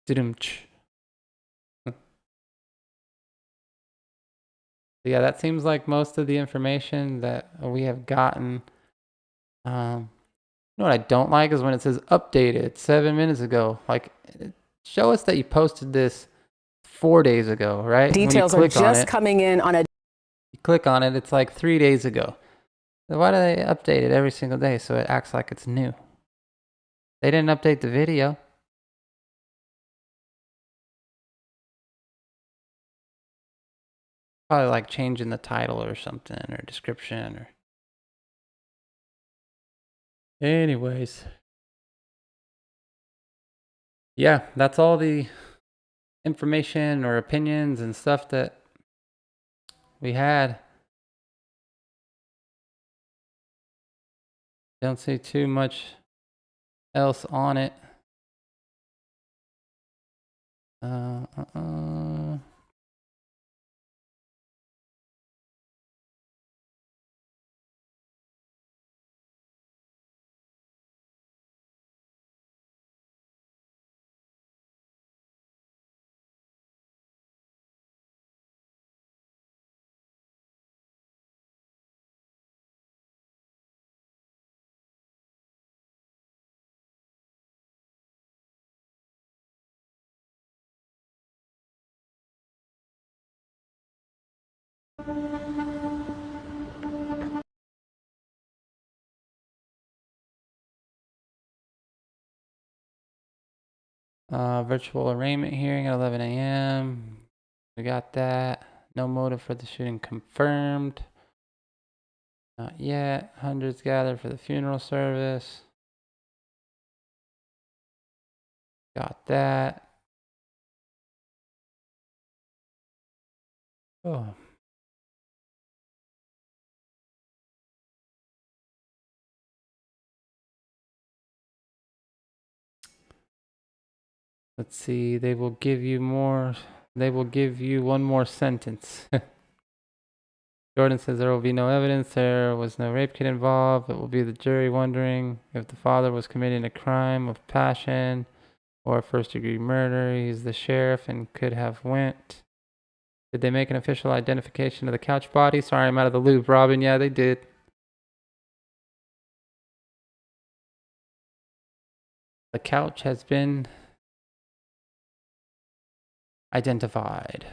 Didumch. Yeah, that seems like most of the information that we have gotten. You know what I don't like is when it says updated 7 minutes ago. Like, show us that you posted this 4 days ago, right? Details are just coming in on a. You click on it, it's like 3 days ago. So why do they update it every single day so it acts like it's new? They didn't update the video. Probably like changing the title or something, or description, or... Anyways. Yeah, that's all the information or opinions and stuff that we had. Don't see too much else on it. Virtual arraignment hearing at 11 a.m. We got that. No motive for the shooting confirmed. Not yet. Hundreds gathered for the funeral service. Got that. Oh. Let's see. They will give you more. They will give you one more sentence. Jordan says there will be no evidence. There was no rape kit involved. It will be the jury wondering if the father was committing a crime of passion or first-degree murder. He's the sheriff and could have went. Did they make an official identification of the couch body? Sorry, I'm out of the loop, Robin. Yeah, they did. The couch has been identified.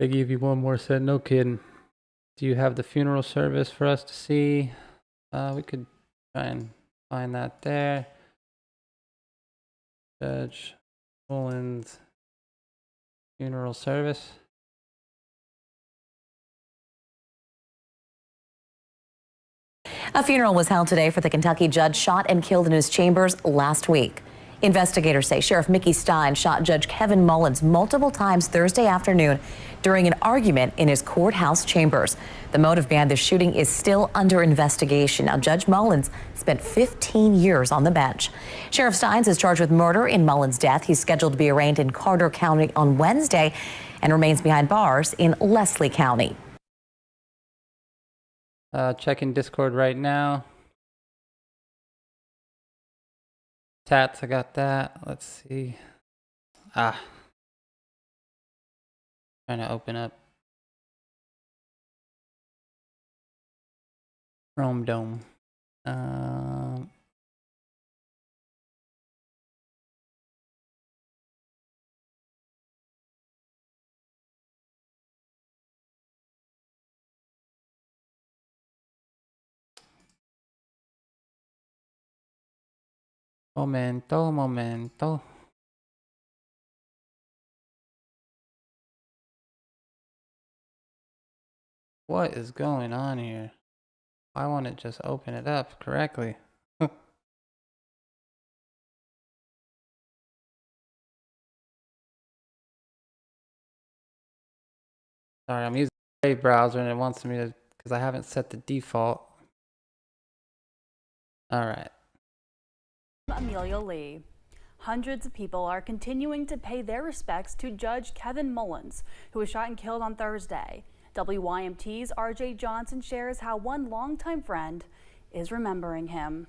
They give you one more set. No kidding. Do you have the funeral service for us to see? We could try and find that there. Judge Mullins funeral service. A funeral was held today for the Kentucky judge shot and killed in his chambers last week. Investigators say Sheriff Mickey Stines shot Judge Kevin Mullins multiple times Thursday afternoon during an argument in his courthouse chambers. The motive behind the shooting is still under investigation. Now, Judge Mullins spent 15 years on the bench. Sheriff Stines is charged with murder in Mullins' death. He's scheduled to be arraigned in Carter County on Wednesday and remains behind bars in Leslie County. Checking Discord right now. Tats, I got that. Let's see. Trying to open up Chrome Dome. Momento. What is going on here? Why won't it just open it up correctly? Sorry, I'm using the Brave browser and it wants me to, because I haven't set the default. All right. Amelia Lee. Hundreds of people are continuing to pay their respects to Judge Kevin Mullins, who was shot and killed on Thursday. WYMT's RJ Johnson shares how one longtime friend is remembering him.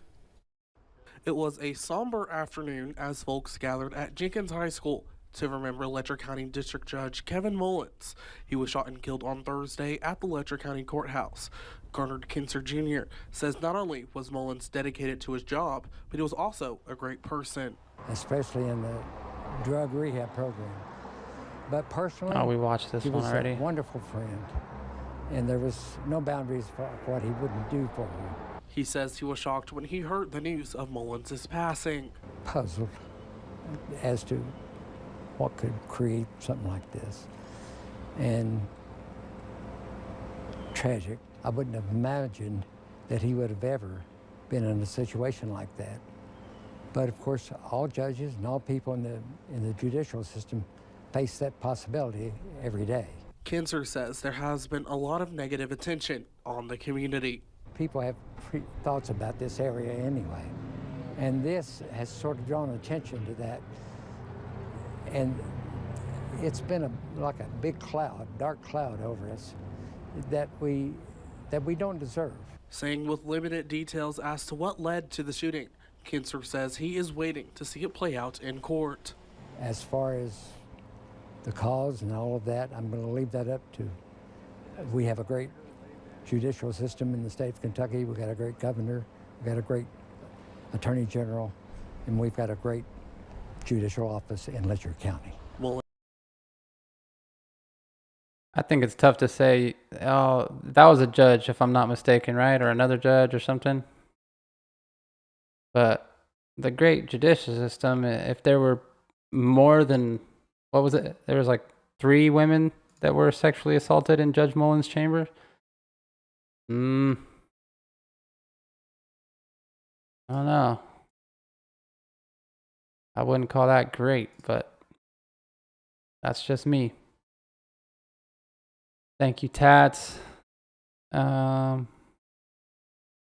It was a somber afternoon as folks gathered at Jenkins High School to remember Letcher County District Judge Kevin Mullins. He was shot and killed on Thursday at the Letcher County Courthouse. Garner Kinser Jr. says not only was Mullins dedicated to his job, but he was also a great person. Especially in the drug rehab program. But personally, we watched this he one was already. A wonderful friend, and there was no boundaries for what he wouldn't do for you. He says he was shocked when he heard the news of Mullins' passing. Puzzled as to what could create something like this, and tragic. I wouldn't have imagined that he would have ever been in a situation like that. But of course, all judges and all people in the judicial system face that possibility every day. Kinser says there has been a lot of negative attention on the community. People have thoughts about this area anyway, and this has sort of drawn attention to that. And it's been like a big cloud, dark cloud over us that we don't deserve. Saying with limited details as to what led to the shooting, Kinser says he is waiting to see it play out in court. As far as the cause and all of that, I'm going to leave that up to. We have a great judicial system in the state of Kentucky. We've got a great governor. We've got a great attorney general, and we've got a great judicial office in Letcher County. Well, I think it's tough to say, oh, that was a judge, if I'm not mistaken, right? Or another judge or something. But the great judicial system, if there were more than, what was it? There was like 3 women that were sexually assaulted in Judge Mullins' chamber. I don't know. I wouldn't call that great, but that's just me. Thank you, Tats.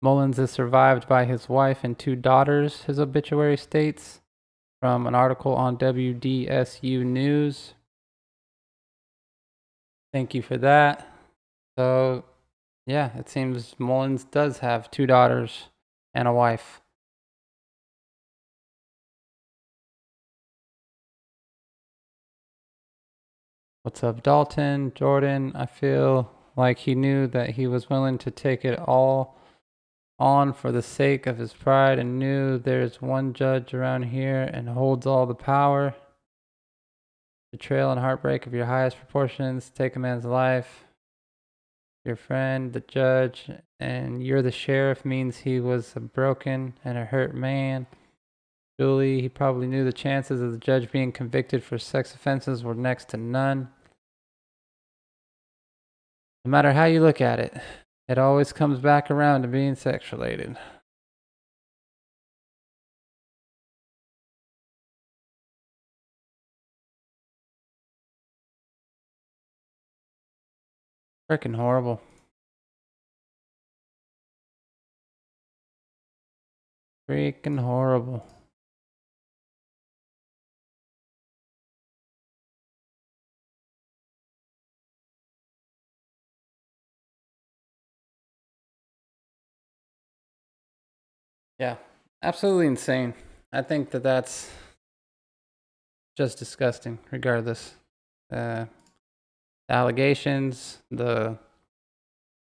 Mullins is survived by his wife and 2 daughters, his obituary states, from an article on WDSU News. Thank you for that. So, yeah, it seems Mullins does have 2 daughters and a wife. What's up, Dalton? Jordan, I feel like he knew that he was willing to take it all on for the sake of his pride and knew there's one judge around here and holds all the power. Betrayal and heartbreak of your highest proportions take a man's life. Your friend, the judge, and you're the sheriff means he was a broken and a hurt man. Julie, he probably knew the chances of the judge being convicted for sex offenses were next to none. No matter how you look at it, it always comes back around to being sex related. Freaking horrible. Freaking horrible. Yeah, absolutely insane. I think that that's just disgusting, regardless. The allegations, the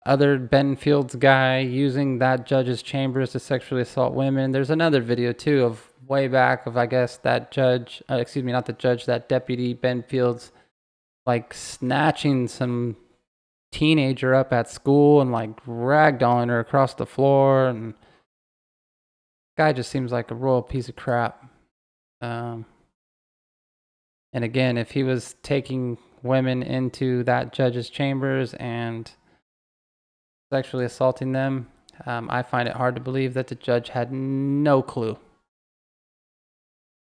other Ben Fields guy using that judge's chambers to sexually assault women. There's another video too of way back of, I guess, that judge, excuse me, not the judge, that deputy Ben Fields, like snatching some teenager up at school and like ragdolling her across the floor. And guy just seems like a royal piece of crap. And again, if he was taking women into that judge's chambers and sexually assaulting them, I find it hard to believe that the judge had no clue.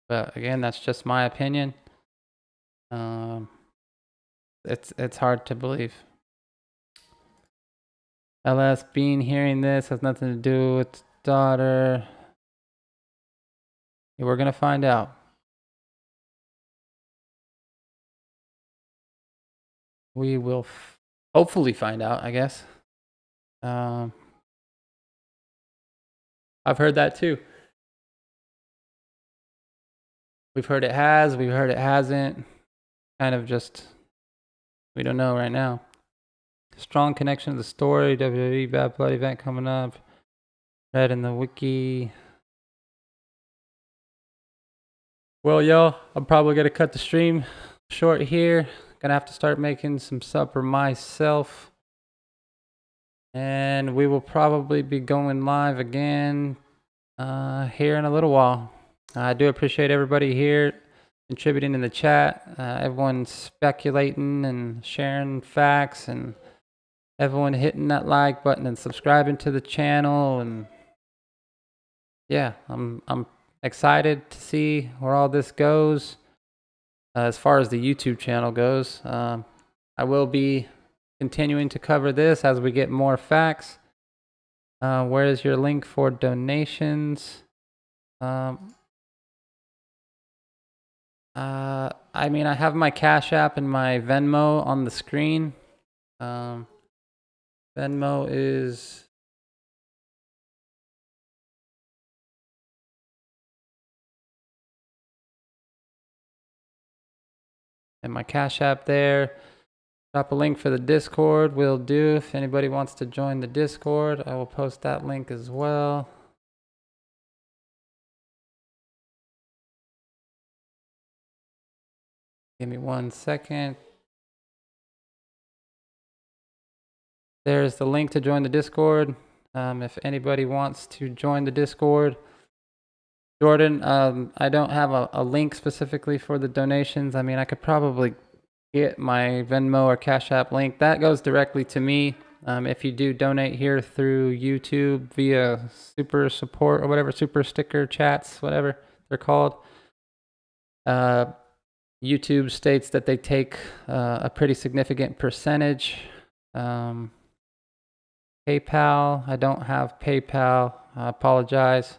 But again, that's just my opinion. It's hard to believe. LS Bean hearing this has nothing to do with daughter. We're gonna find out. We will hopefully find out, I guess. I've heard that too. We've heard it has, we've heard it hasn't. Kind of just, we don't know right now. Strong connection to the story. WWE Bad Blood event coming up. Read in the wiki. Well, y'all, I'm probably going to cut the stream short here. Gonna have to start making some supper myself. And we will probably be going live again here in a little while. I do appreciate everybody here contributing in the chat. Everyone speculating and sharing facts, and everyone hitting that like button and subscribing to the channel. And yeah, I'm excited to see where all this goes. As far as the YouTube channel goes, I will be continuing to cover this as we get more facts. Where is your link for donations? I mean, I have my Cash App and my Venmo on the screen. Venmo is... and my Cash App there. Drop a link for the Discord will do. If anybody wants to join the Discord, I will post that link as well. Give me 1 second. There's the link to join the Discord. If anybody wants to join the Discord. Jordan, I don't have a link specifically for the donations. I mean, I could probably get my Venmo or Cash App link. That goes directly to me. If you do donate here through YouTube via Super Support or whatever, Super Sticker Chats, whatever they're called. YouTube states that they take a pretty significant percentage. PayPal, I don't have PayPal. I apologize.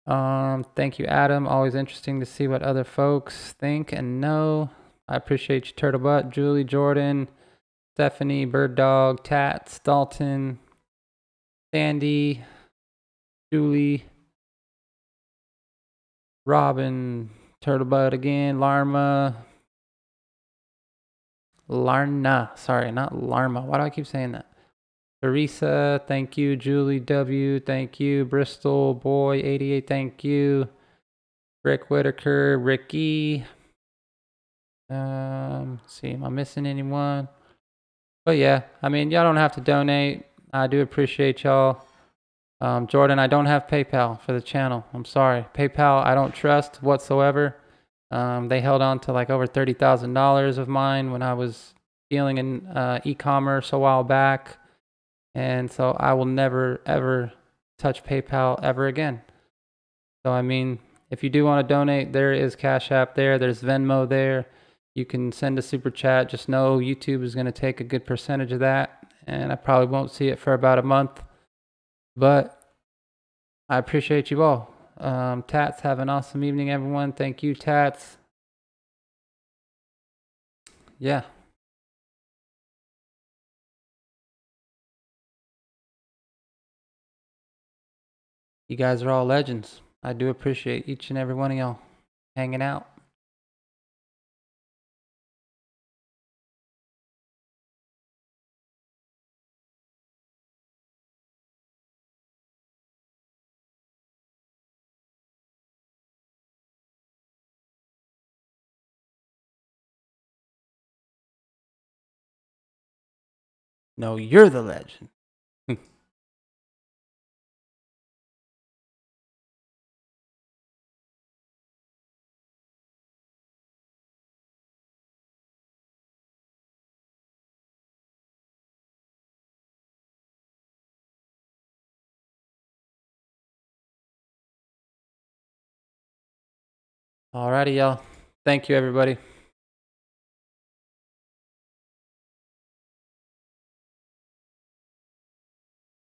Thank you, Adam. Always interesting to see what other folks think and know. I appreciate you, Turtlebutt, Julie, Jordan, Stephanie, Bird Dog, Tats, Dalton, Sandy, Julie, Robin, Turtlebutt again, Larna, sorry, not Larma. Why do I keep saying that? Teresa, thank you. Julie W, thank you. Bristol Boy 88, thank you. Rick Whitaker, Ricky. See, am I missing anyone? But yeah, I mean, y'all don't have to donate. I do appreciate y'all. Jordan, I don't have PayPal for the channel. I'm sorry. PayPal, I don't trust whatsoever. They held on to like over $30,000 of mine when I was dealing in e-commerce a while back. And so I will never, ever touch PayPal ever again. So, I mean, if you do want to donate, there is Cash App there. There's Venmo there. you can send a super chat. Just know YouTube is going to take a good percentage of that, and I probably won't see it for about a month. But I appreciate you all. Tats, have an awesome evening, everyone. Thank you, Tats. Yeah. You guys are all legends. I do appreciate each and every one of y'all hanging out. No, you're the legend. Alrighty, y'all. Thank you, everybody.